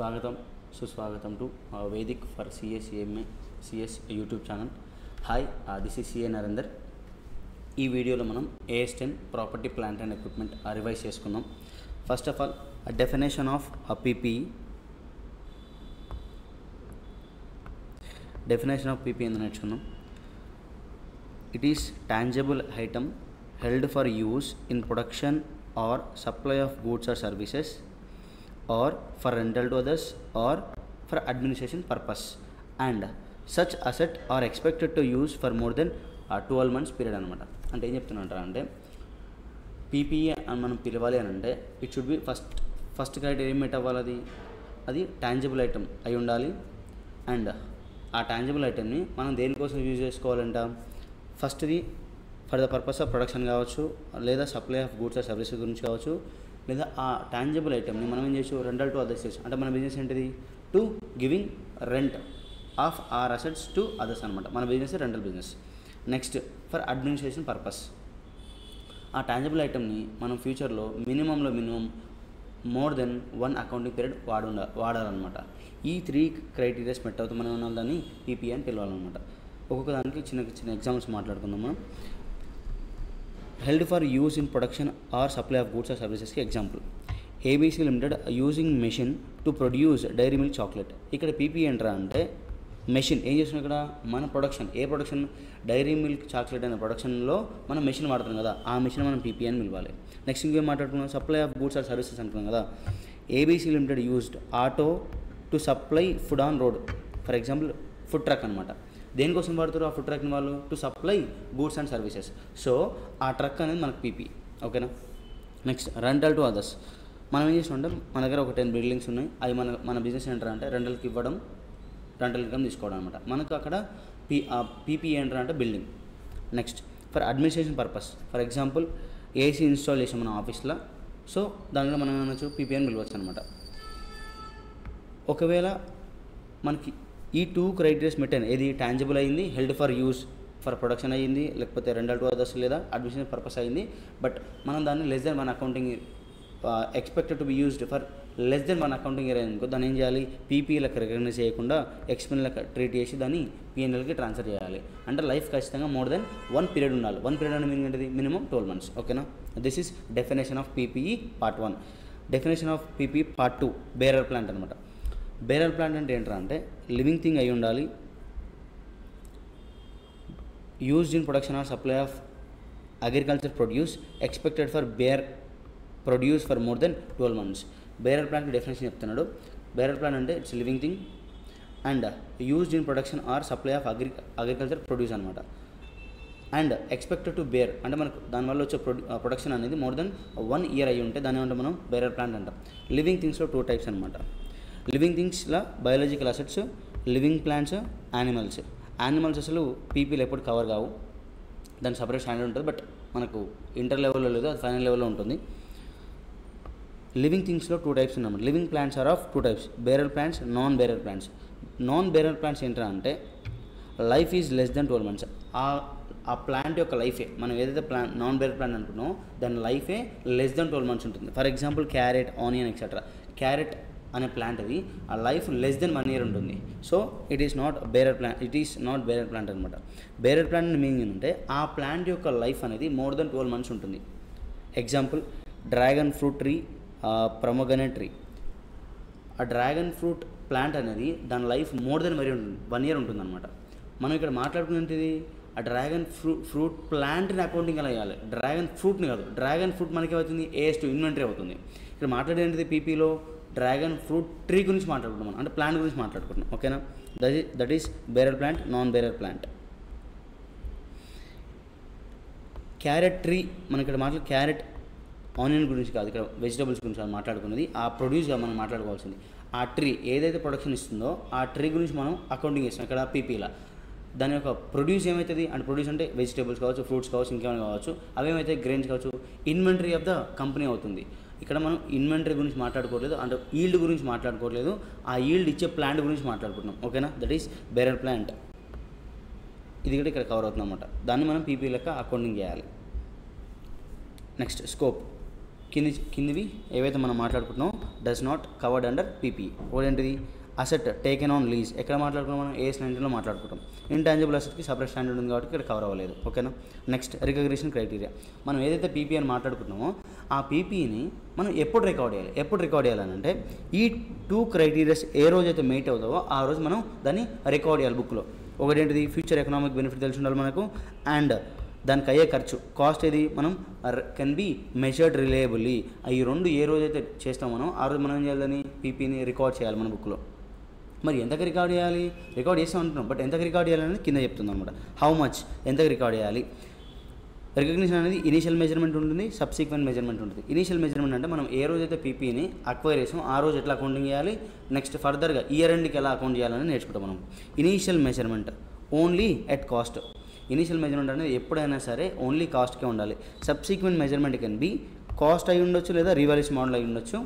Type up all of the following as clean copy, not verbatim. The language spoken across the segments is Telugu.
స్వాగతం సుస్వాగతం to Vedic for CS YouTube channel. Hi, this is CA Narender. ఈ వీడియోలో మనం AS10 property plant and equipment revise చేసుకుందాం. First of all definition of PPE. Definition of PPE ఏందో నేర్చుకుందాం. It is tangible item held for use in production or supply of goods or services or for rental to others or for administration purpose, and such asset are expected to use for more than 12 months period అనమాట. అంటే ఏం చెప్తున్నా అంటే PPE అని మనం పిలవాలి అని అంటే it should be first criteria ఏమిటి అవ్వాలి, అది టాంజిబుల్ ఐటమ్ అయి ఉండాలి. అండ్ ఆ టాంజిబుల్ ఐటమ్ని మనం దేనికోసం యూజ్ చేసుకోవాలంట, ఫస్ట్ది for the purpose of production కావచ్చు, లేదా supply of goods or services గురించి కావచ్చు, లేదా ఆ టాంజిబుల్ ఐటమ్ని మనం ఏం చేయొచ్చు, రెంటల్ టు అదర్స్ చేయొచ్చు. అంటే మన బిజినెస్ ఏంటిది, to giving rent of our assets to others అనమాట. మన business rental business. Next for administration purpose, ఆ టాంజిబుల్ ఐటమ్ని మనం ఫ్యూచర్లో minimum more then 1 accounting period వాడాలన్నమాట. ఈ 3 క్రైటీరియాస్ మెట్ అవుతూ మనం ఉన్న దాన్ని PPE అని పిలవాలన్నమాట. ఒక్కొక్క దానికి చిన్న ఎగ్జాంపుల్స్ మాట్లాడుకుందాం మనం. Held for use in production or supply of goods or సర్వీసెస్కి example ABC limited using machine to produce Dairy Milk chocolate. ఇక్కడ PPE ఏంట్రా అంటే మెషిన్ ఏం చేస్తున్నాం, ఇక్కడ మన ప్రొడక్షన్ డైరీ మిల్క్ చాక్లెట్ అనే ప్రొడక్షన్లో మనం మెషిన్ వాడుతున్నాం కదా, ఆ మెషిన్ మనం PPE అని పిలవాలి. నెక్స్ట్ ఇంకేం మాట్లాడుకున్నాం, supply of goods or services అనుకున్నాం కదా. ABC limited used auto to supply food on road. For example food truck అనమాట. దేనికోసం వాడుతారు ఆ ఫుడ్ ట్రక్ని వాళ్ళు, to supply goods and services. So ఆ ట్రక్ అనేది మనకు PPE. ఓకేనా. Next rental to others. మనం ఏం చేస్తుంటే మన దగ్గర ఒక 10 బిల్డింగ్స్ ఉన్నాయి, అవి మన బిజినెస్ ఏంటంటే అంటే రెంటల్కి ఇవ్వడం, రెంటల్ ఇన్కమ్ తీసుకోవడం అనమాట. మనకు అక్కడ PPE ఏంటంటే building. Next for administration purpose. For example AC install చేసాం మన ఆఫీస్లో, సో దానిలో మనం ఏమనొచ్చు, PPE అని పిలవచ్చు అనమాట. ఒకవేళ మనకి ఈ 2 క్రైటీరియాస్ మెయింటైన్, ఏది టాంజిబుల్ అయింది, held for use for production అయ్యింది, లేకపోతే రెంటల్ టు అదర్స్ లేదా అడ్మిషన్ పర్పస్ అయింది, బట్ మనం దాన్ని less than 1 accounting expected to be used for less than 1 accounting year అనుకో, దాన్ని ఏం చేయాలి, PPE లెక్క రికగ్నైజ్ చేయకుండా ఎక్స్పెన్ లెక్క ట్రీట్ చేసి దాన్ని P&Lకి ట్రాన్స్ఫర్ చేయాలి. అంటే లైఫ్ ఖచ్చితంగా మోర్ దెన్ 1 పీరియడ్ ఉండాలి. 1 పీరియడ్ అంటే మీనింగ్ ఏంటిది, మినిమం 12 months. ఓకేనా. This is definition of PPE part 1. Definition of PPE part 2, bearer plant అనమాట. బేరర్ ప్లాంట్ అంటే ఏంటంటే అంటే లివింగ్ థింగ్ అయి ఉండాలి, used in production or supply of agriculture produce expected for bear produce for more than 12 months. Bearer plant definition చెప్తున్నాడు. బేరర్ ప్లాంట్ అంటే it's living thing and used in production or supply of agriculture produce అనమాట. అండ్ ఎక్స్పెక్టెడ్ టు బేర్ అంటే మనకు దానివల్ల వచ్చే ప్రొడక్షన్ అనేది మోర్ దెన్ 1 year అయ్యి ఉంటే దాన్ని ఏమంటే మనం బేరర్ ప్లాంట్ అంటాం. లివింగ్ థింగ్స్లో 2 types అనమాట. లివింగ్ థింగ్స్లో biological assets, living plants, animals అసలు PPEలో ఎప్పుడు కవర్ కావు, దాని సపరేట్ స్టాండర్డ్ ఉంటుంది, బట్ మనకు ఇంటర్ లెవెల్లో లేదు, అది ఫైనల్ లెవెల్లో ఉంటుంది. లివింగ్ థింగ్స్లో 2 types ఉన్నమాట. Living plants are of 2 types, bearer plants, non bearer plants. Non bearer plants ఏంటంటే life is less then 12 months. ఆ ప్లాంట్ యొక్క లైఫే, మనం ఏదైతే నాన్ బేరర్ ప్లాంట్ అనుకున్నామో దాని లైఫే లెస్ దెన్ 12 months ఉంటుంది. For example carrot, onion etcetera. Carrot అనే ప్లాంట్ అది ఆ లైఫ్ లెస్ దెన్ 1 year ఉంటుంది. So it is not bearer plant అనమాట. బేరర్ ప్లాంట్ మీనింగ్ ఏంటంటే ఆ ప్లాంట్ యొక్క లైఫ్ అనేది మోర్ దెన్ 12 months ఉంటుంది. Example dragon fruit tree, pomegranate tree. ఆ డ్రాగన్ ఫ్రూట్ ప్లాంట్ అనేది దాని లైఫ్ మోర్ దెన్ 1 year ఉంటుంది అనమాట. మనం ఇక్కడ మాట్లాడుకునేది ఆ డ్రాగన్ ఫ్రూట్ ప్లాంట్ని అకౌంటింగ్ ఎలా చేయాలి, డ్రాగన్ ఫ్రూట్ని కాదు. డ్రాగన్ ఫ్రూట్ మనకి అవుతుంది AS2 ఇన్వెంటరీ అవుతుంది. ఇక్కడ మాట్లాడేది PPEలో డ్రాగన్ ఫ్రూట్ ట్రీ గురించి మాట్లాడుకుంటున్నాం, అంటే ప్లాంట్ గురించి మాట్లాడుకుంటున్నాం. ఓకేనా. That is bearer plant, non bearer plant. Carrot tree మనం ఇక్కడ క్యారెట్, ఆనియన్ గురించి కాదు, ఇక్కడ వెజిటబుల్స్ గురించి మాట్లాడుకున్నది. ఆ ప్రొడ్యూస్గా మనం మాట్లాడుకోవాల్సింది ఆ ట్రీ ఏదైతే ప్రొడక్షన్ ఇస్తుందో ఆ ట్రీ గురించి మనం అకౌంటింగ్ చేస్తాం ఇక్కడ PPEలో. దాని యొక్క ప్రొడ్యూస్ ఏమవుతుంది అంటే, ప్రొడ్యూస్ అంటే వెజిటేబుల్స్ కావచ్చు, ఫ్రూట్స్ కావచ్చు, ఇంకేమైనా కావచ్చు, అవేమైతే గ్రెయిన్స్ కావచ్చు, ఇన్వెంటరీ ఆఫ్ ద కంపెనీ అవుతుంది. ఇక్కడ మనం ఇన్వెంటరీ గురించి మాట్లాడుకోవట్లేదు, అంటే ఈల్డ్ గురించి మాట్లాడుకోవట్లేదు, ఆ ఈల్డ్ ఇచ్చే ప్లాంట్ గురించి మాట్లాడుకుంటున్నాం. ఓకేనా. That is bearer plant. ఇది కూడా ఇక్కడ కవర్ అవుతుంది అన్నమాట. దాన్ని మనం PPE లెక్క అకౌంటింగ్ చేయాలి. Next scope. కిందివి ఏవైతే మనం మాట్లాడుకుంటున్నామో does not covered under PPE. ఏంటిది అసెట్ టేకెన్ ఆన్ లీజ్ ఎక్కడ మాట్లాడుకున్నాం మనం AS 19లో మాట్లాడుకుంటాం. ఇంటాంజిబుల్ అసెట్కి సపరేట్ స్టాండర్డ్ ఉంది కాబట్టి ఇక్కడ కవర్ అవ్వలేదు. ఓకేనా. Next recognition criteria. మనం ఏదైతే పీపీ అని మాట్లాడుకుంటున్నామో ఆ పీపీని మనం ఎప్పుడు రికార్డ్ చేయాలని అంటే ఈ 2 క్రైటీరియాస్ ఏ రోజైతే మీట్ అవుతావో ఆ రోజు మనం దాన్ని రికార్డ్ చేయాలి బుక్లో. ఒకటేంటిది ఫ్యూచర్ ఎకనామిక్ బెనిఫిట్ తెలిసి ఉండాలి మనకు, అండ్ దానికి అయ్యే ఖర్చు కాస్ట్ ఏది మనం కెన్ బి మెజర్డ్ రిలయబుల్లీ. ఈ 2 ఏ రోజైతే చేస్తామో మనం ఆ రోజు మనం ఏం చేయాలని పీపీని రికార్డ్ చేయాలి మన బుక్లో. మరి ఎంతకు రికార్డ్ చేయాలి, రికార్డ్ చేస్తూ ఉంటున్నాం బట్ ఎంతకు రికార్డ్ చేయాలనేది కింద చెప్తుంది అనమాట. హౌ మచ్ ఎంతకు రికార్డ్ చేయాలి. రికగ్నిషన్ అనేది ఇనీషియల్ మెజర్మెంట్ ఉంటుంది, సబ్సిక్వెంట్ మెజర్మెంట్ ఉంటుంది. ఇనీషియల్ మెజర్మెంట్ అంటే మనం ఏ రోజైతే పీపీని అక్వైర్ చేసామో ఆ రోజు ఎట్లా అకౌంటింగ్ చేయాలి, నెక్స్ట్ ఫర్దర్గా ఇయర్ ఎండ్కి ఎలా అకౌంట్ చేయాలని నేర్చుకుంటాం మనం. Initial measurement only at cost. Initial measurement అనేది ఎప్పుడైనా సరే ఓన్లీ కాస్ట్కే ఉండాలి. Subsequent measurement can be cost అయి ఉండొచ్చు లేదా రివాల్యూస్ మోడల్ అయి ఉండొచ్చు.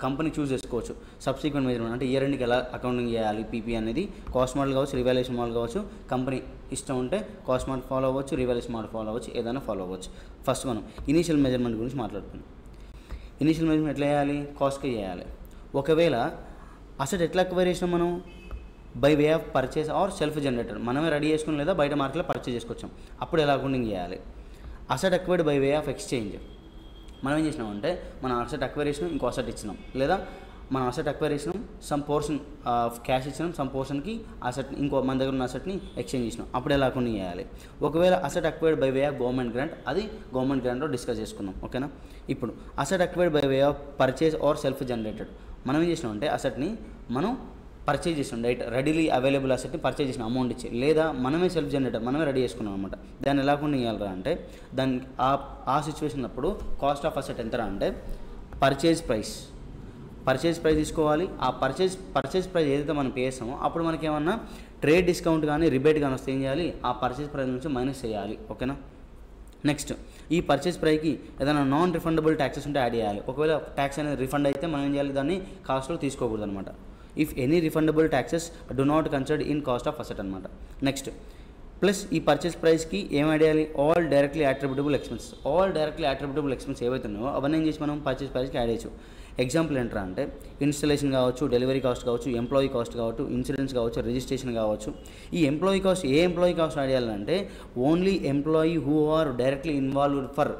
కంపెనీ చూస్ చేసుకోవచ్చు. సబ్సిక్వెంట్ మెజర్మెంట్ అంటే ఇయర్ ఎండ్కి ఎలా అకౌంటింగ్ చేయాలి పీపీ అనేది కాస్ట్ మోడల్ కావచ్చు, రివాల్యూషన్ మోడల్ కావచ్చు. కంపెనీ ఇష్టం ఉంటే కాస్ట్ మోడల్ ఫాలో అవ్వచ్చు, రివాల్యూషన్ మోడల్ ఫాలో అవ్వచ్చు, ఏదైనా ఫాలో అవ్వచ్చు. ఫస్ట్ మనం ఇనీషియల్ మెజర్మెంట్ గురించి మాట్లాడుతున్నాం. ఇనీషియల్ మెజర్మెంట్ ఎట్లా చేయాలి, కాస్ట్కే చేయాలి. ఒకవేళ అసెట్ ఎట్లా అక్వైర్ చేసినాం మనం by way of purchase or self generator, మనమే రెడీ చేసుకుని లేదా బయట మార్కెట్లో పర్చేస్ చేసుకొచ్చాం, అప్పుడు ఎలా అకౌంటింగ్ చేయాలి. Asset acquired by way of exchange, మనం ఏం చేసినామంటే మన అసెట్ అక్వైర్ చేసినాం, ఇంకో అసెట్ ఇచ్చినాం, లేదా మన అసెట్ అక్వైర్ చేసినాం, సమ్ పోర్షన్ ఆఫ్ క్యాష్ ఇచ్చినాం, సమ్ పోర్షన్కి అసెట్ ఇంకో మన దగ్గర ఉన్న అసెట్ని ఎక్స్చేంజ్ చేసినాం, అప్పుడు ఎలా అకౌంటింగ్ చేయాలి. ఒకవేళ asset acquired by way of government grant, అది గవర్నమెంట్ గ్రాంట్లో డిస్కస్ చేసుకుందాం. ఓకేనా. ఇప్పుడు asset acquired by way of purchase or self generated, మనం ఏం చేసినామంటే అసెట్ని మనం పర్చేజ్ చేసినాం, రెడీలీ అవైలబుల్ అసెట్ని పర్చేజ్ చేసిన అమౌంట్ ఇచ్చి, లేదా మనమే సెల్ఫ్ జనరేటర్ మనమే రెడీ చేసుకున్నాం అనమాట. దాన్ని ఎలా కొన్ని ఇవ్వాలరా అంటే దానికి ఆ సిచ్యువేషన్ అప్పుడు కాస్ట్ ఆఫ్ అసెట్ ఎంతరా అంటే పర్చేజ్ ప్రైస్ తీసుకోవాలి. ఆ పర్చేజ్ ప్రైస్ ఏదైతే మనం పే చేస్తామో అప్పుడు మనకి ఏమన్నా ట్రేడ్ డిస్కౌంట్ కానీ రిబేట్ కానీ వస్తే ఏం చేయాలి, ఆ పర్చేజ్ ప్రైస్ నుంచి మైనస్ చేయాలి. ఓకేనా. నెక్స్ట్ ఈ పర్చేస్ ప్రైస్కి ఏదైనా నాన్ రిఫండబుల్ ట్యాక్సెస్ ఉంటే యాడ్ చేయాలి. ఒకవేళ ట్యాక్స్ అనేది రిఫండ్ అయితే మనం ఏం చేయాలి, దాన్ని కాస్ట్లో తీసుకోకూడదు అనమాట. If any refundable taxes do not considered in cost of asset అనమాట. నెక్స్ట్ ప్లస్ ఈ పర్చేస్ ప్రైస్కి ఏం యాడ్ చేయాలి, ఆల్ డైరెక్ట్లీ అట్రిబ్యూటబుల్ ఎక్స్పెన్స్ ఏవైతే ఉన్నాయో అవన్నీ ఏం చేసి మనం పర్చేస్ ప్రైస్కి యాడ్ చేయొచ్చు. ఎగ్జాంపుల్ ఏంట్రా అంటే ఇన్స్టలేషన్ కావచ్చు, డెలివరీ కాస్ట్ కావచ్చు, ఎంప్లాయీ కాస్ట్ కావచ్చు, ఇన్సూరెన్స్ కావచ్చు, రిజిస్ట్రేషన్ కావచ్చు. ఈ ఎంప్లాయీ కాస్ట్ యాడ్ చేయాలంటే only employee who are directly involved for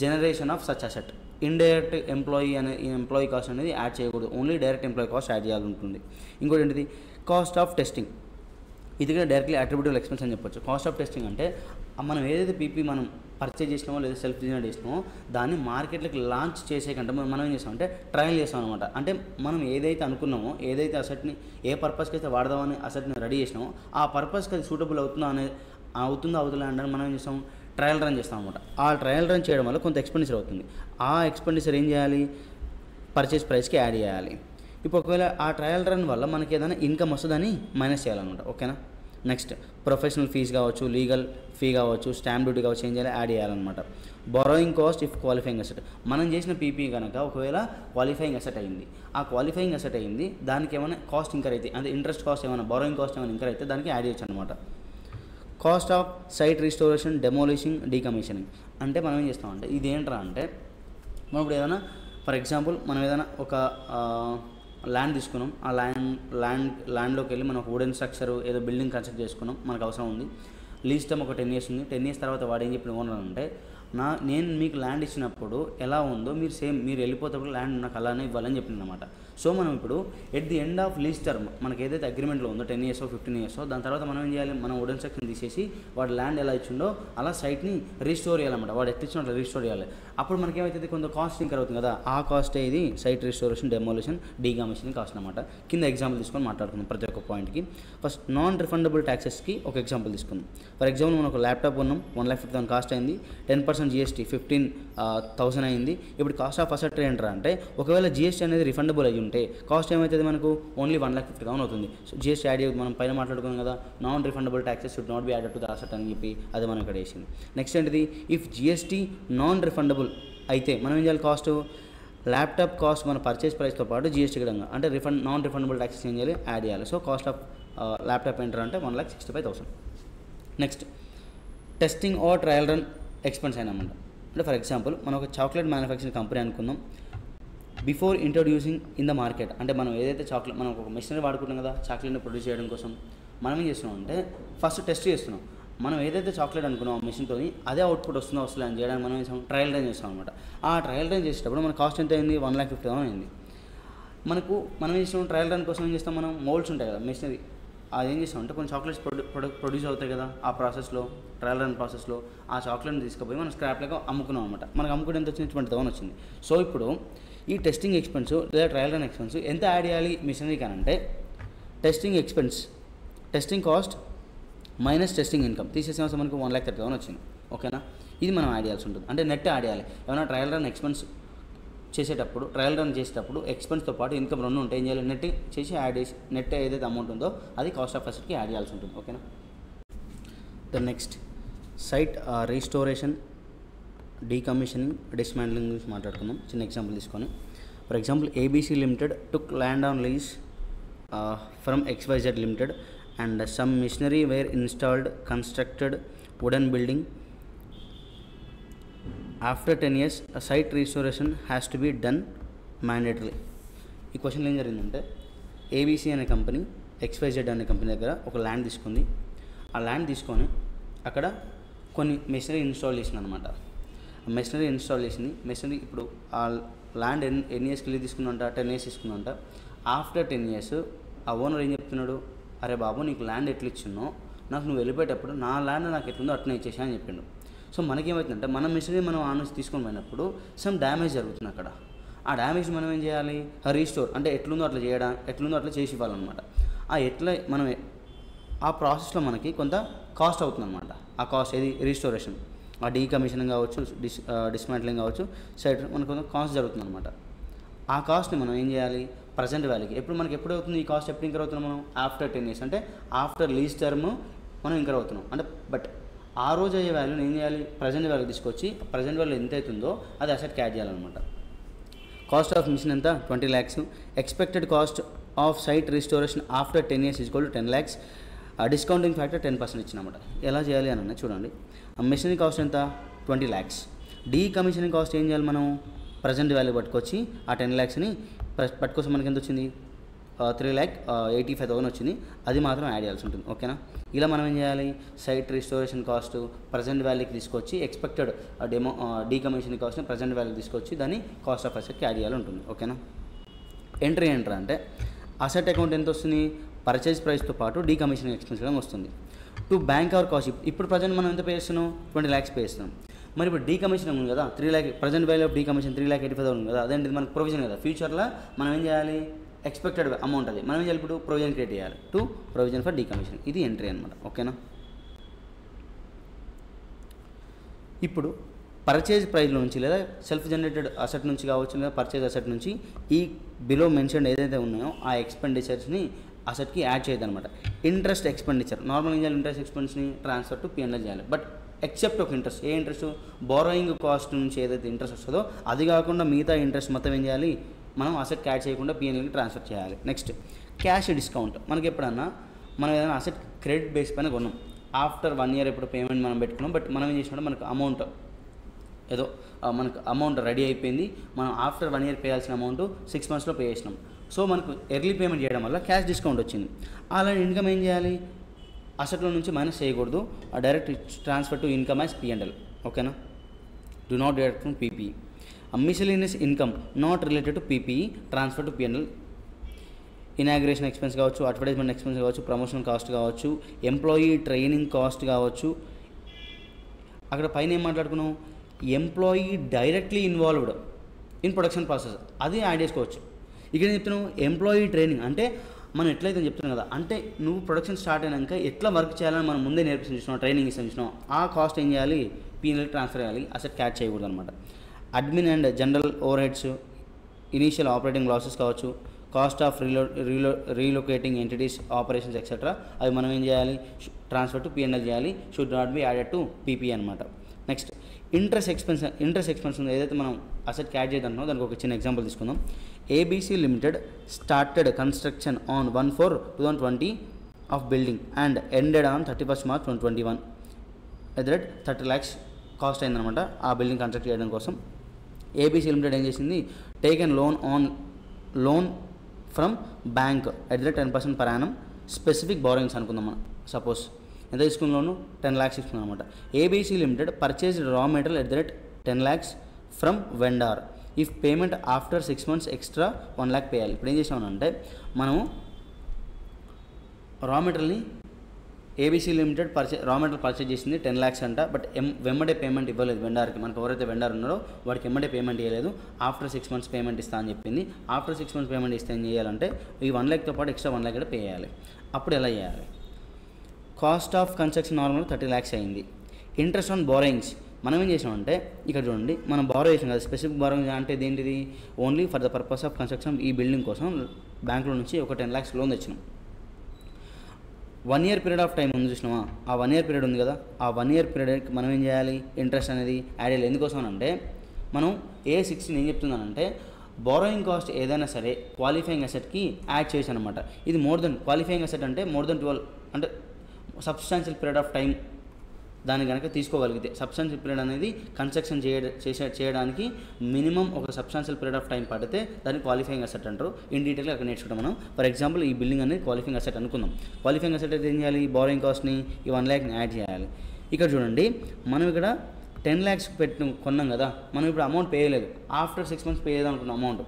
generation of such asset. Indirect employee cost అనేది యాడ్ చేయకూడదు, only direct employee cost add చేయాలి ఉంటుంది. ఇంకోటి ఏంటిది కాస్ట్ ఆఫ్ టెస్టింగ్, ఇది కూడా డైరెక్ట్లీ అట్రిబ్యూటబుల్ ఎక్స్పెన్స్ అని చెప్పొచ్చు. కాస్ట్ ఆఫ్ టెస్టింగ్ అంటే మనం ఏదైతే పీపీ మనం పర్చేజ్ చేసినామో లేదా సెల్ఫ్ జనరేట్ చేసినామో దాన్ని మార్కెట్లోకి లాంచ్ చేసే కంటే మనం ఏం చేస్తామంటే ట్రయల్ చేస్తాం అనమాట. అంటే మనం ఏదైతే అనుకున్నామో, ఏదైతే అసెట్ని ఏ పర్పస్కి అయితే వాడదామని అసెట్ని రెడీ చేసినామో ఆ పర్పస్కి అది సూటబుల్ అవుతుందా అంటే మనం ఏం చేస్తాం, ట్రయల్ రన్ చేస్తాం అనమాట. ఆ ట్రయల్ రన్ చేయడం వల్ల కొంత ఎక్స్పెండిచర్ అవుతుంది. ఆ ఎక్స్పెండిచర్ ఏం చేయాలి, పర్చేస్ ప్రైస్కి యాడ్ చేయాలి. ఇప్పుడు ఒకవేళ ఆ ట్రయల్ రన్ వల్ల మనకి ఏదైనా ఇన్కమ్ వస్తుందని మైనస్ చేయాలన్నమాట. ఓకేనా. నెక్స్ట్ ప్రొఫెషనల్ ఫీజ్ కావచ్చు, లీగల్ ఫీ కావచ్చు, స్టాంప్ డ్యూటీ కావచ్చు, ఏం చేయాలి, యాడ్ చేయాలన్నమాట. Borrowing cost if qualifying asset, మనం చేసిన పీపీ కనుక ఒకవేళ క్వాలిఫైయింగ్ అసెట్ అయింది, ఆ క్వాలిఫైయింగ్ అసెట్ అయింది దానికి ఏమైనా కాస్ట్ ఇంకర్ అయితే, అంటే ఇంట్రెస్ట్ కాస్ట్ ఏమైనా బారోయింగ్ కాస్ట్ ఏమైనా ఇంకర్ అయితే దానికి యాడ్ చేయొచ్చు అనమాట. కాస్ట్ ఆఫ్ సైట్ రిస్టోరేషన్, డెమోలిషింగ్, డీకమిషనింగ్ అంటే మనం ఏం చేస్తామంటే ఇది ఏంట్రా అంటే మనం ఇప్పుడు ఏదైనా ఫర్ ఎగ్జాంపుల్ మనం ఏదైనా ఒక ల్యాండ్ తీసుకున్నాం, ఆ ల్యాండ్లోకి వెళ్ళి మనం వుడెన్ స్ట్రక్చర్ ఏదో బిల్డింగ్ కన్స్ట్రక్ట్ చేసుకున్నాం, మనకు అవసరం ఉంది. లీజ్ టైం ఒక 10 years ఉంది. 10 years తర్వాత వాడు ఏం చెప్పిన ఓనర్ అంటే నేను మీకు ల్యాండ్ ఇచ్చినప్పుడు ఎలా ఉందో మీరు వెళ్ళిపోతే ల్యాండ్ నాకు అలానే ఇవ్వాలని చెప్పిందన్నమాట. సో మనం ఇప్పుడు at the end of lease term మనకి ఏదైతే అగ్రిమెంట్లో ఉందో 10 years 15 years దాని తర్వాత మనం ఏం చేయాలి, మనం వుడెన్ స్ట్రక్చర్ తీసేసి వాడు ల్యాండ్ ఎలా ఇచ్చిండో అలా సైట్ని రీస్టోర్ చేయాలన్నమాట. వాడు ఎట్లా ఇచ్చినట్టు రీస్టోర్ చేయాలి. అప్పుడు మనకి ఏమవుతుంది, కొంత కాస్ట్ ఇంకర్ అవుతుంది కదా, ఆ కాస్టే ఇది సైట్ రిస్టోరేషన్, డెమోలిషన్, డీకమిషనింగ్ కాస్ట్ అనమాట. కింద ఎగ్జాంపుల్ తీసుకొని మాట్లాడుకుందాం ప్రతి ఒక్క పాయింట్కి. ఫస్ట్ నాన్ రిఫండబుల్ ట్యాక్సెస్కి ఒక ఎగ్జాంపుల్ తీసుకుందాం. ఫర్ ఎగ్జాంపుల్ మనం ఒక ల్యాప్టాప్ కొన్నాం, 1,50,000 కాస్ట్ అయింది, 10% GST 15,000 అయింది. ఇప్పుడు కాస్ట్ ఆఫ్ అసెట్ ఏంట్రా అంటే ఒకవేళ GST అనేది రిఫండబుల్ అయ్యి ఉంటే కాస్ట్ ఏమవుతుంది మనకు ఓన్లీ 1,50,000 అవుతుంది. సో GST యాడ్ అయ్యి మనం పైన మాట్లాడుకున్నాం కదా, non refundable taxes should not be added to the asset అని చెప్పి అది మనం ఇక్కడ వేసింది. నెక్స్ట్ ఏంటిది, ఇఫ్ GST నాన్ రిఫండబుల్ అయితే మనం ఏం చేయాలి, కాస్ట్ ల్యాప్టాప్ కాస్ట్ మన పర్చేస్ ప్రైస్తో పాటు GST కూడా అంటే నాన్ రిఫండబుల్ ట్యాక్సెస్ ఏం చేయాలి, యాడ్ చేయాలి. సో కాస్ట్ ఆఫ్ ల్యాప్టాప్ ఏంటారు అంటే 1,65,000. Next testing or trial run expense అయినమాట. అంటే ఫర్ ఎగ్జాంపుల్ మనం ఒక చాక్లెట్ మ్యానుఫ్యాక్చరింగ్ కంపెనీ అనుకుందాం. Before introducing in the market, అంటే మనం ఏదైతే చాక్లెట్ మనం ఒక మెషినరీ వాడుకుంటాం కదా చాక్లెట్ని ప్రొడ్యూస్ చేయడం కోసం, మనం ఏం చేస్తున్నాం అంటే ఫస్ట్ టెస్ట్ చేస్తున్నాం. మనం ఏదైతే చాక్లెట్ అనుకున్నాం ఆ మెషిన్తో అదే అవుట్పుట్ వస్తుందో వస్తుందో అని చేయడానికి మనం ఏం ట్రయల్ రన్ చేస్తాం అనమాట. ఆ ట్రయల్ రన్ చేసేటప్పుడు మన కాస్ట్ ఎంత అయింది, 1,50,000 అయింది. మనం ఏం చేస్తాం, ట్రయల్ రన్ కోసం ఏం చేస్తాం, మనం మోల్డ్స్ ఉంటాయి కదా మెషినరీ, అది ఏం చేస్తాం అంటే కొన్ని చాక్లెట్స్ ప్రొడ్యూస్ అవుతాయి కదా ఆ ప్రాసెస్లో, ట్రయల్ రన్ ప్రాసెస్లో ఆ చాక్లెట్ని తీసుకుపోయి మనం స్క్రాప్ లెక్క అమ్ముకున్నాం అనమాట. మనకు అమ్ముకుంటే ఎంత వచ్చింది, 20,000 వచ్చింది. సో ఇప్పుడు ఈ టెస్టింగ్ ఎక్స్పెన్స్ లేదా ట్రయల్ రన్ ఎక్స్పెన్స్ ఎంత యాడ్ చేయాలి మిషనరీకి అంటే testing expense, testing cost minus testing income తీసేసాం, మనకు 1,30,000 వచ్చింది. ఓకేనా, ఇది మనం యాడ్ చేయాల్సి ఉంటుంది. అంటే నెట్ యాడ్ చేయాలి. ఏమైనా ట్రయల్ రన్ ఎక్స్పెన్స్ చేసేటప్పుడు, ట్రయల్ రన్ చేసేటప్పుడు ఎక్స్పెన్స్తో పాటు ఇన్కమ్ రెండు ఉంటాయి. ఏం చేయాలి, నెట్ చేసి యాడ్ చేసి నెట్ ఏదైతే అమౌంట్ ఉందో అది కాస్ట్ ఆఫ్ అసెట్కి యాడ్ చేయాల్సి ఉంటుంది. ఓకేనా. The next site restoration, decommissioning, dismantling గురించి మాట్లాడుకుందాం. చిన్న ఎగ్జాంపుల్ తీసుకొని, for example ABC limited took land on lease from XYZ limited and some machinery were installed, constructed wooden building. After 10 years a site restoration has to be done mandatorily. ఈ క్వశ్చన్లో ఏం జరిగిందంటే ఏబీసీ అనే కంపెనీ XYZ అనే కంపెనీ దగ్గర ఒక ల్యాండ్ తీసుకుంది. ఆ ల్యాండ్ తీసుకొని అక్కడ కొన్ని మెషినరీ ఇన్స్టాల్ చేసింది అనమాట. మెషినరీ ఇన్స్టాల్ చేసింది. మెషినరీ ఇప్పుడు ఆ ల్యాండ్ ఎన్ని ఇయర్స్కి వెళ్ళి తీసుకుందంట, 10 years తీసుకుందంట. ఆఫ్టర్ 10 years ఆ ఓనర్ ఏం చెప్తున్నాడు, అరే బాబు నీకు ల్యాండ్ ఎట్లా ఇచ్చిన్నో నాకు నువ్వు వెళ్ళిపోయేటప్పుడు నా ల్యాండ్ నాకు ఎట్లుందో అట్లనే ఇచ్చేసా అని చెప్పిండు. సో మనకేమవుతుందంటే మన మిషనరీ మనం ఆ నుంచి తీసుకొని పోయినప్పుడు సమ్ డ్యామేజ్ జరుగుతుంది అక్కడ. ఆ డ్యామేజ్ మనం ఏం చేయాలి, రీస్టోర్ అంటే ఎట్లుందో అట్లా చేసి ఇవ్వాలన్నమాట. ఆ ఎట్లా మనం ఆ ప్రాసెస్లో మనకి కొంత కాస్ట్ అవుతుంది అనమాట. ఆ కాస్ట్ ఏది, రీస్టోరేషన్, ఆ డీకమిషనింగ్ కావచ్చు, డిస్మాంట్లింగ్ కావచ్చు, సైట్ మనకు కొంత కాస్ట్ జరుగుతుంది అనమాట. ఆ కాస్ట్ని మనం ఏం చేయాలి, ప్రజెంట్ వాల్యూకి మనకి ఎప్పుడు అవుతుంది ఈ కాస్ట్, ఎప్పుడు ఇంకర్ అవుతున్నాం మనం, ఆఫ్టర్ 10 years అంటే ఆఫ్టర్ లీజ్ టర్మ్ మనం ఇంకర్ అవుతున్నాం అంటే. బట్ ఆ రోజు అయ్యే వాల్యూని ఏం చేయాలి, ప్రజెంట్ వాల్యూ తీసుకొచ్చి ప్రజెంట్ వాల్యూ ఎంత అవుతుందో అది అసెట్కి యాడ్ చేయాలన్నమాట. కాస్ట్ ఆఫ్ మిషన్ ఎంత, 20 lakhs. Expected cost of site restoration after 10 years equal to 10 lakhs. Discounting factor 10% ఇచ్చినమాట. ఎలా చేయాలి అని చూడండి. మిషనరీ కాస్ట్ ఎంత, 20 lakhs. డీకమిషనింగ్ కాస్ట్ ఏం చేయాలి, మనం ప్రజెంట్ వాల్యూ పట్టుకొచ్చి ఆ 10 lakhsని పట్టుకోసం మనకి ఎంత వచ్చింది, 3,85,000 వచ్చింది. అది మాత్రం యాడ్ చేయాల్సి ఉంటుంది. ఓకేనా. ఇలా మనం ఏం చేయాలి, సైట్ రిస్టోరేషన్ కాస్ట్ ప్రజెంట్ వాల్యూకి తీసుకొచ్చి ఎక్స్పెక్టెడ్ డీకమిషనింగ్ కాస్ట్ని ప్రజెంట్ వాల్యూకి తీసుకొచ్చి దాన్ని కాస్ట్ ఆఫ్ అసెట్కి యాడ్ చేయాలి ఉంటుంది. ఓకేనా. ఎంట్రీ అంటే అసెట్ అకౌంట్ ఎంత వస్తుంది, పర్చేజ్ ప్రైస్తో పాటు డీకమిషనింగ్ ఎక్స్పెన్స్ కూడా వస్తుంది. టు బ్యాంక్ అవర్ కాస్ట్, ఇప్పుడు ప్రజెంట్ మనం ఎంత పే చేస్తున్నాం, 20 lakhs పే చేస్తున్నాం. మరి ఇప్పుడు డీకమిషన్ ఉంది కదా, 3 lakh present value of decommission 3,85,000 ఉంది కదా, అదేంటి మనకు ప్రొవిజన్ కదా. ఫ్యూచర్లో మనం ఏం చేయాలి, ఎక్స్పెక్టెడ్ అమౌంట్ అది మనం ఏం చేయాలి, ఇప్పుడు ప్రొవిజన్ క్రియేట్ చేయాలి, టు ప్రొవిజన్ ఫర్ డీకమిషన్. ఇది ఎంట్రీ అనమాట. ఓకేనా. ఇప్పుడు పర్చేజ్ ప్రైస్ నుంచి లేదా సెల్ఫ్ జనరేటెడ్ అసెట్ నుంచి కావచ్చు, లేదా పర్చేజ్ అసెట్ నుంచి ఈ బిలో మెన్షన్ ఏదైతే ఉన్నాయో ఆ ఎక్స్పెండిచర్స్ని అసెట్కి యాడ్ చేయదు అనమాట. ఇంట్రెస్ట్ ఎక్స్పెండిచర్ నార్మల్ ఏం చేయాలి, ఇంట్రెస్ట్ ఎక్స్పెన్స్ని ట్రాన్స్ఫర్ టు P&L చేయాలి. బట్ ఎక్సెప్ట్ ఒక ఇంట్రెస్ట్, ఏ ఇంట్రెస్ట్, బారోయింగ్ కాస్ట్ నుంచి ఏదైతే ఇంట్రెస్ట్ వస్తుందో అది కాకుండా మిగతా ఇంట్రెస్ట్ మొత్తం ఏం చేయాలి, మనం అసెట్ యాడ్ చేయకుండా P&Lకి ట్రాన్స్ఫర్ చేయాలి. Next cash discount. మనకి ఎప్పుడన్నా మనం ఏదైనా అసెట్ క్రెడిట్ బేస్ పైన కొన్నాం, ఆఫ్టర్ 1 year ఎప్పుడు పేమెంట్ మనం పెట్టుకున్నాం, బట్ మనం ఏం చేసినప్పుడు మనకు అమౌంట్ ఏదో మనకు అమౌంట్ రెడీ అయిపోయింది, మనం ఆఫ్టర్ 1 year పే చేయాల్సిన అమౌంట్ 6 monthsలో పే చేసినాం. సో మనకు ఎర్లీ పేమెంట్ చేయడం వల్ల క్యాష్ డిస్కౌంట్ వచ్చింది. అలాంటి ఇన్కమ్ ఏం చేయాలి, అసెట్లో నుంచి మైనస్ చేయకూడదు, direct transfer to income as P&L. ఓకేనా. Do not direct from PPE. Miscellaneous income not related to PPE transfer to P&L. Inauguration expense కావచ్చు, అడ్వర్టైజ్మెంట్ ఎక్స్పెన్స్ కావచ్చు, ప్రమోషన్ కాస్ట్ కావచ్చు, ఎంప్లాయీ ట్రైనింగ్ కాస్ట్ కావచ్చు. అక్కడ పైన ఏం మాట్లాడుకున్నాం, employee directly involved in production process, అది యాడ్ చేసుకోవచ్చు. ఇక్కడ ఏం చెప్తున్నావు, ఎంప్లాయీ ట్రైనింగ్ అంటే మనం ఎట్లయితే చెప్తున్నాం కదా, అంటే నువ్వు ప్రొడక్షన్ స్టార్ట్ అయినాక ఎట్లా వర్క్ చేయాలని మనం ముందే నేర్పిస్తాం చూసినాం, ట్రైనింగ్ ఇస్తాం చూసినాం. ఆ కాస్ట్ ఏం చేయాలి, P&L ట్రాన్స్ఫర్ చేయాలి, అసెట్ క్యాచ్ చేయకూడదు అనమాట. Admin and general overheads, initial operating losses కావచ్చు, cost of relocating entities operations etcetera, అవి మనం ఏం చేయాలి, ట్రాన్స్ఫర్ టు P&L చేయాలి, should not be added to PPE అనమాట. నెక్స్ట్ ఇంట్రెస్ట్ ఎక్స్పెన్స్ ఉంది, ఏదైతే మనం అసెట్ క్యాచ్ చేద్దామో దానికి ఒక చిన్న ఎగ్జాంపుల్ తీసుకుందాం. ABC limited started construction on 1/4/2020 of building and ended on 31st March 2021 at the rate 30 lakhs cost అయిందనమాట ఆ బిల్డింగ్ కన్స్ట్రక్ట్ చేయడం కోసం. ఏబీసీ లిమిటెడ్ ఏం చేసింది, taken loan from bank at the rate 10% per annum specific borrowings అనుకుందాం మనం. సపోజ్ ఎంత తీసుకున్న లోను 10 lakhs తీసుకున్నాం అనమాట. ABC limited purchased raw material at the rate 10 lakhs from vendor. If payment after 6 months extra 1 lakh పేయాలి. ఇప్పుడు ఏం చేసామనంటే మనము రా మెటీరియల్ని ABC limited raw material purchase చేసింది 10 lakhs అంట. బట్ వెంబడే పేమెంట్ ఇవ్వలేదు వెండార్కి. మనకు ఎవరైతే వెండార్ ఉన్నారో వాడికి వెంబడే పేమెంట్ ఇవ్వలేదు. ఆఫ్టర్ 6 months పేమెంట్ ఇస్తా అని చెప్పింది. ఆఫ్టర్ 6 months పేమెంట్ ఇస్తే ఏం చేయాలంటే ఈ 1 lakhతో పాటు ఎక్స్ట్రా 1 lakh కూడా పే చేయాలి. అప్పుడు ఎలా చేయాలి? Cost of construction normal 30 lakhs అయింది. ఇంట్రెస్ట్ ఆన్ బారోయింగ్స్ మనం ఏం చేసామంటే ఇక్కడ చూడండి, మనం బారో చేసాం కదా. స్పెసిఫిక్ బారోయింగ్ అంటే ఏంటిది, only for the purpose of construction ఈ బిల్డింగ్ కోసం బ్యాంకులో నుంచి ఒక 10 lakhs లోన్ తెచ్చినాం. 1 year పీరియడ్ ఆఫ్ టైం ఉంది చూసినామా, ఆ 1 year పీరియడ్ ఉంది కదా, ఆ 1 year పీరియడ్కి మనం ఏం చేయాలి, ఇంట్రెస్ట్ అనేది యాడ్ చేయాలి. ఎందుకోసం అంటే మనం A16 ఏం చెప్తుందనంటే బారోయింగ్ కాస్ట్ ఏదైనా సరే క్వాలిఫైయింగ్ అసెట్కి యాడ్ చేయొచ్చు అనమాట. ఇది మోర్ దెన్ క్వాలిఫైయింగ్ అసెట్ అంటే మోర్ దెన్ 12 అంటే సబ్స్టాన్షియల్ పీరియడ్ ఆఫ్ టైం దాన్ని కనుక తీసుకోగలిగితే, సబ్స్టాన్షియల్ పీరియడ్ అనేది కన్స్ట్రక్షన్ చేయడానికి మినిమం ఒక సబ్స్టాన్షియల్ పీరియడ్ ఆఫ్ టైం పడితే దాన్ని క్వాలిఫైయింగ్ అసెట్ అంటారు. ఇన్ డీటెయిల్గా అక్కడ నేర్చుకుంటాం మనం. ఫర్ ఎగ్జాంపుల్ ఈ బిల్డింగ్ అనేది క్వాలిఫైయింగ్ అసెట్ అనుకుందాం. క్వాలిఫైయింగ్ అసెట్ అయితే ఏం చేయాలి, బారోయింగ్ కాస్ట్ని ఈ 1 lakhని యాడ్ చేయాలి. ఇక్కడ చూడండి, మనం ఇక్కడ 10 lakhs కొన్నాం కదా, మనం ఇప్పుడు అమౌంట్ పే చేయలేదు. ఆఫ్టర్ 6 months పే చేద్దాం అనుకున్న అమౌంట్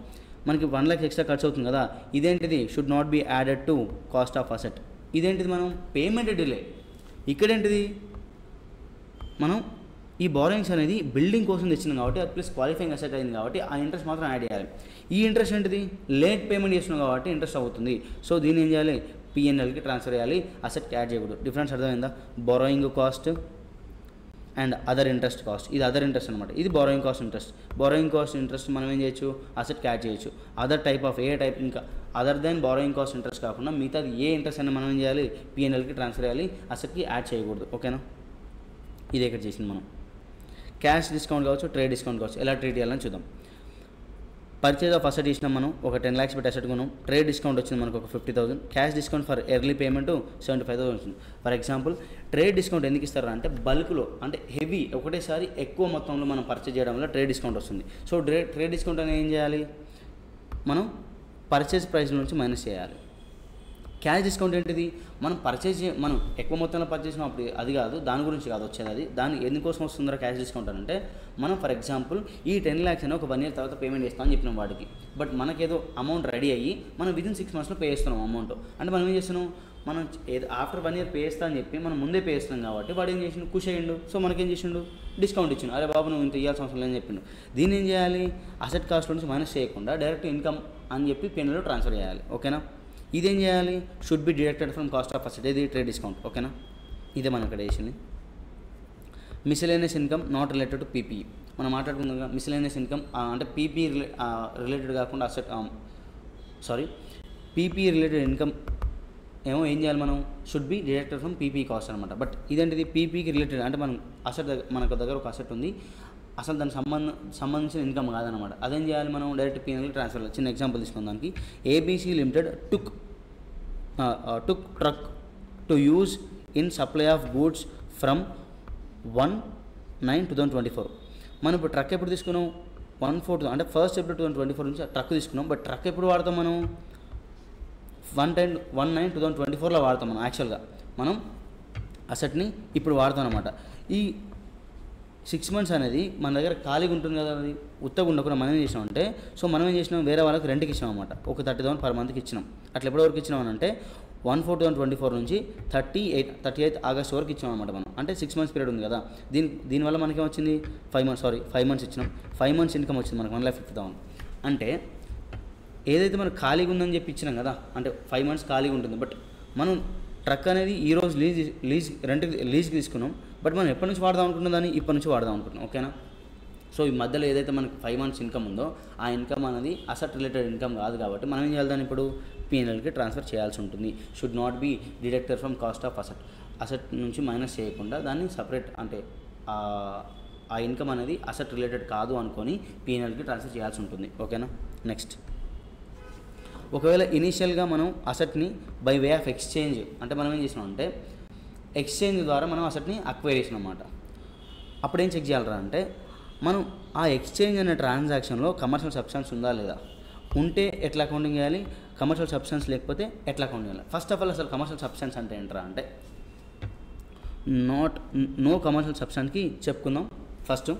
మనకి 1 lakh ఎక్స్ట్రా ఖర్చు అవుతుంది కదా. ఇదేంటిది, should not be added to cost of asset. ఇదేంటిది, మనం పేమెంట్ డిలే. ఇక్కడేంటిది, మనం ఈ బారోయింగ్స్ అనేది బిల్డింగ్ కోసం తెచ్చినాం కాబట్టి అది ప్లస్ క్వాలిఫైయింగ్ అసెట్ అయింది కాబట్టి ఆ ఇంట్రెస్ట్ మాత్రం యాడ్ చేయాలి. ఈ ఇంట్రెస్ట్ ఏంటిది, లేట్ పేమెంట్ చేస్తున్నాం కాబట్టి ఇంట్రెస్ట్ అవుతుంది. సో దీన్ని ఏం చేయాలి, పిఎన్ఎల్కి ట్రాన్స్ఫర్ చేయాలి, అసెట్కి యాడ్ చేయకూడదు. డిఫరెన్స్ అర్థమైందా? Borrowing cost and other interest cost. ఇది అదర్ ఇంట్రెస్ట్ అనమాట, ఇది borrowing cost interest. Borrowing cost interest మనం ఏం చేయొచ్చు, అసెట్కి యాడ్ చేయొచ్చు. అదర్ టైప్ ఆఫ్ ఏ టైప్ ఇంకా other then borrowing cost interest కాకుండా మిగతాది ఏ ఇంట్రెస్ట్ అయినా మనం ఏం చేయాలి, పిఎన్ఎల్కి ట్రాన్స్ఫర్ చేయాలి, అసెట్కి యాడ్ చేయకూడదు. ఓకేనా? ఇది ఇక్కడ చేసింది మనం. క్యాష్ డిస్కౌంట్ కావచ్చు, ట్రేడ్ డిస్కౌంట్ కావచ్చు, ఎలా ట్రీట్ చేయాలని చూద్దాం. పర్చేజ్ ఆఫ్ అసెట్ ఇచ్చినాం మనం, ఒక 10 lakhs పెట్టి అసెట్ కొన్నాం. ట్రేడ్ డిస్కౌంట్ వచ్చింది మనకు ఒక 50,000. Cash discount for early payment 75,000 వచ్చింది. ఫర్ ఎగ్జాంపుల్ ట్రేడ్ డిస్కౌంట్ ఎందుకు ఇస్తారు అంటే బల్క్లో అంటే హెవీ ఒకటేసారి ఎక్కువ మొత్తంలో మనం పర్చేజ్ చేయడం వల్ల ట్రేడ్ డిస్కౌంట్ వస్తుంది. సో ట్రేడ్ డిస్కౌంట్ అనేది ఏం చేయాలి, మనం పర్చేజ్ ప్రైస్ నుంచి మైనస్ చేయాలి. క్యాష్ డిస్కౌంట్ ఏంటిది, మనం ఎక్కువ మొత్తంలో పర్చేజ్ చేసినప్పుడు అది కాదు, దాని గురించి కాదు వచ్చేది. అది దాని ఎందుకోసం వస్తుందో క్యాష్ డిస్కౌంట్ అంటే మనం ఫర్ ఎగ్జాంపుల్ ఈ 10 lakhs అని ఒక 1 year తర్వాత పేమెంట్ చేస్తామని చెప్పినాం వాడికి. బట్ మనకేదో అమౌంట్ రెడీ అయ్యి మనం విదిన్ 6 monthsలో పే చేస్తున్నాం అమౌంట్. అంటే మనం ఏం చేస్తున్నాం, మనం ఏదో ఆఫ్టర్ 1 year పే చేస్తా అని చెప్పి మనం ముందే పే చేస్తున్నాం కాబట్టి వాడు ఏం చేసిండు, ఖుషి అయ్యిండు. సో మనకేం చేసిండు, డిస్కౌంట్ ఇచ్చిండు. అరే బాబు నువ్వు ఇంత ఇవ్వాల్సిన అవసరం లేదని చెప్పిండు. దీన్ని ఏం చేయాలి, అసెట్ కాస్ట్ నుంచి మైనస్ చేయకుండా డైరెక్ట్ ఇన్కమ్ అని చెప్పి పిఎన్ఎల్లో ట్రాన్స్ఫర్ చేయాలి. ఓకేనా? ఇదేం చేయాలి, should be deducted from cost of asset. ఇది ట్రేడ్ డిస్కౌంట్. ఓకేనా? ఇదే మనం ఇక్కడ చేసింది. Miscellaneous income not related to PP. మనం మాట్లాడుకుందాం. మిస్సెలేనియస్ ఇన్కమ్ అంటే పీపీ రిలేటెడ్ కాకుండా పీపీ రిలేటెడ్ ఇన్కమ్ ఏం చేయాలి మనం, should be deducted from PP cost అనమాట. బట్ ఇదేంటిది, పీపీకి రిలేటెడ్ అంటే మనం మనకు దగ్గర ఒక అసెట్ ఉంది, అసలు దానికి సంబంధించిన ఇన్కమ్ కాదనమాట. అదేం చేయాలి, మనం డైరెక్ట్ పిఎన్ఎల్కి ట్రాన్స్ఫర్ చేయాలి. చిన్న ఎగ్జాంపుల్ తీసుకున్న దానికి, ABC limited took truck to use in supply of goods from 1/9/2024. మనం ఇప్పుడు ట్రక్ ఎప్పుడు తీసుకున్నాం, 1/4 అంటే 1st April 2024 నుంచి ట్రక్ తీసుకున్నాం. బట్ ట్రక్ ఎప్పుడు వాడతాం మనం, 1/9/2024లో వాడతాం. మనం యాక్చువల్గా మనం అసెట్ని ఇప్పుడు వాడతాం అనమాట. ఈ 6 months అనేది మన దగ్గర ఖాళీగా ఉంటుంది కదా, అది ఉత్తగా ఉండకుండా మనం ఏం చేసినామంటే, సో మనం ఏం చేసినాం, వేరే వాళ్ళకి రెంట్కి ఇచ్చినాం అనమాట. ఒక 30,000 per monthకి ఇచ్చినాం. అట్లా ఎప్పటివరకు ఇచ్చినాం అంటే 1/4/2024 నుంచి 38th August వరకు ఇచ్చాం అనమాట మనం. అంటే 6 months పీరియడ్ ఉంది కదా, దీనివల్ల మనకేం వచ్చింది, 5 months ఇచ్చినాం. 5 months ఇన్కమ్ వచ్చింది మనకు 1,50,000. అంటే ఏదైతే మనకు ఖాళీగా ఉందని చెప్పి ఇచ్చినాం కదా, అంటే 5 months ఖాళీగా ఉంటుంది. బట్ మనం ట్రక్ అనేది ఈరోజు లీజ్కి తీసుకున్నాం. బట్ మనం ఎప్పటి నుంచి వాడదాం అనుకుంటున్నాం, దాన్ని ఇప్పటి నుంచి వాడదాం అనుకుంటున్నాం. ఓకేనా? సో ఈ మధ్యలో ఏదైతే మనకి 5 months ఇన్కమ్ ఉందో ఆ ఇన్కమ్ అనేది అసెట్ రిలేటెడ్ ఇన్కమ్ కాదు కాబట్టి మనం ఏం చేయాలి, దాన్ని ఇప్పుడు పిఎన్ఎల్కి ట్రాన్స్ఫర్ చేయాల్సి ఉంటుంది. Should not B deducted from cost of asset నుంచి మైనస్ చేయకుండా దాన్ని సపరేట్ అంటే ఆ ఇన్కమ్ అనేది అసెట్ రిలేటెడ్ కాదు అనుకొని పిఎన్ఎల్కి ట్రాన్స్ఫర్ చేయాల్సి ఉంటుంది. ఓకేనా? నెక్స్ట్, ఒకవేళ ఇనీషియల్గా మనం అసెట్ని బై వే ఆఫ్ ఎక్స్చేంజ్ అంటే మనం ఏం చేసినాం అంటే ఎక్స్చేంజ్ ద్వారా మనం అసెట్ని అక్వైర్ చేసినాం అన్నమాట. అప్పుడు ఏం చెక్ చేయాలరా అంటే మనం ఆ ఎక్స్చేంజ్ అనే ట్రాన్సాక్షన్లో కమర్షియల్ సబ్స్టెన్స్ ఉందా లేదా, ఉంటే ఎట్లా అకౌంటింగ్ చేయాలి, కమర్షియల్ సబ్స్టెన్స్ లేకపోతే ఎట్లా అకౌంటింగ్ చేయాలి. ఫస్ట్ ఆఫ్ ఆల్ అసలు కమర్షియల్ సబ్స్టెన్స్ అంటే ఏంట్రా అంటే నో కమర్షియల్ సబ్స్టెన్స్కి చెప్పుకుందాం. First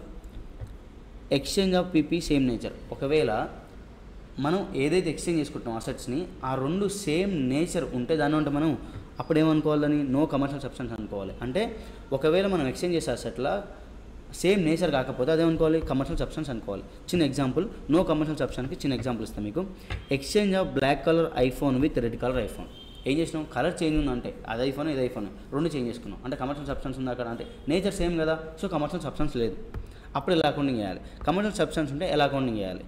exchange of PP same nature. ఒకవేళ మనం ఏదైతే ఎక్స్చేంజ్ చేసుకుంటాం అసెట్స్ని ఆ రెండు సేమ్ నేచర్ ఉంటే దాన్ని అంటే మనం అప్పుడు ఏమనుకోవాలని నో కమర్షియల్ సబ్స్టెన్స్ అనుకోవాలి. అంటే ఒకవేళ మనం ఎక్స్చేంజ్ చేసే అసెట్లా సేమ్ నేచర్ కాకపోతే అదేమనుకోవాలి కమర్షియల్ సబ్స్టెన్స్ అనుకోవాలి. చిన్న ఎగ్జాంపుల్ నో కమర్షియల్ సబ్స్టెన్స్కి చిన్న ఎగ్జాంపుల్ ఇస్తాను మీకు. Exchange of black colour iPhone with red colour iPhone. ఏం చేసినాం, కలర్ చేంజ్ ఉందంటే అది ఐఫోన్ ఇది ఐఫోన్ రెండు చేంజ్ చేసుకున్నాం అంటే కమర్షియల్ సబ్స్టెన్స్ ఉంది అక్కడ, అంటే నేచర్ సేమ్ కదా, సో కమర్షియల్ సబ్స్టెన్స్ లేదు. అప్పుడు ఎలా అకౌంటింగ్ చేయాలి, కమర్షియల్ సబ్స్టెన్స్ ఉంటే ఎలా అకౌంటింగ్ చేయాలి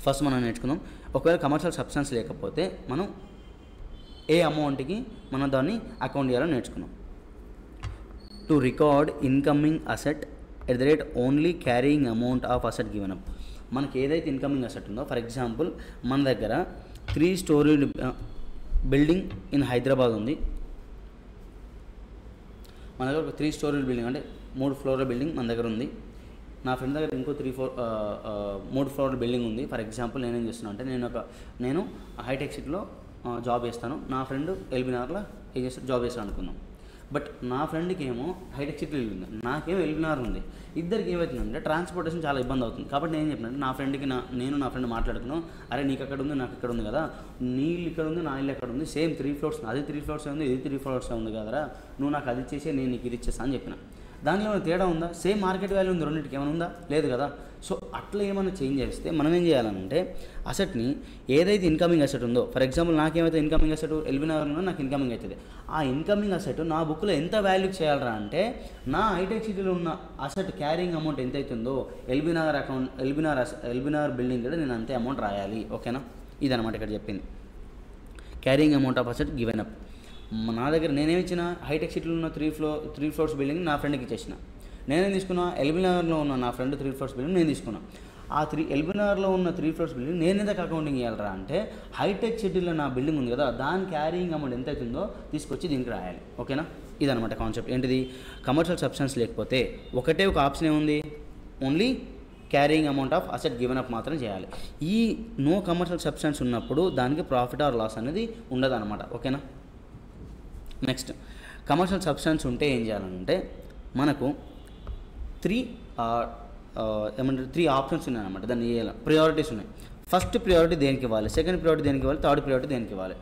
ఫస్ట్ మనం నేర్చుకుందాం. ఒకవేళ కమర్షియల్ సబ్స్టెన్స్ లేకపోతే మనం ఏ అమౌంట్కి మనం దాన్ని అకౌంట్ చేయాలని నేర్చుకున్నాం. To record incoming asset at the rate only carrying amount of asset given up. మనకి ఏదైతే ఇన్కమింగ్ అసెట్ ఉందో, ఫర్ ఎగ్జాంపుల్ మన దగ్గర 3 స్టోరీ బిల్డింగ్ ఇన్ హైదరాబాద్ ఉంది. మన దగ్గర ఒక 3 స్టోరీ బిల్డింగ్ అంటే 3 ఫ్లోర్ల బిల్డింగ్ మన దగ్గర ఉంది. నా ఫ్రెండ్ దగ్గర ఇంకో 3 ఫ్లోర్ల బిల్డింగ్ ఉంది. ఫర్ ఎగ్జాంపుల్ నేనేం చేస్తున్నా అంటే నేను హైటెక్ సిటీలో జాబ్ చేస్తాను, నా ఫ్రెండ్ ఎల్బీనగర్లో ఏం చేస్తాను జాబ్ చేస్తాను అనుకుందాం. బట్ నా ఫ్రెండ్కి ఏమో హైటెక్ సిటీలో ఉంది, నాకేమో ఎల్బీనగర్ ఉంది. ఇద్దరికి ఏమవుతుందంటే ట్రాన్స్పోర్టేషన్ చాలా ఇబ్బంది అవుతుంది. కాబట్టి నేను చెప్పినట్టు నా ఫ్రెండ్కి నా ఫ్రెండ్ మాట్లాడుతున్నాం, అరే నీకు అక్కడ ఉంది నాకు ఇక్కడ ఉంది కదా, నీ ఇల్లు ఇక్కడ ఉంది నా ఇల్లు ఎక్కడ ఉంది, సేమ్ 3 ఫ్లోర్స్, అది 3 ఫ్లోర్స్ ఉంది ఇది 3 ఫ్లోర్స్ ఉంది కదరా, నువ్వు నాకు అది ఇచ్చేసి నేను నీకు ఇది ఇచ్చేస్తా అని చెప్పిన. దానిలో ఏమైనా తేడా ఉందా, సేమ్ మార్కెట్ వాల్యూ ఉంది రెండింటికి, ఏమైనా ఉందా లేదు కదా. సో అట్లా ఏమైనా చేంజ్ చేస్తే మనం ఏం చేయాలంటే అసెట్ని ఏదైతే ఇన్కమింగ్ అసెట్ ఉందో, ఫర్ ఎగ్జాంపుల్ నాకేమైతే ఇన్కమింగ్ అసెట్ ఎల్బీనగర్లో నాకు ఇన్కమింగ్ అవుతుంది, ఆ ఇన్కమింగ్ అసెట్ నా బుక్లో ఎంత వాల్యూ చేయాలరా అంటే నా హైటెక్ సిటీలో ఉన్న అసెట్ క్యారింగ్ అమౌంట్ ఎంత అవుతుందో ఎల్బీనగర్ బిల్డింగ్ కూడా నేను అంతే అమౌంట్ రాయాలి. ఓకేనా, ఇదనమాట ఇక్కడ చెప్పింది carrying amount of asset given up. నా దగ్గర నేనేమి ఇచ్చిన హైటెక్ సిటీలో ఉన్న 3 ఫ్లోర్స్ బిల్డింగ్ నా ఫ్రెండ్కి ఇచ్చేసిన. నేనేం తీసుకున్నా ఎల్బీనగర్లో ఉన్న నా ఫ్రెండ్ 3 ఫ్లోర్స్ బిల్డింగ్ నేను తీసుకున్నా. ఆ ఎల్బీనగర్లో ఉన్న 3 ఫ్లోర్స్ బిల్డింగ్ నేను ఎంత అకౌంటింగ్ చేయాలరా అంటే హైటెక్ సిటీలో నా బిల్డింగ్ ఉంది కదా దాని క్యారింగ్ అమౌంట్ ఎంత అవుతుందో తీసుకొచ్చి దీనికి రాయాలి. ఓకేనా, ఇదనమాట కాన్సెప్ట్. ఏంటిది, కమర్షియల్ సబ్స్టెన్స్ లేకపోతే ఒకటే ఒక ఆప్షన్ ఏముంది, only carrying amount of asset given up మాత్రం చేయాలి. ఈ నో కమర్షియల్ సబ్స్టెన్స్ ఉన్నప్పుడు దానికి ప్రాఫిట్ ఆర్ లాస్ అనేది ఉండదు అనమాట. ఓకేనా, నెక్స్ట్ కమర్షియల్ సబ్స్టెన్స్ ఉంటే ఏం చేయాలంటే మనకు 3 ఆప్షన్స్ ఉన్నాయన్నమాట. దాన్ని ప్రియారిటీస్ ఉన్నాయి. ఫస్ట్ ప్రియారిటీ దేనికి ఇవ్వాలి, సెకండ్ ప్రియారిటీ దేనికి ఇవ్వాలి, థర్డ్ ప్రియారిటీ దేనికి ఇవ్వాలి.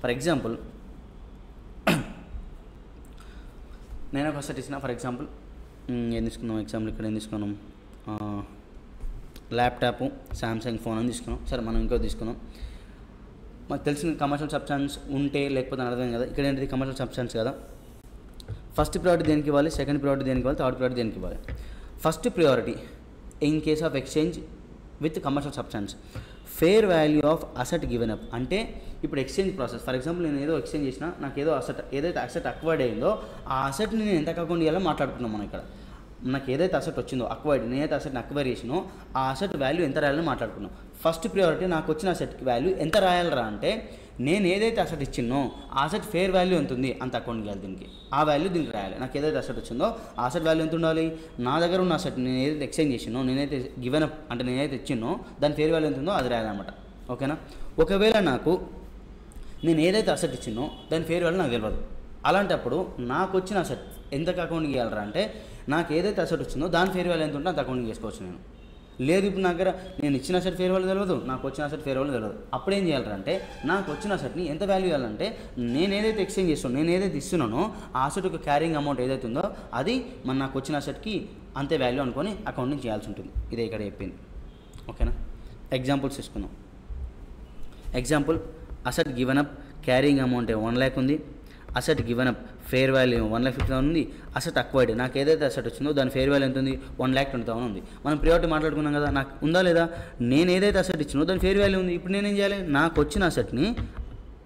ఫర్ ఎగ్జాంపుల్ నేను ఒక అసెట్ ఇచ్చిన, ఫర్ ఎగ్జాంపుల్ ఏం తీసుకున్నాం, ఎగ్జాంపుల్ ఇక్కడ ఏం తీసుకున్నాం, ల్యాప్టాప్ శాంసంగ్ ఫోన్ అని తీసుకున్నాం. సరే మనం ఇంకో తీసుకున్నాం. మాకు తెలిసిన కమర్షియల్ సబ్స్టెన్స్ ఉంటే లేకపోతే అర్థం కదా, ఇక్కడ ఏంటిది కమర్షియల్ సబ్స్టెన్స్ కదా. ఫస్ట్ ప్రియారిటీ దేనికి ఇవ్వాలి, సెకండ్ ప్రియారిటీ దేనికి ఇవ్వాలి, థర్డ్ ప్రియారిటీ దేనికి ఇవ్వాలి. First priority in case of exchange with commercial substance fair value of asset given up. అంటే ఇప్పుడు ఎక్స్చేంజ్ ప్రాసెస్, ఫర్ ఎగ్జాంపుల్ నేను ఏదో ఎక్స్చేంజ్ చేసినా నాకు ఏదో అసెట్ ఏదైతే అసెట్ అక్వైర్డ్ అయిందో ఆ అసెట్ని నేను ఎంత అకౌంట్ చేయాలో మాట్లాడుకున్నాం మనం ఇక్కడ. నాకు ఏదైతే అసెట్ వచ్చిందో అక్వైర్డ్, నేనైతే అసెట్ని అక్వైర్ చేసినో ఆ అసెట్ వాల్యూ ఎంత రాయాలని మాట్లాడుకున్నాం. ఫస్ట్ ప్రియారిటీ నాకు వచ్చిన అసెట్కి వాల్యూ ఎంత రాయాలరా అంటే నేను ఏదైతే అసెట్ ఇచ్చినో ఆ అసెట్ ఫేర్ వాల్యూ ఎంత ఉంది అంత అకౌంట్ చేయాలి దీనికి, ఆ వాల్యూ దీనికి రాయాలి. నాకు ఏదైతే అసెట్ వచ్చిందో ఆ అసెట్ వాల్యూ ఎంత ఉండాలి, నా దగ్గర ఉన్న అసెట్ నేను ఏదైతే ఎక్స్చేంజ్ చేసినో నేనైతే గివెన్ అప్ అంటే నేనైతే ఇచ్చినో దాని ఫేర్ వాల్యూ ఎంత ఉందో అది రాయాలన్నమాట. ఓకేనా, ఒకవేళ నేను ఏదైతే అసెట్ ఇచ్చినో దాని ఫేర్ వాల్యూ నాకు తెలియదు, అలాంటప్పుడు నాకు వచ్చిన అసెట్ ఎంతకు అకౌంట్ చేయాలరా అంటే నాకు ఏదైతే అసెట్ వచ్చిందో దాని ఫేర్ వాల్యూ ఎంత ఉంటే అంత అకౌంటింగ్ చేసుకోవచ్చు నేను. లేదు ఇప్పుడు నా దగ్గర నేను ఇచ్చిన అసెట్ ఫేర్ వాల్యూ తెలియదు, నాకు వచ్చిన అసెట్ ఫేర్ వాల్యూ తెలియదు, అప్పుడు ఏం చేయాలంటే నాకు వచ్చిన అసెట్ని ఎంత వాల్యూ ఇవ్వాలంటే నేను ఏదైతే ఎక్స్చేంజ్ చేస్తానో నేను ఏదైతే ఇస్తున్నానో ఆ అసెట్ యొక్క క్యారింగ్ అమౌంట్ ఏదైతే ఉందో అది నాకు వచ్చిన అసెట్కి అంతే వాల్యూ అనుకొని అకౌంటింగ్ చేయాల్సి ఉంటుంది. ఇదే ఇక్కడ చెప్పింది. ఓకేనా, ఎగ్జాంపుల్స్ తీసుకుందాం. Example asset given up carrying amount 1 lakh ఉంది, asset given up fair value 1,50,000 ఉంది, అసెట్ అక్వైర్డ్ నాకు ఏదైతే అసెట్ వచ్చిందో దాని ఫేర్ వాల్యూ ఎంత ఉంది 1,20,000 ఉంది. మనం ప్రియారిటీ మాట్లాడుకున్నాం కదా, నాకు ఉందా లేదా, నేను ఏదైతే అసెట్ ఇచ్చినో దాని ఫేర్ వాల్యూ ఉంది. ఇప్పుడు నేనేం చేయాలి, నాకు వచ్చిన అసెట్ని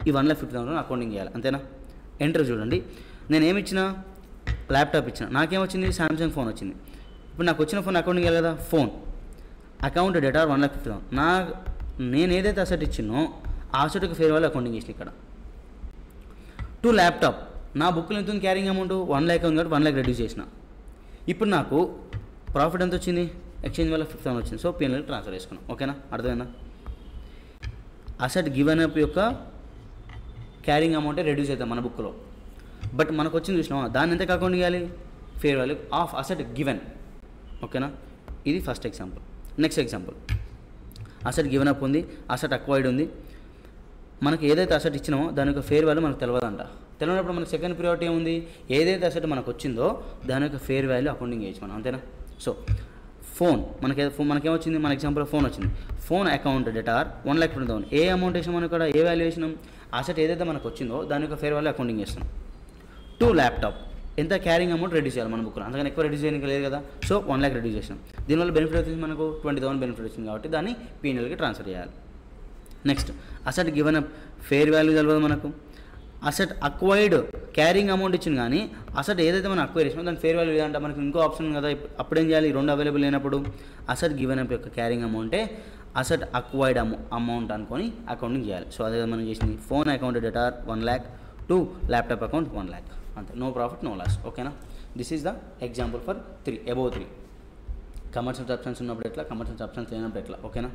ఈ 1,50,000 అకౌంటింగ్ చేయాలి, అంతేనా. ఎంటర్ చూడండి, నేను ఏమి ఇచ్చిన ల్యాప్టాప్ ఇచ్చిన, నాకేమొచ్చింది శాంసంగ్ ఫోన్ వచ్చింది. ఇప్పుడు నాకు వచ్చిన ఫోన్ అకౌంటింగ్ చేయాలి కదా, ఫోన్ అకౌంట్ డేటా 1,50,000 నేను ఏదైతే అసెట్ ఇచ్చినో ఆ అసెట్కి ఫేర్ వాల్యూ అకౌంటింగ్ చేసి ఇక్కడ. టు ల్యాప్టాప్ నా బుక్లో ఎంత ఉంది క్యారింగ్ అమౌంట్ 1 lakh ఉంది కాబట్టి 1 lakh రెడ్యూస్ చేసిన. ఇప్పుడు నాకు ప్రాఫిట్ ఎంత వచ్చింది, ఎక్స్చేంజ్ వల్ల 50,000 వచ్చింది. సో P&L ట్రాన్స్ఫర్ చేసుకున్నాం. ఓకేనా, అర్థమైందా? అసెట్ గివెన్ అప్ యొక్క క్యారింగ్ అమౌంటే రెడ్యూస్ అవుతాం మన బుక్లో. బట్ మనకు వచ్చింది చూసినామా, దాన్ని ఎంత అకౌంట్ చేయాలి, fair value of asset given. ఓకేనా, ఇది first example. Next example, asset given up ఉంది, అసెట్ అక్వైర్డ్ ఉంది. మనకి ఏదైతే అసెట్ ఇచ్చినామో దాని యొక్క ఫేర్ వాల్యూ మనకు తెలియదంట. తెలియనప్పుడు మనకు సెకండ్ ప్రియారిటీ ఏముంది, ఏదైతే అసెట్ మనకు వచ్చిందో దాని యొక్క ఫేర్ వాల్యూ అకౌంటింగ్ చేయొచ్చు మనం, అంతేనా? సో మనకేమొచ్చింది, మన ఎగ్జాంపుల్ ఫోన్ వచ్చింది. Phone account debtor 1,20,000. ఏ అమౌంట్ వేసినాం మనం ఇక్కడ, ఏ వాల్యూ వేసినాం, అసెట్ ఏదైతే మనకు వచ్చిందో దాని యొక్క ఫేర్ వాల్యూ అకౌంటింగ్ చేస్తున్నాం. టు ల్యాప్టాప్ ఎంత క్యారింగ్ అమౌంట్ రెడ్యూస్ చేయాలి మన బుక్లో, అంతకని ఎక్కువ రెడ్యూస్ చేయడానికి లేదు కదా. సో 1 lakh రెడ్యూస్ చేసినాం. దీనివల్ల బెనిఫిట్ వచ్చింది మనకు 20,000 బెనిఫిట్ వచ్చింది కాబట్టి దాన్ని P&Lకి ట్రాన్స్ఫర్ చేయాలి. Next asset given up fair value తెలియదు మనకు. అసెట్ అక్వైర్డ్ క్యారింగ్ అమౌంట్ ఇచ్చింది, కానీ అసెట్ ఏదైతే మనం అక్వైర్ చేసినామో దాని ఫేర్ వాల్యూ లేదంటే మనకు ఇంకో ఆప్షన్ ఉంది కదా. అప్పుడేం చేయాలి, రెండు అవైలబుల్ లేనప్పుడు అసెట్ గివెన్ అప్ యొక్క క్యారింగ్ అమౌంటే అసెట్ అక్వైర్డ్ అమౌంట్ అనుకొని అకౌంటింగ్ చేయాలి. సో అదే మనం చేసింది. Phone account debtor 1 lakh to laptop account 1 lakh, అంతే. No profit no loss. ఓకేనా, this is the example for 3 above 3. Commercial substance ఉన్నప్పుడు ఎట్లా, కమర్షియల్ సబ్స్టెన్స్ లేనప్పుడు ఎట్లా. ఓకేనా,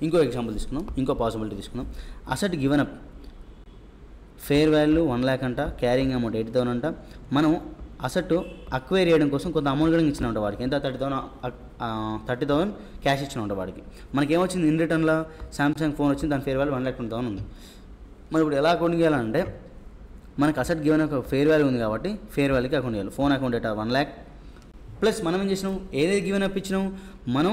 ఇంకో ఎగ్జాంపుల్ తీసుకున్నాం, ఇంకో పాసిబిలిటీ తీసుకున్నాం. Asset given up fair value 1 lakh అంట, క్యారింగ్ అమౌంట్ 80,000 అంట. మనం అసెట్ అక్వైర్ చేయడం కోసం కొంత అమౌంట్ కూడా ఇచ్చిన ఉంటాం వాడికి. ఎంత 30,000 క్యాష్ ఇచ్చిన ఉంటాం వాడికి. మనకేమొచ్చింది ఇన్ రిటర్న్లో, సామ్సంగ్ ఫోన్ వచ్చింది, దాని ఫేర్ వాల్యూ 1,20,000 ఉంది. మరి ఇప్పుడు ఎలా అకౌంట్ చేయాలంటే, మనకు అసెట్ గివెన్ ఒక ఫేర్ వాల్యూ ఉంది కాబట్టి ఫేర్ వాల్యూకి అకౌంట్ చేయాలి. Phone account data 1 lakh plus మనం ఏం చేసినాం, ఏదైతే గివెన్ అప్ ఇచ్చినాం, మనం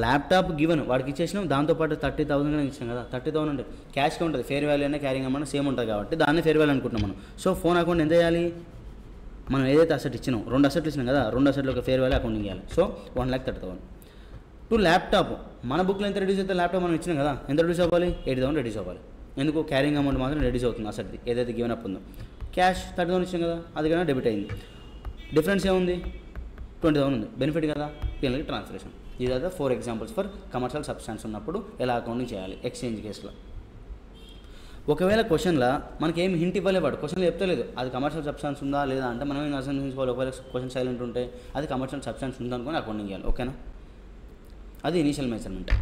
ల్యాప్టాప్ గివెన్ వాడికి ఇచ్చేసినాం, దాంతోపాటు 30,000 కూడా ఇచ్చాం కదా. 30,000 అంటే క్యాష్గా ఉంటుంది, ఫేర్ వాల్యూ అయినా క్యారింగ్ అమౌంట్ సేమ్ ఉంటుంది కాబట్టి దాన్ని ఫేర్ వాల్యూ అనుకుంటున్నాం మనం. సో ఫోన్ అకౌంట్ ఎంత చేయాలి, మనం ఏదైతే అసెట్ ఇచ్చినాం, 2 అసెట్లు ఇచ్చినాం కదా, 2 అసెట్లు ఒక ఫేర్ వాల్యూ అకౌంటింగ్ చేయాలి. So 1,30,000 to laptop. మన బుక్లో ఎంత రెడ్యూస్ అవుతుంది, ల్యాప్టాప్ మనం ఇచ్చినాం కదా, ఎంత రెడ్యూస్ అవ్వాలి, 80,000 రెడ్యూస్ అవ్వాలి. ఎందుకు, క్యారింగ్ అమౌంట్ మాత్రం రెడ్యూస్ అవుతుంది అసెట్ది ఏదైతే గివెన్ అప్ ఉందో. క్యాష్ 30,000 ఇచ్చాం కదా, అది కన్నా డెబిట్ అయింది. డిఫరెన్స్ ఏముంది, 20,000 ఉంది, బెనిఫిట్ కదా, P&Lకి ట్రాన్స్ఫరేషన్. ఇది అయితే 4 ఎగ్జాంపుల్స్ ఫర్ కమర్షియల్ సబ్స్టాన్స్ ఉన్నప్పుడు ఎలా అకౌంటింగ్ చేయాలి ఎక్స్చేంజ్ కేసులో. ఒకవేళ క్వశ్చన్లో మనకి ఏం హింట్ ఇవ్వలేవాడు, క్వశ్చన్లో చెప్తలేదు అది కమర్షియల్ సబ్స్టాన్స్ ఉందా లేదా అంటే మనం ఏం అర్థం చేసుకోవాలి. ఒకవేళ క్వశ్చన్ సైలెంట్ ఉంటే అది కమర్షియల్ సబ్స్టాన్స్ ఉందనుకొని అకౌంటింగ్ చేయాలి. ఓకేనా, అది ఇనీషియల్ మెజర్మెంట్.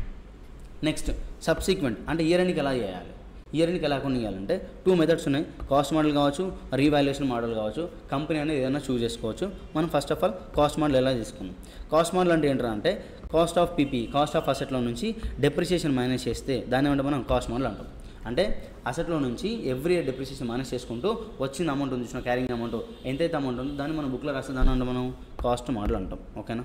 నెక్స్ట్ సబ్సిక్వెంట్ అంటే ఇయర్ ఎండ్కి ఎలా చేయాలి. ఇయర్ ఎండ్కి ఎలా అకౌంటింగ్ చేయాలంటే 2 మెథడ్స్ ఉన్నాయి. కాస్ట్ మోడల్ కావచ్చు, రీవాల్యుయేషన్ మోడల్ కావచ్చు. కంపెనీ అనేది ఏదైనా చూస్ చేసుకోవచ్చు. మనం first of all cost model ఎలా తీసుకుందాం. కాస్ట్ మోడల్ అంటే ఏంటంటే cost of PP, cost of అసెట్లో నుంచి డెప్రిసియేషన్ మైనస్ చేస్తే దాన్ని ఏమంటే మనం కాస్ట్ మోడల్ అంటాం. అంటే అసెట్లో నుంచి ఎవ్రీ ఇయర్ డెప్రిసియేషన్ మైనస్ చేసుకుంటూ వచ్చిన అమౌంట్ ఉంది చూసిన క్యారింగ్ అమౌంట్ ఎంతైతే అమౌంట్ ఉందో దాన్ని మనం బుక్లో రాస్తే దాన్ని అంటే మనం కాస్ట్ మోడల్ అంటాం. ఓకేనా,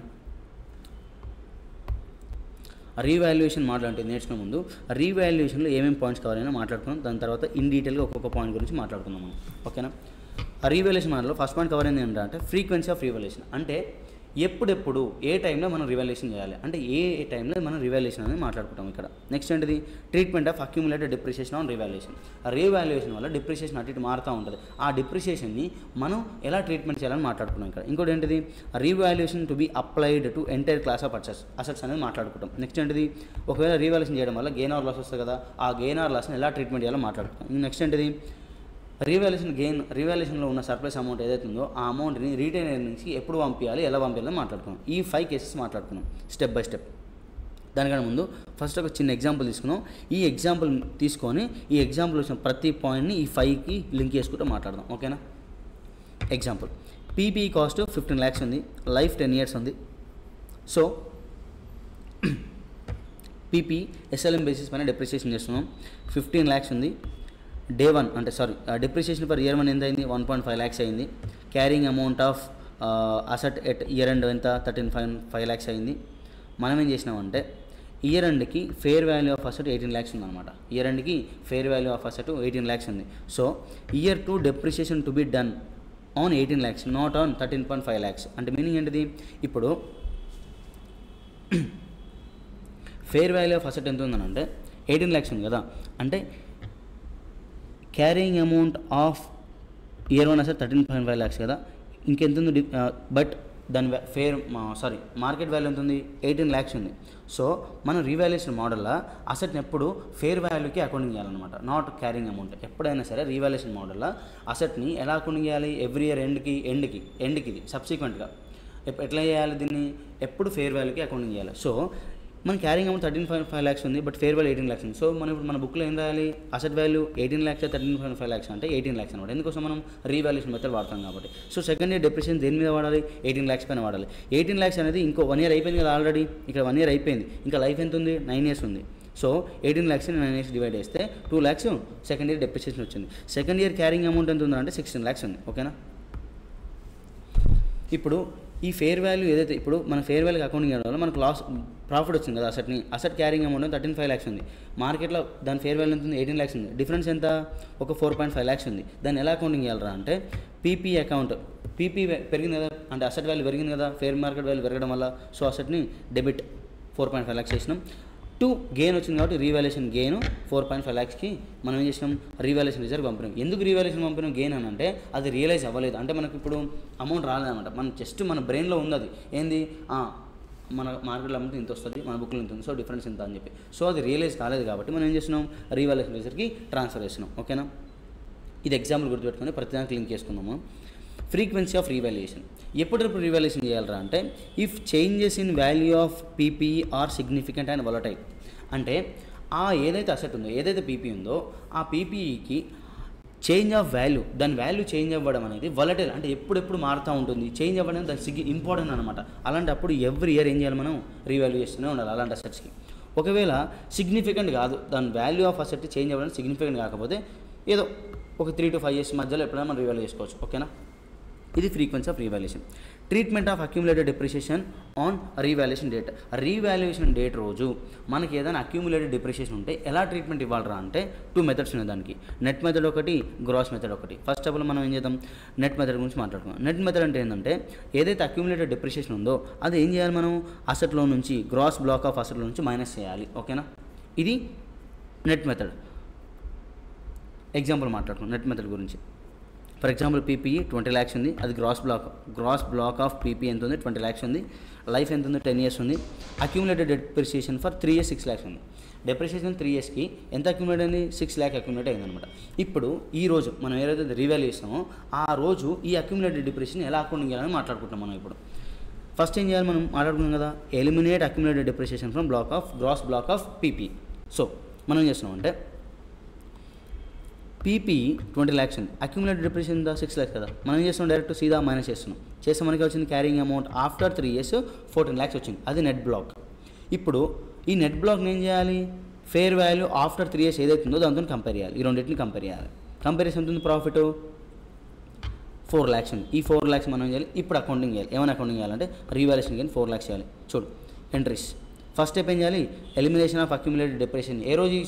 రీవాల్యుయేషన్ మోడల్ అంటే నేర్చుకునే ముందు రీవాల్యుయేషన్లో ఏమేమి పాయింట్స్ కావాలని మాట్లాడుకున్నాం. దాని తర్వాత ఇన్ డీటెయిల్గా ఒక్కొక్క పాయింట్ గురించి మాట్లాడుకుందాం మనం. ఓకేనా, రీవాల్యుయేషన్ మోడల్లో ఫస్ట్ పాయింట్ కవర్ అయింది ఏంటంటే ఫ్రీక్వెన్సీ ఆఫ్ రీవాల్యుయేషన్. అంటే ఎప్పుడెప్పుడు ఏ టైంలో మనం రివాల్యుయేషన్ చేయాలి, అంటే ఏ టైంలో మనం రివాల్యుయేషన్ అనేది మాట్లాడుకుంటాం ఇక్కడ. నెక్స్ట్ ఏంటిది, treatment of accumulated depreciation on revaluation. Revaluation వల్ల డిప్రిసియేషన్ అటు ఇటు మారుతూ ఉంటుంది. ఆ డిప్రిసియేషన్ని మనం ఎలా ట్రీట్మెంట్ చేయాలని మాట్లాడుకున్నాం ఇక్కడ. ఇంకోటి ఏంటిది, revaluation to be applied to entire class of assets అనేది మాట్లాడుకుంటాం. నెక్స్ట్ ఏంటిది, ఒకవేళ రీవాల్యుయేషన్ చేయడం వల్ల గెయిన్ ఆర్ లాస్ వస్తుంది కదా, ఆ గెయిన్ ఆర్ లాస్ని ఎలా ట్రీట్మెంట్ చేయాలో మాట్లాడుకుంటాం. నెక్స్ట్ ఏంటిది, రీవాల్యుయేషన్లో ఉన్న సర్ప్లస్ అమౌంట్ ఏదైతే ఉందో ఆ అమౌంట్ని రీటైనర్ నుంచి ఎప్పుడు పంపించాలి, ఎలా పంపించాలో మాట్లాడుకున్నాం. ఈ 5 కేసెస్ మాట్లాడుకున్నాం స్టెప్ బై స్టెప్. దానికన్నా ముందు ఫస్ట్ ఒక చిన్న ఎగ్జాంపుల్ తీసుకున్నాం. ఈ ఎగ్జాంపుల్ తీసుకొని ఈ ఎగ్జాంపుల్ వచ్చిన ప్రతి పాయింట్ని ఈ 5కి లింక్ చేసుకుంటూ మాట్లాడదాం. ఓకేనా, ఎగ్జాంపుల్ పీపీ కాస్ట్ 15 lakhs ఉంది, లైఫ్ 10 years ఉంది. సో పీపీ ఎస్ఎల్ఎం బేసిస్ పైన డిప్రిసియేషన్ చేస్తున్నాం. 15 lakhs ఉంది. డే 1 అంటే డిప్రిసియేషన్ ఫర్ ఇయర్ 1 ఎంత అయింది, 1.5 lakhs అయింది. Carrying amount of asset at year end ఎంత 13.5 lakhs అయింది. మనం ఏం చేసినామంటే ఇయర్ ఎండ్కి fair value of asset 18 lakhs ఉందన్నమాట. ఇయర్ ఎండ్కి fair value of asset 18 lakhs ఉంది. So year 2 depreciation to be done on 18 lakhs not on 13.5 lakhs. అంటే మీనింగ్ ఏంటిది, ఇప్పుడు ఫేర్ వాల్యూ ఆఫ్ అసెట్ ఎంత ఉందనంటే 18 lakhs ఉంది కదా, అంటే carrying amount of year 1 asset 13.5 lakhs కదా, ఇంకెంత ఉంది బట్ దాని మార్కెట్ వాల్యూ ఎంత ఉంది, 18 lakhs ఉంది. సో మనం రీవాల్యుయేషన్ మోడల్లో అసెట్ని ఎప్పుడు ఫేర్ వాల్యూకి అకౌంటింగ్ చేయాలన్నమాట, నాట్ క్యారింగ్ అమౌంట్. ఎప్పుడైనా సరే రీవాల్యుయేషన్ మోడల్లో అసెట్ని ఎలా అకౌంటింగ్ చేయాలి, ఎవ్రీ ఇయర్ ఎండ్కి ఇది సబ్సిక్వెంట్గా ఎట్లా చేయాలి, దీన్ని ఎప్పుడు ఫేర్ వాల్యూకి అకౌంటింగ్ చేయాలి. సో మన క్యారింగ్ అమౌంట్ 13.5 lakhs ఉంది, బట్ ఫేర్ వాల్యూ 18 lakhs ఉంది. సో మనం ఇప్పుడు మన బుక్లో ఏం రాయాలి, అసెట్ వాల్యూ 18 lakhs 13.5 lakhs అంటే 18 lakhs అనమాట. ఎందుకోసం మనం రీవాల్యుయేషన్ మెథడ్ వాడతాం కాబట్టి. సో సెకండ్ ఇయర్ డెప్రిసియేషన్ దేని మీద వాడాలి, 18 lakhs పైన వాడాలి. 18 lakhs అనేది ఇంకో 1 year అయిపోయింది కదా ఆల్రెడీ, ఇక్కడ 1 year అయిపోయింది, ఇంకా లైఫ్ ఎంత ఉంది, 9 years ఉంది. సో 18 lakhs 9 years డివైడ్ చేస్తే 2 lakhs సెకండ్ ఇయర్ డెప్రిసియేషన్ వచ్చింది. సెకండ్ ఇయర్ క్యారింగ్ అమౌంట్ ఎంత ఉందంటే 16 lakhs ఉంది. ఓకేనా. ఇప్పుడు ఈ ఫేర్ వాల్యూ ఏదైతే ఇప్పుడు మన ఫేర్ వాల్యూకి అకౌంటింగ్ చేయడం వల్ల మనకు ప్రాఫిట్ వచ్చింది కదా, అసెట్ క్యారింగ్ అమౌంట్ 13.5 lakhs ఉంది, మార్కెట్లో దాని ఫేర్ వాల్యూ ఎంత ఉంది, 18 lakhs ఉంది. డిఫరెన్స్ ఎంత, ఒక 4.5 lakhs ఉంది. దాన్ని ఎలా అకౌంటింగ్ చేయాలరా అంటే పీపీ అకౌంట్, పీపీ పెరిగింది కదా అంటే అసెట్ వాల్యూ పెరిగింది కదా, ఫేర్ మార్కెట్ వాల్యూ పెరగడం వల్ల. సో అసెట్ని డెబిట్ 4.5 lakhs చేసినాం. గెయిన్ వచ్చింది కాబట్టి రీవాల్యుయేషన్ గెయిన్ 4.5 lakhsకి మనం ఏం చేసినాం, రీవాల్యుయేషన్ రిజర్వ్ పంపినాం. ఎందుకు రీవాల్యుయేషన్ పంపినాం గెయిన్ అని అంటే అది రియలైజ్ అవ్వలేదు, అంటే మనకి ఇప్పుడు అమౌంట్ రాలేదన్నమాట, మనం జస్ట్ మన బ్రెయిన్లో ఉంది అది ఏంది, మన మార్కెట్లో అమౌంట్ ఇంత వస్తుంది, మన బుక్లో ఇంత ఉంది, సో డిఫరెన్స్ ఇంత అని చెప్పి. సో అది రియలైజ్ కాలేదు కాబట్టి మనం ఏం చేస్తున్నాం, రీవాల్యుయేషన్ రిజర్వ్కి ట్రాన్స్ఫర్ చేస్తున్నాం. ఓకేనా. ఇది ఎగ్జాంపుల్ గుర్తుపెట్టుకుని ప్రతిదానికి లింక్ చేసుకున్నాము. ఫ్రీక్వెన్సీ ఆఫ్ రీవాల్యుయేషన్, ఎప్పుడెప్పుడు రీవాల్యుయేషన్ చేయాలరా అంటే if changes in value of PP are significant and volatile. అంటే ఏదైతే అసెట్ ఉందో, ఏదైతే పీపీ ఉందో ఆ పీపీకి చేంజ్ ఆఫ్ వాల్యూ, దాని వాల్యూ చేంజ్ అవ్వడం అనేది వొలటైల్ అంటే ఎప్పుడెప్పుడు మారుతూ ఉంటుంది, చేంజ్ అవ్వడం దాని ఇంపార్టెంట్ అనమాట. అలాంటప్పుడు ఎవ్రీ ఇయర్ ఏం చేయాలి, మనం రీవాల్యూ చేస్తూనే ఉండాలి అలాంటి అసెట్స్కి. ఒకవేళ సిగ్నిఫికెంట్ కాదు, దాని వాల్యూ ఆఫ్ అసెట్ చేంజ్ అవ్వడం సిగ్నిఫికెంట్ కాకపోతే ఏదో ఒక 3 to 5 years మధ్యలో ఎప్పుడైనా మనం రీవాల్యూ చేసుకోవచ్చు. ఓకేనా. ఇది frequency of revaluation. Treatment of accumulated depreciation on revaluation date. Revaluation date రోజు మనకి ఏదైనా అక్యూములేటెడ్ డిప్రిషియేషన్ ఉంటే ఎలా ట్రీట్మెంట్ ఇవ్వాలరా అంటే 2 methods ఉన్నాయి దానికి, నెట్ మెథడ్ ఒకటి, గ్రాస్ మెథడ్ ఒకటి. ఫస్ట్ ఆఫ్ ఆల్ మనం ఏం చేద్దాం, నెట్ మెథడ్ గురించి మాట్లాడుకుందాం. నెట్ మెథడ్ అంటే ఏంటంటే ఏదైతే అక్యూములేటెడ్ డిప్రిషియేషన్ ఉందో అది ఏం చేయాలి, మనం అసెట్లో నుంచి గ్రాస్ బ్లాక్ ఆఫ్ అసెట్లో నుంచి మైనస్ చేయాలి. ఓకేనా. ఇది నెట్ మెథడ్. ఎగ్జాంపుల్ మాట్లాడుకుందాం నెట్ మెథడ్ గురించి. ఫర్ ఎగ్జాంపుల్ పీపీ 20 lakhs ఉంది, అది గ్రాస్ బ్లాక్ ఆఫ్ పీపీ ఎంత ఉంది, 20 lakhs ఉంది. లైఫ్ ఎంత ఉంది, 10 years ఉంది. Accumulated depreciation for 3 years 6 lakhs ఉంది. డెప్రిసియేషన్ 3 yearsకి ఎంత అక్యూములేట్ అయింది, 6 lakh అక్యూములేట్ అయిందనమాట. ఇప్పుడు ఈ రోజు మనం ఏదైతే రీవాల్యూ చేస్తామో ఆ రోజు ఈ అక్యూములేటెడ్ డిప్రిసియేషన్ ఎలా అకౌంటింగ్ చేయాలని మాట్లాడుకుంటాం మనం ఇప్పుడు. ఫస్ట్ ఏం చేయాలి, మనం మాట్లాడుకున్నాం కదా, eliminate accumulated depreciation from gross block of PP. So మనం ఏం చేస్తున్నాం అంటే పీపీ 20 lakhs ఉంది, అక్యూములేటెడ్ డిప్రిసియేషన్ 6 lakhs కదా, మనం ఏం చేస్తున్నాం, డైరెక్ట్ సీదా మైనస్ చేస్తే మనకి వచ్చింది carrying amount after 3 years 14 lakhs వచ్చింది, అది నెట్ బ్లాక్. ఇప్పుడు ఈ నెట్ బ్లాక్ని ఏం చేయాలి, ఫేర్ వాల్యూ ఆఫ్టర్ 3 years ఏదైతే ఉందో దాంతో కంపేర్ చేయాలి, ఈ రెండింటిని కంపేర్ చేయాలి. కంపారిజన్ ఉంటుంది, ప్రాఫిట్ 4 lakhs ఉంది, ఈ 4 lakhs మనం చేయాలి. ఇప్పుడు అకౌంటింగ్ చేయాలి, ఏమైనా అకౌంటింగ్ చేయాలంటే రీవాల్యుయేషన్ కానీ 4 lakhs చేయాలి. చూడు ఎంట్రీస్, ఫస్ట్ స్టెప్ ఏం చేయాలి, ఎలిమినేషన్ ఆఫ్ అక్యూములేటెడ్ డిప్రిసియేషన్. ఏ రోజు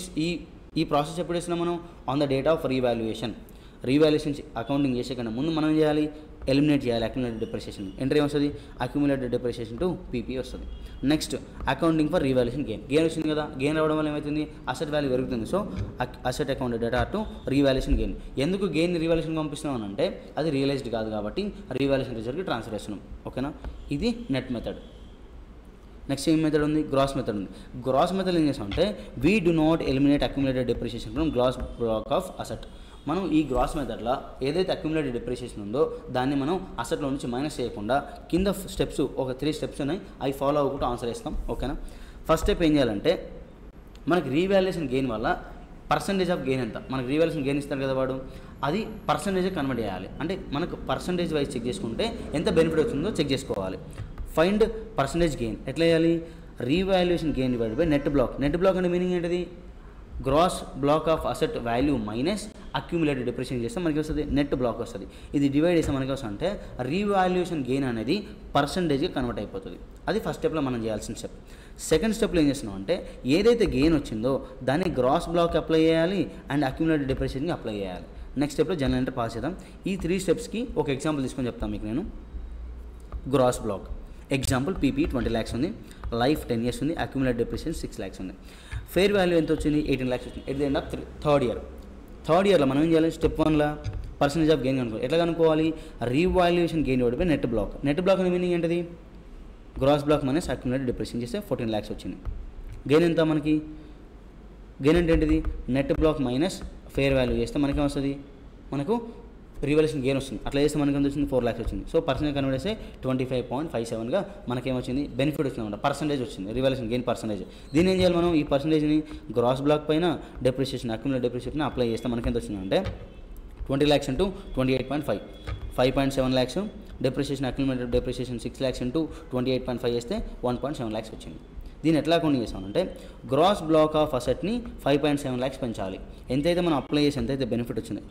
ఈ ప్రాసెస్ ఎప్పుడు చేస్తున్నాం మనం, on the date of revaluation. Revaluation accounting చేసే కన్నా ముందు మనం చేయాలి, ఎలిమినేట్ చేయాలి అక్యూములేటెడ్ డిప్రిసియేషన్. ఎంట్రీ వస్తుంది, అక్యూములేటెడ్ డిప్రిసియేషన్ టు పీపీ వస్తుంది. Next accounting for revaluation gain వచ్చింది కదా, గెయిన్ రావడం వల్ల ఏమవుతుంది, అసెట్ వాల్యూ పెరుగుతుంది. So asset account data to revaluation gain. ఎందుకు గెయిన్ రీవాల్యుయేషన్ పంపిస్తున్నాం అంటే అది రియలైజ్డ్ కాదు కాబట్టి రీవాల్యుయేషన్ రిజర్వ్కి ట్రాన్స్ఫర్ చేస్తున్నాం. ఓకేనా. ఇది నెట్ మెథడ్. నెక్స్ట్ ఏం మెథడ్ ఉంది, గ్రాస్ మెథడ్ ఉంది. గ్రాస్ మెథడ్ ఏం చేస్తామంటే we do not eliminate accumulated depreciation from gross block of asset. మనం ఈ గ్రాస్ మెథడ్లో ఏదైతే అక్యూములేటెడ్ డిప్రిసియేషన్ ఉందో దాన్ని మనం అసెట్లో నుంచి మైనస్ చేయకుండా కింద స్టెప్స్ ఒక 3 steps ఉన్నాయి, అవి ఫాలో అవ్వకుండా ఆన్సర్ చేస్తాం. ఓకేనా. ఫస్ట్ స్టెప్ ఏం చేయాలంటే మనకి రీవాల్యుయేషన్ గెయిన్ వల్ల పర్సంటేజ్ ఆఫ్ గెయిన్ ఎంత, మనకి రీవాల్యుయేషన్ గెయిన్ ఇస్తారు కదా వాడు, అది పర్సంటేజ్ కన్వర్ట్ చేయాలి. అంటే మనకు పర్సంటేజ్ వైజ్ చెక్ చేసుకుంటే ఎంత బెనిఫిట్ వచ్చిందో చెక్ చేసుకోవాలి. ఫైండ్ పర్సంటేజ్ గెయిన్ ఎట్లా చేయాలి, revaluation gain divide by net block. Net block అంటే మీనింగ్ ఏంటిది, gross block of asset value minus accumulated depreciation చేస్తే మనకి వస్తుంది నెట్ బ్లాక్ వస్తుంది. ఇది డివైడ్ చేస్తే మనకి వస్తుంది అంటే రీవాల్యుయేషన్ గెయిన్ అనేది పర్సంటేజ్గా కన్వర్ట్ అయిపోతుంది. అది ఫస్ట్ స్టెప్లో మనం చేయాల్సిన స్టెప్. సెకండ్ స్టెప్లో ఏం చేస్తున్నాం అంటే ఏదైతే గెయిన్ వచ్చిందో దాన్ని గ్రాస్ బ్లాక్ అప్లై చేయాలి అండ్ అక్యూములేటెడ్ డిప్రిసియేషన్కి అప్లై చేయాలి. నెక్స్ట్ స్టెప్లో జనరల్ ఎంట్రీ పాస్ చేద్దాం. ఈ 3 స్టెప్స్కి ఒక ఎగ్జాంపుల్ తీసుకొని చెప్తాను మీకు నేను. Gross block example PP 20 lakhs ఉంది, లైఫ్ 10 years ఉంది, అక్యూములేటెడ్ డిప్రిసియేషన్ 6 lakhs ఉంది. ఫేర్ వాల్యూ ఎంత వచ్చింది, 18 lakhs వచ్చింది. At the end of third ఇయర్లో మనం ఏం చేయాలి, స్టెప్ 1లో పర్సంటేజ్ ఆఫ్ గెయిన్ కనుక్కోవాలి. ఎట్లా కనుక్కోవాలి? Revaluation gain divided by net block. Net block అనే మీనింగ్ ఏంటిది? Gross block minus accumulated depreciation చేస్తే 14 lakhs వచ్చింది. గెయిన్ ఎంత మనకి? గెయిన్ అంటే ఏంటిది? Net block minus fair value చేస్తే మనకేం వస్తుంది? మనకు రివాల్యుయేషన్ గెయిన్ వస్తుంది. అట్లా చేస్తే మనకి ఎంత వచ్చింది? 4 lakhs వచ్చింది. సో పర్సెంటేజ్ కన్వర్ట్ చేస్తే 25.57గా మనకేమొచ్చింది? బెనిఫిట్ వచ్చిందన్నమాట. పర్సెంటేజ్ వచ్చింది, రివాల్యుయేషన్ గెయిన్ పర్సెంటేజ్. దీన్ని ఏం చేయాలి మనం? ఈ పర్సెంటేజ్ని గ్రాస్ బ్లాక్ పైన డెప్రిసియేషన్ అక్యుములేటెడ్ డెప్రిసియేషన్ అప్లై చేస్తే మనకి ఎంత వచ్చిందంటే 20 lakhs into 28.5, 5.7 lakhs. Depreciation accumulated depreciation 6 lakhs into 28.5 చేస్తే 1.7 lakhs వచ్చింది. దీన్ని ఎట్లా అకౌంట్ చేసామంటే గ్రాస్ బ్లాక్ ఆఫ్ అసెట్ని 5.7 lakhs పెంచాలి. ఎంతైతే మనం అప్లై చేసి ఎంతైతే బెనిఫిట్ వచ్చింది,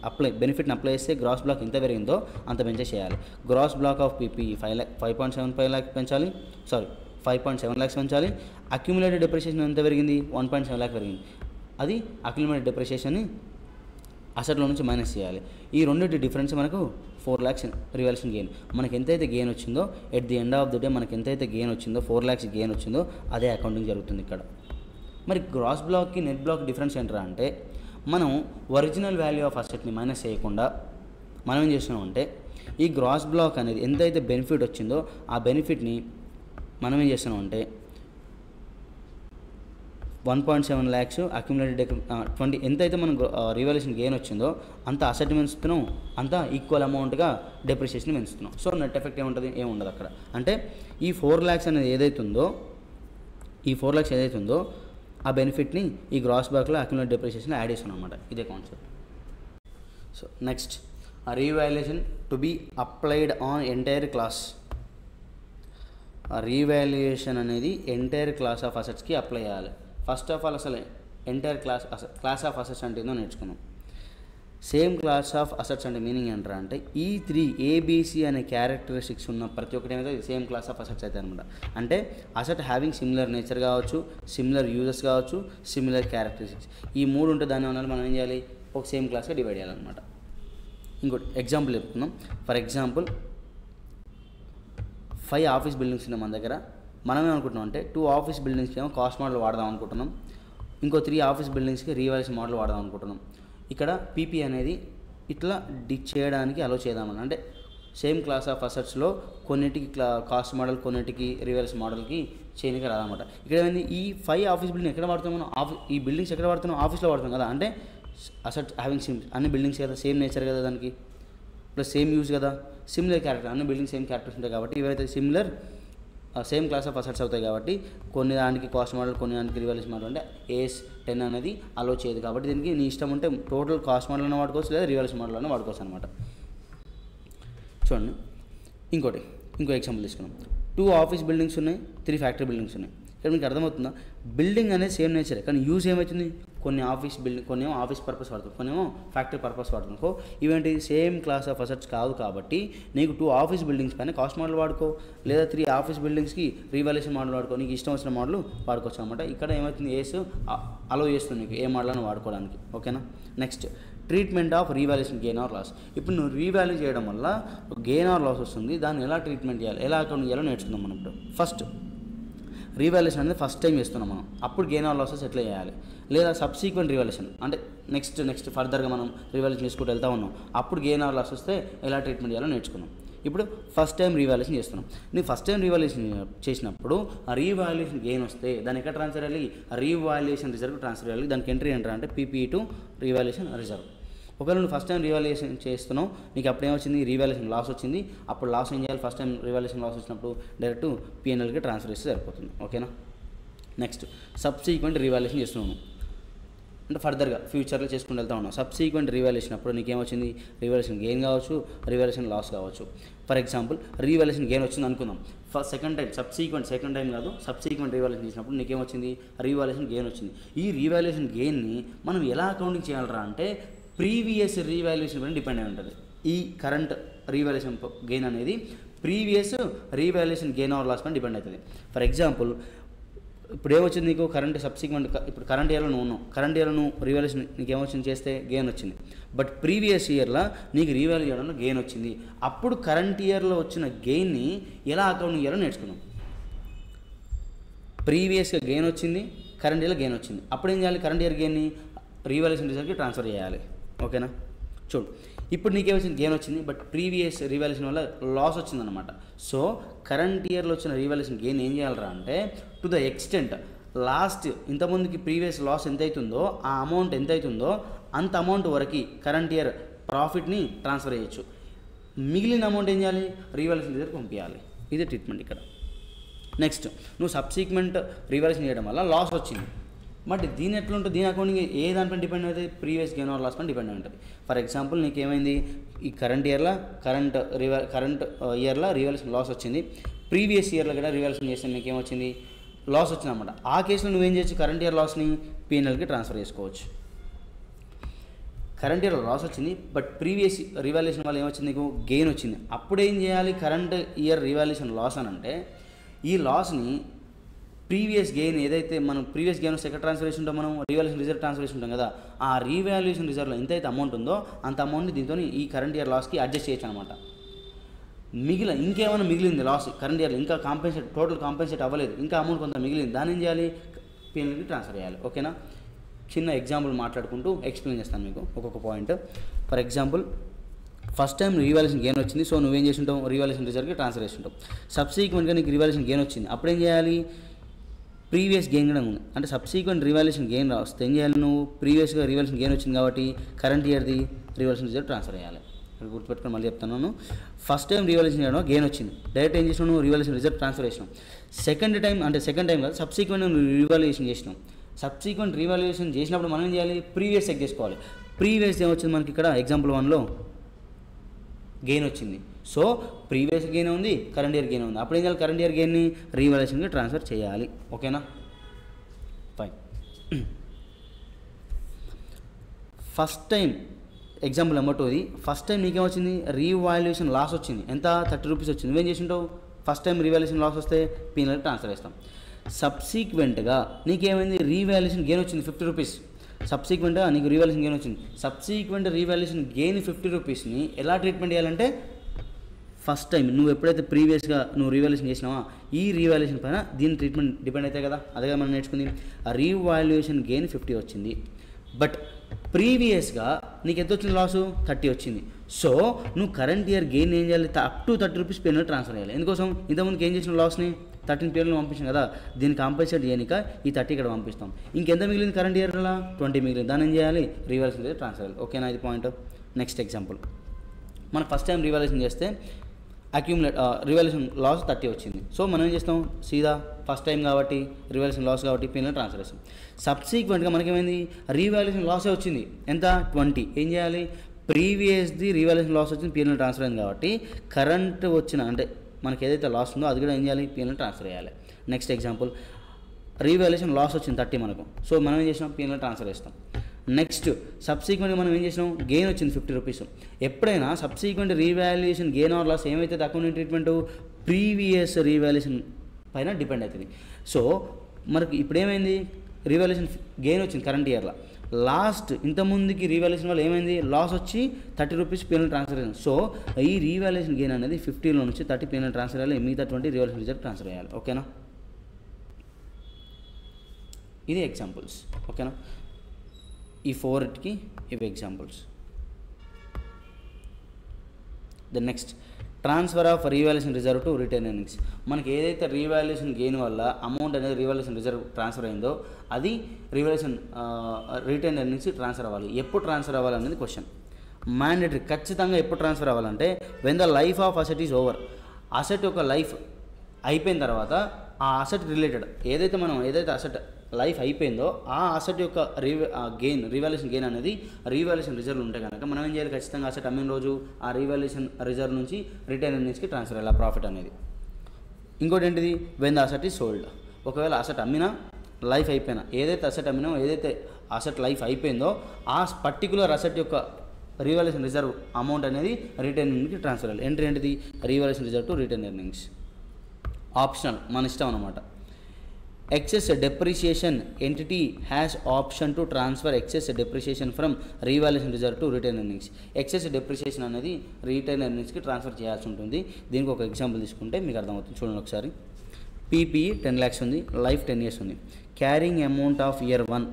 బెనిఫిట్ని అప్లై చేస్తే గ్రాస్ బ్లాక్ ఎంత పెరిగిందో అంత పెంచేసేయాలి. Gross block of PP 5.75 lakhs పెంచాలి, 5.7 lakhs పెంచాలి. అక్యుములేటెడ్ డెప్రిసియేషన్ ఎంత పెరిగింది? 1.7 lakhs పెరిగింది. అది అక్యుములేటెడ్ డెప్రిసియేషన్ని అసెట్లో నుంచి మైనస్ చేయాలి. ఈ రెండింటి డిఫరెన్స్ మనకు 4 lakhs రివాల్యుయేషన్ గెయిన్. మనకి ఎంతైతే గెయిన్ వచ్చిందో at the end of the day మనకి ఎంతైతే గెయిన్ వచ్చిందో 4 lakhs గెయిన్ వచ్చిందో అదే అకౌంటింగ్ జరుగుతుంది ఇక్కడ. మరి గ్రాస్ బ్లాక్కి నెట్ బ్లాక్ డిఫరెన్స్ ఏంటరా అంటే మనం ఒరిజినల్ వాల్యూ ఆఫ్ అసెట్ని మైనస్ చేయకుండా మనం ఏం చేస్తున్నామంటే ఈ గ్రాస్ బ్లాక్ అనేది ఎంతైతే బెనిఫిట్ వచ్చిందో ఆ బెనిఫిట్ని మనం ఏం చేస్తున్నామంటే 1.7 lakhs అక్యుములేటెడ్ 20 ఎంతైతే మనం రివాల్యుయేషన్ గెయిన్ వచ్చిందో అంత అసెట్ పెంచుతున్నాం, అంత ఈక్వల్ అమౌంట్గా డెప్రిసియేషన్ పెంచుతున్నాం. సో నెట్ ఎఫెక్ట్ ఏముంటుంది? ఏముండదు అక్కడ. అంటే ఈ 4 lakhs అనేది ఏదైతుందో ఆ బెనిఫిట్ని ఈ గ్రాస్ బ్లాక్లో అక్యుములేటెడ్ డెప్రిసియేషన్ యాడ్ చేస్తున్నాం అనమాట. ఇదే concept. So next revaluation to be applied on entire class. Revaluation అనేది ఎంటైర్ క్లాస్ ఆఫ్ అసెట్స్కి అప్లై చేయాలి. ఫస్ట్ ఆఫ్ ఆల్ అసలు ఎంటైర్ క్లాస్ ఆఫ్ అసెట్స్ అంటే ఏందో నేర్చుకున్నాం. సేమ్ క్లాస్ ఆఫ్ అసెట్స్ అంటే మీనింగ్ ఏంటంటే అంటే ఈ 3 ABC అనే క్యారెక్టరిస్టిక్స్ ఉన్న ప్రతి ఒక్కటి ఏమైతే సేమ్ క్లాస్ ఆఫ్ అసెట్స్ అయితే అనమాట. అంటే అసెట్ హ్యావింగ్ సిమిలర్ నేచర్ కావచ్చు, సిమిలర్ యూజెస్ కావచ్చు, సిమిలర్ క్యారెక్టరిస్టిక్స్. ఈ 3 ఉంటే దాని వల్ల మనం ఏం చేయాలి? ఒక సేమ్ క్లాస్గా డివైడ్ చేయాలన్నమాట. ఇంకోటి ఎగ్జాంపుల్ చెప్తున్నాం. ఫర్ ఎగ్జాంపుల్ 5 ఆఫీస్ బిల్డింగ్స్ ఉన్నాయి మన దగ్గర. మనం ఏమనుకుంటున్నాం అంటే 2 ఆఫీస్ బిల్డింగ్స్కి ఏమో కాస్ట్ మోడల్ వాడదాం అనుకుంటున్నాం, ఇంకో 3 ఆఫీస్ బిల్డింగ్స్కి రీవాల్యుయేషన్ మోడల్ వాడదాం అనుకుంటున్నాం. ఇక్కడ పీపీ అనేది ఇట్లా డిచ్ చేయడానికి అలో చేద్దామని అంటే సేమ్ క్లాస్ ఆఫ్ అసెట్స్లో కొన్నిటికి కాస్ట్ మోడల్, కొన్నిటికి రివాల్యుయేషన్ మోడల్కి చేయడానికి రాదన్నమాట. ఇక్కడ ఏమైంది? ఈ 5 ఆఫీస్ బిల్డింగ్ ఎక్కడ వాడుతాం మనం? ఈ బిల్డింగ్స్ ఎక్కడ వాడుతున్నాం? ఆఫీస్లో వాడుతాం కదా. అంటే అసెట్ హ్యావింగ్ అన్ని బిల్డింగ్స్ కదా, సేమ్ నేచర్ కదా, దానికి ప్లస్ సేమ్ యూజ్ కదా, సిమిలర్ క్యారెక్టర్, అన్ని బిల్డింగ్ సేమ్ క్యారెక్టర్స్ ఉంటాయి కాబట్టి ఇవైతే similar same class of assets అవుతాయి కాబట్టి కొన్ని దానికి కాస్ట్ మోడల్, కొన్ని దానికి రివాల్యుయేషన్ మోడల్ అంటే AS 10 అనేది అలో చేయదు. కాబట్టి దీనికి నీ ఇష్టం ఉంటే టోటల్ కాస్ట్ మోడల్ అయినా వాడుకోవచ్చు, లేదా రివాల్యుయేషన్ మోడల్ అయినా వాడుకోవచ్చు అనమాట. చూడండి ఇంకో ఎగ్జాంపుల్ తీసుకున్నాం. 2 ఆఫీస్ బిల్డింగ్స్ ఉన్నాయి, 3 ఫ్యాక్టరీ బిల్డింగ్స్ ఉన్నాయి. ఇక్కడ మీకు అర్థమవుతుందా? బిల్డింగ్ అనేది సేమ్ నేచరే కానీ యూజ్ ఏమవుతుంది? కొన్ని ఆఫీస్ బిల్డింగ్, కొన్ని ఏమో ఆఫీస్ పర్పస్ వాడుతుంది, కొన్ని ఏమో ఫ్యాక్టరీ పర్పస్ వాడుతుంది. సో ఇవేంటి? సేమ్ క్లాస్ ఆఫ్ అసెట్స్ కాదు కాబట్టి నీకు 2 ఆఫీస్ బిల్డింగ్స్ పైన కాస్ట్ మోడల్ వాడుకో, లేదా 3 ఆఫీస్ బిల్డింగ్స్కి రీవాల్యుయేషన్ మోడల్ వాడుకో, నీకు ఇష్టం వచ్చిన మోడల్ వాడుకోవచ్చు అనమాట. ఇక్కడ ఏమవుతుంది? ఏస్ అలో చేస్తుంది నీకు ఏ మోడల్ అని వాడుకోవడానికి. ఓకేనా? Next treatment of revaluation gain or loss. ఇప్పుడు నువ్వు రీవాల్యూ చేయడం వల్ల గెయిన్ ఆర్ లాస్ వస్తుంది, దాన్ని ఎలా ట్రీట్మెంట్ చేయాలి, ఎలా అకౌంట్ చేయాలో నేర్చుకుందాం మనం ఇప్పుడు. ఫస్ట్ రీవాల్యుయేషన్ అనేది ఫస్ట్ టైం చేస్తున్నాం మనం, అప్పుడు గెయిన్ ఆర్ లాసెస్ ఎట్లా చేయాలి, లేదా సబ్సీక్వెంట్ రీవాల్యుయేషన్ అంటే నెక్స్ట్ ఫర్దర్గా మనం రీవాల్యుయేషన్ చేసుకుంటూ వెళ్తా ఉన్నాం, అప్పుడు గెయిన్ ఆర్ లాస్ వస్తే ఎలా ట్రీట్మెంట్ చేయాలో నేర్చుకున్నాం. ఇప్పుడు ఫస్ట్ టైం రీవాల్యుయేషన్ చేస్తున్నాం. నువ్వు ఫస్ట్ టైం రీవాల్యుయేషన్ చేసినప్పుడు ఆ రీవాల్యుయేషన్ గెయిన్ వస్తే దాన్ని ఎక్కడ ట్రాన్స్ఫర్ చేయాలి? రీవాల్యుయేషన్ రిజర్వ్ ట్రాన్స్ఫర్ చేయాలి. దానికి ఎంట్రీ ఏంటంటే అంటే PP టు రీవాల్యుయేషన్ రిజర్వ్. ఒకవేళ నువ్వు ఫస్ట్ టైం రీవాల్యుయేషన్ చేస్తున్నావు, నీకు అప్పుడు ఏమొచ్చింది? రీవాల్యుయేషన్ లాస్ వచ్చింది. అప్పుడు లాస్ ఏం చేయాలి? ఫస్ట్ టైం రీవాల్యుయేషన్ లాస్ వచ్చినప్పుడు డైరెక్ట్ P&Lకి ట్రాన్స్ఫర్ చేస్తే సరిపోతుంది. ఓకేనా? నెక్స్ట్ సబ్సీక్వెంట్ రీవాల్యుయేషన్ చేస్తున్నాను అంటే ఫర్దర్గా ఫ్యూచర్లో చేసుకుంటూ వెళ్తా ఉన్నాం. సబ్సీక్వెంట్ రీవాల్యుయేషన్ అప్పుడు నీకేమొచ్చింది? రీవాల్యుయేషన్ గెయిన్ కావచ్చు, రీవాల్యుయేషన్ లాస్ కావచ్చు. ఫర్ ఎగ్జాంపుల్ రీవాల్యుయేషన్ గెయిన్ వచ్చింది అనుకుందాం. సెకండ్ టైం కాదు, సబ్సీక్వెంట్ రీవాల్యుయేషన్ చేసినప్పుడు నీకేమొచ్చింది? రీవాల్యుయేషన్ గెయిన్ వచ్చింది. ఈ రీవాల్యుయేషన్ గెయిన్ని మనం ఎలా అకౌంటింగ్ చేయాలరా అంటే ప్రీవియస్ రీవాల్యుయేషన్ పైన డిపెండ్ అయి ఉంటుంది. ఈ కరెంట్ రీవాల్యుయేషన్ గెయిన్ అనేది previous revaluation gain or loss పైన డిపెండ్ అవుతుంది. ఫర్ ఎగ్జాంపుల్ ఇప్పుడు ఏమొచ్చింది నీకు? కరెంట్ సబ్సిక్వెంట్ ఇప్పుడు కరెంట్ ఇయర్లో నువ్వు ఉన్నావు, కరెంట్ ఇయర్లో నువ్వు రీవాల్యుయేషన్ నీకు ఏమొచ్చింది చేస్తే గెయిన్ వచ్చింది. బట్ ప్రీవియస్ ఇయర్లో నీకు రీవాల్యూ చేయడంలో గెయిన్ వచ్చింది. అప్పుడు కరెంట్ ఇయర్లో వచ్చిన గెయిన్ని ఎలా అకౌంటింగ్ చేయాలో నేర్చుకున్నాం. ప్రీవియస్గా గెయిన్ వచ్చింది, కరెంట్ ఇయర్లో గెయిన్ వచ్చింది. అప్పుడు ఏం చేయాలి? కరెంట్ ఇయర్ గెయిన్ని రీవాల్యుయేషన్ రిజర్వ్కి ట్రాన్స్ఫర్ చేయాలి. ఓకేనా? చూడు ఇప్పుడు నీకే వచ్చింది గెయిన్ వచ్చింది, బట్ ప్రీవియస్ రీవాల్యుయేషన్ వల్ల లాస్ వచ్చిందనమాట. సో కరెంట్ ఇయర్లో వచ్చిన రీవాల్యుయేషన్ గెయిన్ ఏం చేయాలరా అంటే టు ద ఎక్స్టెంట్ లాస్ట్ ఇంతకుముందుకి ప్రీవియస్ లాస్ ఎంత అవుతుందో ఆ అమౌంట్ ఎంత అవుతుందో అంత అమౌంట్ వరకు కరెంట్ ఇయర్ ప్రాఫిట్ని ట్రాన్స్ఫర్ చేయొచ్చు. మిగిలిన అమౌంట్ ఏం చేయాలి, రీవాల్యుయేషన్ రిజర్వ్ పంపించాలి. ఇది ట్రీట్మెంట్ ఇక్కడ. నెక్స్ట్, నువ్వు సబ్సిక్వెంట్ రీవాల్యుయేషన్ చేయడం వల్ల లాస్ వచ్చింది, బట్ దీని ఎట్లా ఉంటుంది, దీని అకౌంటింగ్ ఏ దానిపైన డిపెండ్ అవుతుంది, ప్రీవియస్ గెయిన్ ఆర్ లాస్ పైన డిపెండ్ ఉంటుంది. ఫర్ ఎగ్జాంపుల్ నీకు ఏమైంది, ఈ కరెంట్ ఇయర్లో రీవాల్యుయేషన్ లాస్ వచ్చింది, ప్రీవియస్ ఇయర్లో కూడా రీవాల్యుయేషన్ చేస్తే మీకు ఏమొచ్చింది, లాస్ వచ్చిందన్నమాట. ఆ కేసులో నువ్వేం చేయొచ్చు, కరెంట్ ఇయర్ లాస్ని P&Lకి ట్రాన్స్ఫర్ చేసుకోవచ్చు. కరెంట్ ఇయర్లో లాస్ వచ్చింది, బట్ ప్రీవియస్ రీవాల్యుయేషన్ వల్ల ఏమొచ్చింది, నీకు గెయిన్ వచ్చింది. అప్పుడు ఏం చేయాలి, కరెంట్ ఇయర్ రీవాల్యుయేషన్ లాస్ అని అంటే ఈ లాస్ని ప్రీవియస్ గెయిన్ ఏదైతే మనం ప్రీవియస్ గెయిన్ సెకండ్ ట్రాన్స్ఫర్ చేసి ఉంటాం, మనం రీవాల్యుయేషన్ రిజర్వ్ ట్రాన్స్ఫర్ చేసి ఉంటాం కదా, ఆ రీవాల్యుయేషన్ రిజర్వ్లో ఎంతైతే అమౌంట్ ఉందో అంత అమౌంట్ని దీంతో ఈ కరెంట్ ఇయర్ లాస్కి అడ్జస్ట్ చేయొచ్చు అనమాట. ఇంకేమైనా మిగిలింది లాస్ కరెంట్ ఇయర్లో, ఇంకా టోటల్ కాంపెన్సేట్ అవ్వలేదు, ఇంకా అమౌంట్ కొంత మిగిలింది, దాన్ని ఏం చేయాలి, P&Lకి ట్రాన్స్ఫర్ చేయాలి. ఓకేనా, చిన్న ఎగ్జాంపుల్ మాట్లాడుకుంటూ ఎక్స్ప్లెయిన్ చేస్తాను మీకు ఒక్కొక్క point. For example, first time revaluation gain వచ్చింది, సో నువ్వేం చేసి ఉంటావు, రీవాల్యుయేషన్ రిజర్వ్కి ట్రాన్స్ఫర్ చేసి ఉంటావు. సబ్సిక్వెంట్గా నీకు రివాల్యుయేషన్ గెయిన్ వచ్చింది, అప్పుడు ఏం చేయాలి, ప్రీవియస్ గెయిన్ కూడా ఉంది, అంటే సబ్సిక్వెంట్ రివాల్యుయేషన్ గెయిన్ వస్తే ఏం చేయాలి, నువ్వు ప్రీవియస్గా రివాల్యుయేషన్ గెయిన్ వచ్చింది కాబట్టి కరెంట్ ఇయర్ది రివాల్యుయేషన్ రిజర్వ్ ట్రాన్స్ఫర్ చేయాలి. గుర్తుపెట్టుకొని మళ్ళీ చెప్తాను, ఫస్ట్ టైం రివాల్యుయేషన్ చేయడం గెయిన్ వచ్చింది, డైరెక్ట్ ఏం చేసినావు, నువ్వు రివాల్యుయేషన్ రిజర్వ్ ట్రాన్స్ఫర్ చేసినావు. సెకండ్ టైం కాదు, సబ్సిక్వెంట్ నువ్వు రివాల్యుయేషన్ చేసినావు. సబ్సిక్వెంట్ రివాల్యుయేషన్ చేసినప్పుడు మనం ఏం చేయాలి, ప్రీవియస్ చెక్ చేసుకోవాలి. ప్రీవియస్ ఏమొచ్చింది మనకి ఇక్కడ ఎగ్జాంపుల్ 1లో గెయిన్ వచ్చింది, సో ప్రీవియస్ గెయిన్ ఉంది, కరెంట్ ఇయర్ గెయిన్ ఉంది, అప్పుడు ఏం చేయాలి, కరెంట్ ఇయర్ గెయిన్ని రీవాల్యుయేషన్కి ట్రాన్స్ఫర్ చేయాలి. ఓకేనా, fine. First time example number 2ది, ఫస్ట్ టైం నీకేమొచ్చింది, రీవాల్యుయేషన్ లాస్ వచ్చింది, ఎంత 30 రూపీస్ వచ్చింది. నువ్వేం చేసి ఉంటావు, ఫస్ట్ టైం రీవాల్యుయేషన్ లాస్ వస్తే P&Lకి ట్రాన్స్ఫర్ చేస్తాం. సబ్సిక్వెంట్గా నీకేమైంది, రీవాల్యుయేషన్ గెయిన్ వచ్చింది 50 రూపీస్. సబ్సిక్వెంట్గా నీకు రీవాల్యుయేషన్ గెయిన్ వచ్చింది, సబ్సిక్వెంట్ రీవాల్యుయేషన్ గెయిన్ 50 రూపీస్ని ఎలా ట్రీట్మెంట్ చేయాలంటే, ఫస్ట్ టైం నువ్వు ఎప్పుడైతే ప్రీవియస్గా నువ్వు రీవాల్యుయేషన్ చేసినావా, ఈ రీవాల్యుయేషన్ పైన దీని ట్రీట్మెంట్ డిపెండ్ అవుతాయి కదా, అదే మనం నేర్చుకుంది. ఆ రీవాల్యుయేషన్ గెయిన్ 50 వచ్చింది, బట్ ప్రీవియస్గా నీకు ఎంత వచ్చింది, లాసు 30 వచ్చింది. సో నువ్వు కరెంట్ ఇయర్ గెయిన్ ఏం చేయాలి, up to 30 rupees P&L transfer చేయాలి. ఎందుకోసం, ఇంతకుముందుకు ఏం చేసిన లాస్ని 13 P&L పంపించాం కదా, దీన్ని కాంపెన్సేట్ చేయనిక ఈ 30 ఇక్కడ పంపిస్తాం. ఇంకెంత మిగిలింది కరెంట్ ఇయర్లో, 20 మిగిలింది, దాన్ని ఏం చేయాలి, రీవాల్యుయేషన్ రిజర్వ్ ట్రాన్స్ఫర్ చేయాలి. ఓకేనా, ఇది పాయింట్. నెక్స్ట్ ఎగ్జాంపుల్, మనం ఫస్ట్ టైం రీవాల్యుయేషన్ చేస్తే రివాల్యుయేషన్ లాస్ 30 వచ్చింది, సో మనం ఏం చేస్తాం, సీదా ఫస్ట్ టైం కాబట్టి రివాల్యుయేషన్ లాస్ కాబట్టి P&L ట్రాన్స్ఫర్ చేస్తాం. సబ్సిక్వెంట్గా మనకేమైంది, రీవాల్యుయేషన్ లాసే వచ్చింది, ఎంత 20, ఏం చేయాలి, ప్రీవియస్ది రీవాల్యుయేషన్ లాస్ వచ్చింది, P&L ట్రాన్స్ఫర్ అయింది కాబట్టి కరెంట్ వచ్చిన అంటే మనకి ఏదైతే లాస్ ఉందో అది కూడా ఏం చేయాలి, P&L ట్రాన్స్ఫర్ చేయాలి. నెక్స్ట్ ఎగ్జాంపుల్, రీవాల్యుయేషన్ లాస్ వచ్చింది 30 మనకు, సో మనం ఏం చేసినాం, P&L ట్రాన్స్ఫర్ చేస్తాం. నెక్స్ట్ సబ్సిక్వెంట్గా మనం ఏం చేసినాం, గెయిన్ వచ్చింది 50 రూపీస్. ఎప్పుడైనా subsequent revaluation gain or loss ఏమైతే అకౌంటింగ్ ట్రీట్మెంట్ ప్రీవియస్ రీవాల్యుయేషన్ పైన డిపెండ్ అవుతుంది. సో మనకి ఇప్పుడు ఏమైంది, రీవాల్యుయేషన్ గెయిన్ వచ్చింది కరెంట్ ఇయర్లో, లాస్ట్ ఇంతకుముందుకి రీవాల్యుయేషన్ వల్ల ఏమైంది, లాస్ వచ్చి 30 రూపీస్ P&L ట్రాన్స్ఫర్ అయింది. సో ఈ రీవాల్యుయేషన్ గెయిన్ అనేది 50లో నుంచి 30 P&L ట్రాన్స్ఫర్ చేయాలి, మిగతా 20 రీవాల్యుయేషన్ రిజర్వ్ ట్రాన్స్ఫర్ చేయాలి. ఓకేనా, ఇది ఎగ్జాంపుల్స్. ఓకేనా, ఈ 4కి ఇవి examples. The next, transfer of revaluation reserve to retain earnings. మనకి ఏదైతే రీవాల్యుయేషన్ గెయిన్ వల్ల అమౌంట్ అనేది రీవాల్యుయేషన్ రిజర్వ్ ట్రాన్స్ఫర్ అయిందో అది రివాల్యుయేషన్ రిటైన్ ఎర్నింగ్స్ ట్రాన్స్ఫర్ అవ్వాలి. ఎప్పుడు ట్రాన్స్ఫర్ అవ్వాలనేది క్వశ్చన్. మ్యాండేటరీ, ఖచ్చితంగా ఎప్పుడు ట్రాన్స్ఫర్ అవ్వాలంటే when the life of asset is over. Asset యొక్క లైఫ్ అయిపోయిన తర్వాత ఆ అసెట్ రిలేటెడ్ ఏదైతే అసెట్ లైఫ్ అయిపోయిందో ఆ అసెట్ యొక్క రీవాల్యుయేషన్ గెయిన్ అనేది రీవాల్యుయేషన్ రిజర్వ్ ఉంటే కనుక మనం ఏం చేయాలి, ఖచ్చితంగా అసెట్ అమ్మిన రోజు ఆ రీవాల్యుయేషన్ రిజర్వ్ నుంచి రిటైన్ ఎర్నింగ్స్కి ట్రాన్స్ఫర్ అయ్యాలి ప్రాఫిట్ అనేది. ఇంకోటి ఏంటిది, when the asset is sold. ఒకవేళ అసెట్ అమ్మినా లైఫ్ అయిపోయినా, ఏదైతే అసెట్ అమ్మినో ఏదైతే అసెట్ లైఫ్ అయిపోయిందో ఆ పర్టికులర్ అసెట్ యొక్క రీవాల్యుయేషన్ రిజర్వ్ అమౌంట్ అనేది రిటైన్ ఎర్నింగ్కి ట్రాన్స్ఫర్ అయ్యాలి. ఎంట్రీ ఏంటిది, revaluation reserve to retain earnings. Optional, మన ఇష్టం అన్నమాట. excess depreciation entity has option to transfer excess depreciation from revaluation reserve to retained earnings. excess depreciation అనేది retained earnings కి ట్రాన్స్ఫర్ చేయాల్సి ఉంటుంది. దీనికి ఒక ఎగ్జాంపుల్ తీసుకుంటే మీకు అర్థమవుతుంది, చూడండి ఒకసారి. PPE 10 lakhs ఉంది, లైఫ్ 10 years ఉంది. Carrying amount of year 1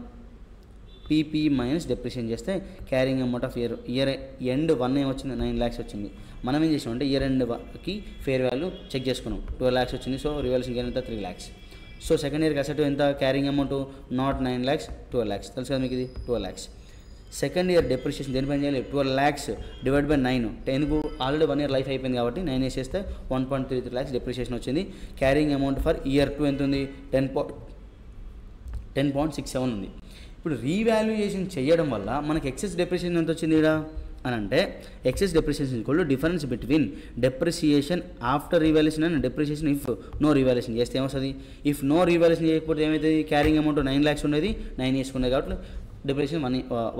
PP minus depreciation చేస్తే carrying amount of year end 1 ఏమొచ్చింది 9 lakhs వచ్చింది. మనం ఏం చేసాం అంటే ఇయర్ ఎండ్కి ఫేర్ వాల్యూ చెక్ చేసుకున్నాం 12 lakhs వచ్చింది. సో రివాల్యూషన్ గెయిన్ ఎంత 3 lakhs. సో సెకండ్ ఇయర్కి అసెట్ ఎంత carrying amount not 9 lakhs 12 lakhs తెలుసు కదా మీకు ఇది 12 lakhs. సెకండ్ ఇయర్ డెప్రిషియేషన్ దేనిపైన చేయాలి 12 lakhs డివైడ్ బై 9 ఎందుకు ఆల్రెడీ 1 year లైఫ్ అయిపోయింది కాబట్టి 9 వేసేస్తే 1.33 lakhs డెప్రిషియేషన్ వచ్చింది. క్యారింగ్ అమౌంట్ ఫర్ ఇయర్ 2 ఎంత ఉంది 10.67 ఉంది. ఇప్పుడు రీవాల్యుయేషన్ చేయడం వల్ల మనకి ఎక్సెస్ డెప్రిషియేషన్ ఎంత వచ్చింది ఇక్కడ అని అంటే excess depreciation equal to difference between depreciation after revaluation and depreciation if no revaluation చేస్తే ఏమొస్తుంది. ఇఫ్ నో రీవాల్యుయేషన్ చేయకపోతే ఏమవుతుంది క్యారింగ్ అమౌంట్ 9 lakhs ఉండేది 9 వేసుకునేది కాబట్టి డెప్రిసియేషన్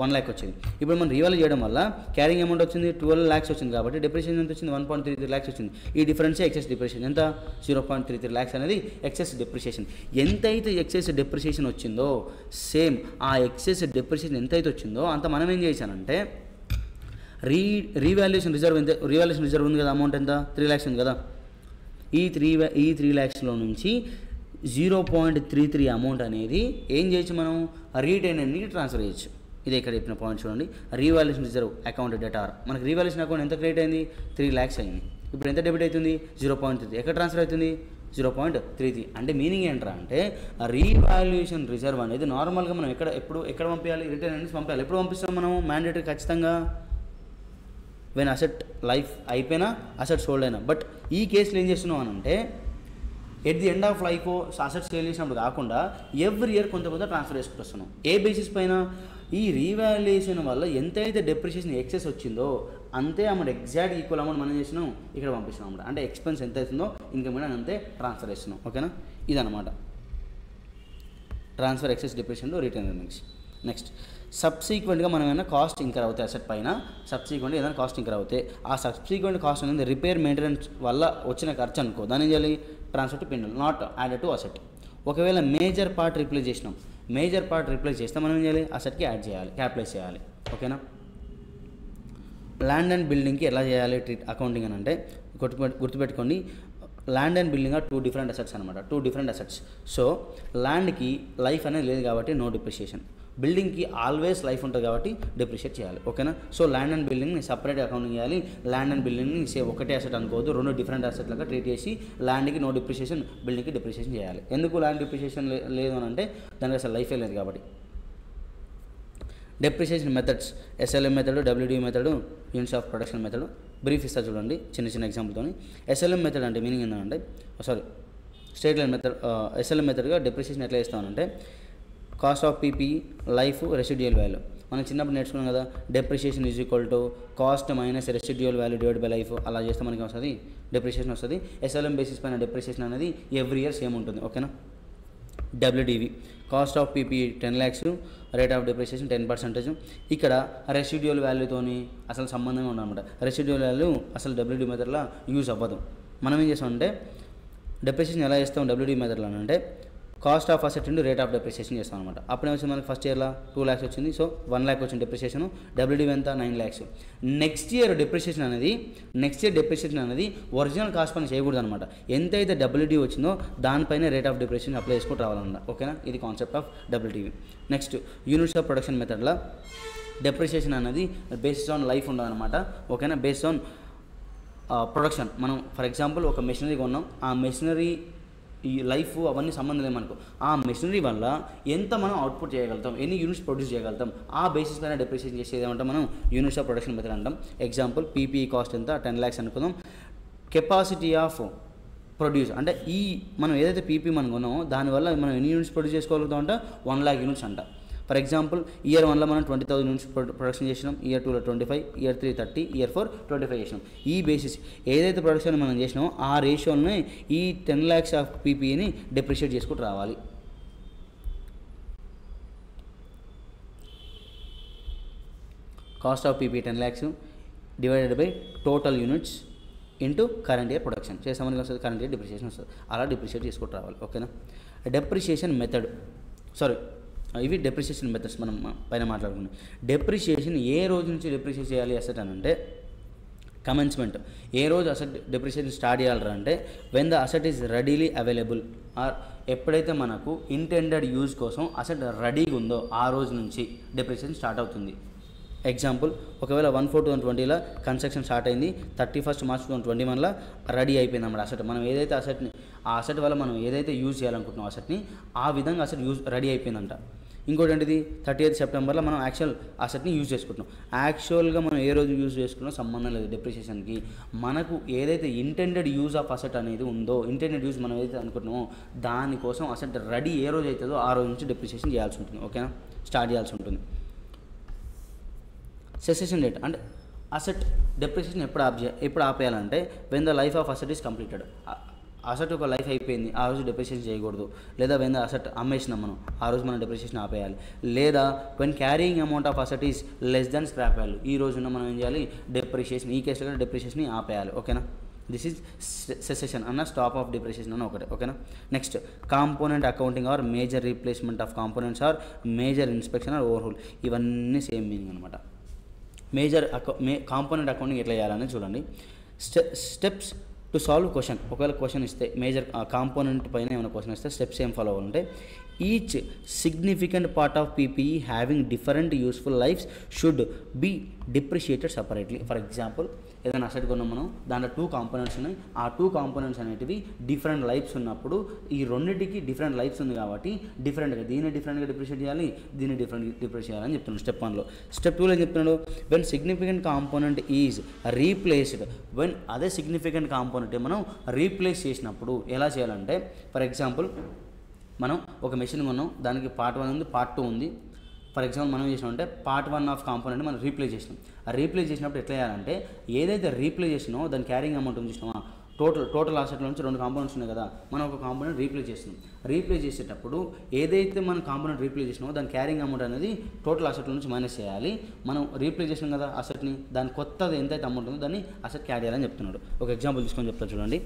1 lakh వచ్చింది. ఇప్పుడు మనం రీవాల్యూ చేయడం వల్ల క్యారింగ్ అమౌంట్ వచ్చింది 12 lakhs వచ్చింది కాబట్టి డెప్రిసియేషన్ ఎంత వచ్చింది 1.33 lakhs వచ్చింది. ఈ డిఫరెన్సే ఎక్సెస్ డెప్రిసియేషన్ ఎంత 0.33 lakhs అనేది ఎక్సెస్ డెప్రిసియేషన్. ఎంతైతే ఎక్సెస్ డెప్రిసియేషన్ వచ్చిందో సేమ్ ఆ ఎక్సెస్ డెప్రిసియేషన్ ఎంతైతే వచ్చిందో అంత మనం ఏం చేశానంటే రీవాల్యుయేషన్ రిజర్వ్ ఎంత రీవాల్యుయేషన్ రిజర్వ్ ఉంది కదా అమౌంట్ ఎంత 3 lakhs ఉంది కదా ఈ 3 lakhsలో నుంచి 0.33 అమౌంట్ అనేది ఏం చేయొచ్చు మనం రీటైనర్కి ట్రాన్స్ఫర్ చేయొచ్చు. ఇది ఇక్కడ చెప్పిన పాయింట్ చూడండి. రీవాల్యుయేషన్ రిజర్వ్ అకౌంట్ డెటార్ మనకి రీవాల్యుయేషన్ అకౌంట్ ఎంత క్రియేట్ అయింది 3 lakhs అయింది. ఇప్పుడు ఎంత డెబిట్ అవుతుంది 0.33 ఎక్కడ ట్రాన్స్ఫర్ అవుతుంది 0.33 అంటే మీనింగ్ ఏంట్రా అంటే రీవాల్యుయేషన్ రిజర్వ్ అనేది నార్మల్గా మనం ఎక్కడ పంపించాలి రిటైనర్స్ పంపించాలి. ఎప్పుడు పంపిస్తాం మనం మ్యాండేటరీ ఖచ్చితంగా వెన్ అసెట్ లైఫ్ అయిపోయినా అసెట్ సోల్డ్ అయినా. బట్ ఈ కేసులో ఏం చేస్తున్నాం అని అంటే at the end of life asset sale చేసినప్పుడు కాకుండా ఎవ్రీ ఇయర్ కొంత ట్రాన్స్ఫర్ చేసుకుంటూ వస్తున్నాం. ఏ బేసిస్ పైన ఈ రీవాల్యుయేషన్ వల్ల ఎంతైతే డెప్రిషియేషన్ ఎక్సెస్ వచ్చిందో అంతే అమౌంట్ ఎగ్జాక్ట్ ఈక్వల్ అమౌంట్ మనం చేసినాం ఇక్కడ పంపిస్తున్నాం అన్నమాట. అంటే ఎక్స్పెన్స్ ఎంత అవుతుందో ఇన్కమ్ అంతే ట్రాన్స్ఫర్ చేస్తున్నాం. ఓకేనా ఇదన్నమాట transfer excess depreciation to return earnings. Next సబ్సీక్వెంట్గా మనం ఏమైనా కాస్ట్ ఇంకర్ అవుతాయి అసెట్ పైన సబ్సీక్వెంట్గా ఏదైనా కాస్ట్ ఇంకర్ అవుతాయి ఆ సబ్సీక్వెంట్ కాస్ట్ అనేది రిపేర్ మెయింటెనెన్స్ వల్ల వచ్చిన ఖర్చు అనుకో దాన్ని ఏం చేయాలి transfer to PNL not added to asset. ఒకవేళ మేజర్ పార్ట్ రిప్లేస్ చేసినాం మేజర్ పార్ట్ రిప్లేస్ చేస్తే మనం ఏం చేయాలి అసెట్కి యాడ్ చేయాలి క్యాపిటలైజ్ చేయాలి. ఓకేనా ల్యాండ్ అండ్ బిల్డింగ్కి ఎలా చేయాలి అకౌంటింగ్ అని అంటే గుర్తుపెట్టుకోండి land and building or 2 different assets అనమాట 2 different assets. సో ల్యాండ్కి లైఫ్ అనేది లేదు కాబట్టి నో డిప్రిషియేషన్ బిల్డింగ్కి ఆల్వేస్ లైఫ్ ఉంటుంది కాబట్టి డిప్రిషియేట్ చేయాలి. ఓకేనా సో ల్యాండ్ అండ్ బిల్డింగ్ని సపరేట్ అకౌంటింగ్ చేయాలి. ల్యాండ్ అండ్ బిల్డింగ్ని ఒకటే అసెట్ అనుకోవద్దు 2 different assets లాగా ట్రీట్ చేసి ల్యాండ్కి నో డిప్రిషియేషన్ బిల్డింగ్కి డిప్రిషియేషన్ చేయాలి. ఎందుకు ల్యాండ్ డిప్రిషియేషన్ లేదు అని అంటే దానికి అసలు లైఫే లేదు కాబట్టి. Depreciation methods SLM method WDV method units of production method brief ఇస్తా చూడండి చిన్న ఎగ్జాంపుల్తో. ఎస్ఎల్ఎం మెథడ్ అంటే మీనింగ్ ఏంటంటే స్ట్రేట్ లైన్ మెథడ్ ఎస్ఎల్ఎం మెథడ్గా డెప్రిషియేషన్ ఎట్లా ఇస్తామనంటే cost of PP life residual value మనం చిన్నప్పుడు నేర్చుకున్నాం కదా depreciation is equal to cost minus residual value divide by life అలా చేస్తే మనకి వస్తుంది డెప్రిషియేషన్ వస్తుంది. ఎస్ఎల్ఎం బేసిస్ పైన డెప్రిషియేషన్ అనేది ఎవ్రీ ఇయర్ సేమ్ ఉంటుంది. ఓకేనా WDV cost of PP 10 lakhs rate of depreciation 10%. ఇక్కడ రెసిడ్యువల్ వాల్యూతోని అసలు సంబంధమే ఉండదన్నమాట. రెసిడ్యువల్ వాల్యూ అసలు డబ్ల్యూడి మెథడ్లో యూజ్ అవ్వదు. మనం ఏం చేస్తామంటే డెప్రిషియేషన్ ఎలా చేస్తాం డబ్ల్యూడి మెథడ్లో అంటే cost of asset into rate of depreciation చేస్తాం అనమాట. అప్పుడే వచ్చింది మనకి ఫస్ట్ ఇయర్లో 2 lakhs వచ్చింది. సో 1 lakh వచ్చింది డెప్రిషియేషన్ డబ్ల్యూడి ఎంత 9 lakhs. నెక్స్ట్ ఇయర్ డెప్రిషియేషన్ అనేది ఒరిజినల్ కాస్ట్ పైన చేయకూడదు అనమాట. ఎంతైతే డబ్ల్యూడి వచ్చిందో దానిపైన రేట్ ఆఫ్ డెప్రిషియేషన్ అప్లై చేసుకుంటూ రావాలన్నమాట. ఓకేనా ఇది concept of WDV. Next units of production మెథడ్లో డెప్రిషియేషన్ అనేది బేస్డ్ ఆన్ లైఫ్ ఉండదన్నమాట. ఓకేనా బేస్డ్ ఆన్ ప్రొడక్షన్ మనం ఫర్ ఎగ్జాంపుల్ ఒక మెషినరీ కొన్నాం ఆ మెషినరీ ఈ లైఫ్ అవన్నీ సంబంధం లేదు మనకు. ఆ మెషినరీ వల్ల ఎంత మనం అవుట్పుట్ చేయగలుగుతాం ఎన్ని యూనిట్స్ ప్రొడ్యూస్ చేయగలుగుతాం ఆ బేసిస్ పైన డెప్రిషియేషన్ చేసేది ఏమంటాం మనం యూనిట్స్ ఆఫ్ ప్రొడక్షన్ మెథడ్ అంటాం. ఎగ్జాంపుల్ పీపీఈ కాస్ట్ ఎంత 10 lakhs అనుకుందాం. కెపాసిటీ ఆఫ్ ప్రొడ్యూస్ అంటే ఈ మనం ఏదైతే పీపీ మనం కొన్నామో దానివల్ల మనం ఎన్ని యూనిట్స్ ప్రొడ్యూస్ చేసుకోగలుగుతాం అంటే 1 lakh units అంట. ఫర్ ఎగ్జాంపుల్ ఇయర్ 1లో మనం 20,000 units ప్రొడక్షన్ చేసినాం. ఇయర్ 2లో 25, ఇయర్ 3 30, ఇయర్ 4 25 చేసినాం. ఈ బేసిస్ ఏదైతే ప్రొడక్షన్ మనం చేసినామో ఆ రేషియోని ఈ 10 lakhs ఆఫ్ పీపీని డెప్రిషియేట్ చేసుకుంటూ రావాలి. Cost of PP 10 lakhs divided by total units into current year production చేసామని వస్తుంది కరెంట్ ఇయర్ డిప్రిషియేషన్ వస్తుంది. అలా డిప్రిషియేట్ చేసుకుంటూ రావాలి. ఓకేనా డెప్రిషియేషన్ మెథడ్ ఇవి డెప్రిషియేషన్ మెథడ్స్ మనం పైన మాట్లాడుకున్నాం. డెప్రిషియేషన్ ఏ రోజు నుంచి డెప్రిషియేట్ చేయాలి అసెట్ అని అంటే కమెన్స్మెంట్ ఏ రోజు అసెట్ డెప్రిషియేషన్ స్టార్ట్ చేయాలరా అంటే when the asset is readily available or ఎప్పుడైతే మనకు ఇంటెండెడ్ యూజ్ కోసం అసెట్ రెడీగా ఉందో ఆ రోజు నుంచి డెప్రిసియేషన్ స్టార్ట్ అవుతుంది. ఎగ్జాంపుల్, ఒకవేళ 1/4/2020 కన్స్ట్రక్షన్ స్టార్ట్ అయింది, 31 March 2021 రెడీ అయిపోయింది అన్నమాట అసెట్. మనం ఏదైతే అసెట్ని ఆ అసెట్ వల్ల మనం ఏదైతే యూజ్ చేయాలనుకుంటున్నాం అసెట్ని ఆ విధంగా అసెట్ రెడీ అయిపోయిందంట. ఇంకోటి ఏంటిది, 30th September మనం యాక్చువల్ అసెట్ని యూజ్ చేసుకుంటున్నాం. యాక్చువల్గా మనం ఏ రోజు యూజ్ చేసుకున్నా సంబంధం లేదు డెప్రిసియేషన్కి. మనకు ఏదైతే ఇంటెండెడ్ యూజ్ ఆఫ్ అసెట్ అనేది ఉందో, ఇంటెండెడ్ యూజ్ మనం ఏదైతే అనుకుంటున్నామో దానికోసం అసెట్ రెడీ ఏ రోజు అవుతుందో ఆ రోజు నుంచి డెప్రిసియేషన్ చేయాల్సి ఉంటుంది. ఓకేనా, స్టార్ట్ చేయాల్సి ఉంటుంది. సెసెషన్ డేట్ అంటే అసెట్ డెప్రిసియేషన్ ఎప్పుడు ఆపేయాలంటే when the life of asset is completed. Asset ఒక లైఫ్ అయిపోయింది ఆ రోజు డెప్రిసియేషన్ చేయకూడదు. లేదా వెన్ ద అసెట్ అమ్మేసినాం మనం ఆ రోజు మనం డెప్రిసియేషన్ ఆపేయాలి. లేదా when carrying amount of asset is less than scrap value, ఈ రోజున మనం ఏం చేయాలి, డెప్రిసియేషన్, ఈ కేసులో డెప్రిసియేషన్ ఆపేయాలి. ఓకేనా, దిస్ ఈజ్ సెసెషన్ అన్న స్టాప్ ఆఫ్ డిప్రిసియేషన్ అన్న ఒకటే. ఓకేనా, next component accounting or major replacement of components or major inspection or overhaul, ఇవన్నీ సేమ్ మీనింగ్ అనమాట. మేజర్ కాంపోనెంట్ అకౌంటింగ్ ఎట్లా చేయాలని చూడండి. స్టెప్స్ టు సాల్వ్ క్వశ్చన్, ఒకవేళ క్వశ్చన్ ఇస్తే మేజర్ కాంపోనెంట్ పైన ఏమైనా క్వశ్చన్ ఇస్తే స్టెప్స్ ఏం ఫాలో అవ్వాలంటే each significant part of PPE having different useful lives should be depreciated separately. For example, ఏదైనా అసెట్ కొన్నాం మనం, దాంట్లో 2 కాంపోనెంట్స్ ఉన్నాయి. ఆ 2 కాంపోనెంట్స్ అనేటివి డిఫరెంట్ లైఫ్స్ ఉన్నప్పుడు ఈ రెండింటికి డిఫరెంట్ లైఫ్స్ ఉంది కాబట్టి డిఫరెంట్గా దీన్ని డిఫరెంట్గా డిప్రిషియేట్ చేయాలి, దీన్ని డిఫరెంట్గా డిప్రిషియేట్ చేయాలని చెప్తున్నాడు స్టెప్ 1లో. స్టెప్ 2లో ఏం చెప్తున్నాడు, when significant component is replaced, when అదే సిగ్నిఫికెంట్ కాంపోనెంట్ మనం రీప్లేస్ చేసినప్పుడు ఎలా చేయాలంటే, ఫర్ ఎగ్జాంపుల్ మనం ఒక మెషిన్ కొన్నాం, దానికి పార్ట్ 1 ఉంది, పార్ట్ 2 ఉంది. ఫర్ ఎగ్జాంపుల్ మనం చేసినామంటే పార్ట్ 1 ఆఫ్ కాంపోనెంట్ మనం రీప్లేస్ చేసినాం. ఆ రీప్లేస్ చేసినప్పుడు ఎట్లా చేయాలంటే ఏదైతే రీప్లేస్ చేసినామో దాని క్యారింగ్ అమౌంట్ ఉంది చూసినామా, టోటల్ అసెట్లో నుంచి 2 కాంపోనెంట్స్ ఉన్నాయి కదా, మనం ఒక కాంపోనెంట్ రీప్లేస్ చేస్తున్నాం. రీప్లేస్ చేసేటప్పుడు ఏదైతే మనం కాంపోనెంట్ రీప్లేస్ చేసినామో దాని క్యారింగ్ అమౌంట్ అనేది టోటల్ అసెట్ల నుంచి మైనస్ చేయాలి. మనం రీప్లేస్ చేసినాం కదా అసెట్ని, దాని కొత్తది ఎంతైతే అమౌంట్ ఉందో దాన్ని అసెట్ యాడ్ చేయాలని చెప్తున్నాడు. ఒక ఎగ్జాంపుల్ తీసుకొని చెప్తాను చూడండి.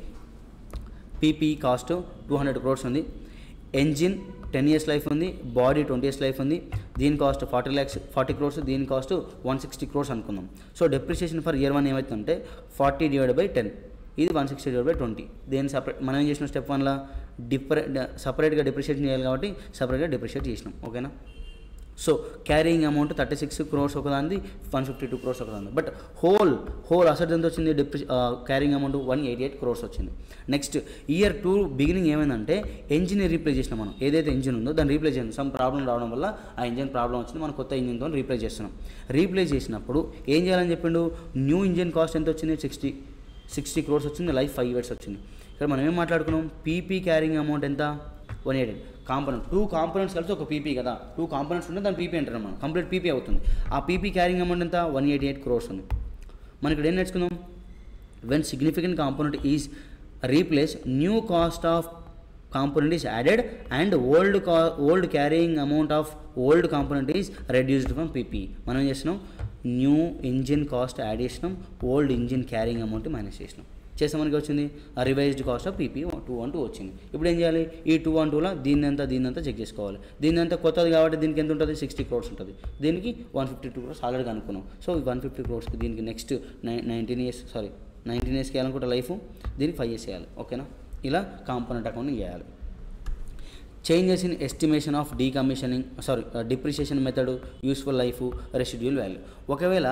పీపీఈ కాస్ట్ 200 crores ఉంది, ఎంజిన్ 10 years లైఫ్ ఉంది, బాడీ 20 years లైఫ్ ఉంది. దీని కాస్ట్ 40 crores, దీని కాస్ట్ 160 crores అనుకుందాం. సో డెప్రిసియేషన్ ఫర్ ఇయర్ 1 ఏమవుతుందంటే 40/10, ఇది 160/20. దేని సపరేట్ మనం ఏం చేసినాం స్టెప్ 1లో సపరేట్గా డిప్రిషియేషన్ చేయాలి కాబట్టి సపరేట్గా డిప్రిషియేట్ చేసినాం. ఓకేనా, సో క్యారీయింగ్ అమౌంట్ 36 crores ఒకదాంది, 152 crores ఒకదాంది. బట్ హోల్ అసెట్ ఎంత వచ్చింది, క్యారీయింగ్ అమౌంట్ 188 crores వచ్చింది. నెక్స్ట్ ఇయర్ 2 బిగినింగ్ ఏమైందంటే ఎంజిన్ రీప్లేస్ చేసినాం. మనం ఏదైతే ఇంజిన్ ఉందో దాన్ని రీప్లేస్ చేసినాం. సమ్ ప్రాబ్లం రావడం వల్ల ఆ ఇంజిన్ ప్రాబ్లం వచ్చింది, మనం కొత్త ఇంజిన్తో రీప్లేస్ చేస్తున్నాం. రీప్లేస్ చేసినప్పుడు ఏం చేయాలని చెప్పిండు, న్యూ ఇంజిన్ కాస్ట్ ఎంత వచ్చింది, 60 crores వచ్చింది, లైఫ్ 5 years వచ్చింది. ఇక్కడ మనం ఏం మాట్లాడుకున్నాం, పీపీ క్యారింగ్ అమౌంట్ ఎంత, 188. కాంపోనెంట్ 2 కాంపోనెంట్స్ కలిసి ఒక పీపీ కదా, 2 కాంపోనెంట్స్ ఉంటే దాని పీపీ అంటారు మనం, కంప్లీట్ పీపీ అవుతుంది. ఆ పీపీ క్యారింగ్ అమౌంట్ ఎంత, 188 crores ఉంది. మనం ఇక్కడ ఏం నేర్చుకుందాం, when significant component is replace, new cost of component is added and old carrying amount of old component is reduced from PP. మనం ఏం చేసినాం, న్యూ ఇంజిన్ కాస్ట్ యాడ్ చేసినాం, old engine carrying amount minus చేసినాం. చేస్తే మనకి వచ్చింది రివైజ్డ్ కాస్ట్ ఆఫ్ పీపీ 212 వచ్చింది. ఇప్పుడు ఏం చేయాలి, ఈ 212లో దీన్నంతా చెక్ చేసుకోవాలి. దీన్నంతా కొత్తది కాబట్టి దీనికి ఎంత ఉంటుంది, 60 crores ఉంటుంది. దీనికి 152 crores ఆల్రెడీ అనుకున్నాం. సో 150 crores దీనికి నెక్స్ట్ 19 years వేయాలనుకుంటే లైఫ్, దీనికి 5 years వేయాలి. ఓకేనా, ఇలా కాంపోనెంట్ అకౌంటింగ్ చేయాలి. Changes in estimation of depreciation method, useful life, residual value. ఒకవేళ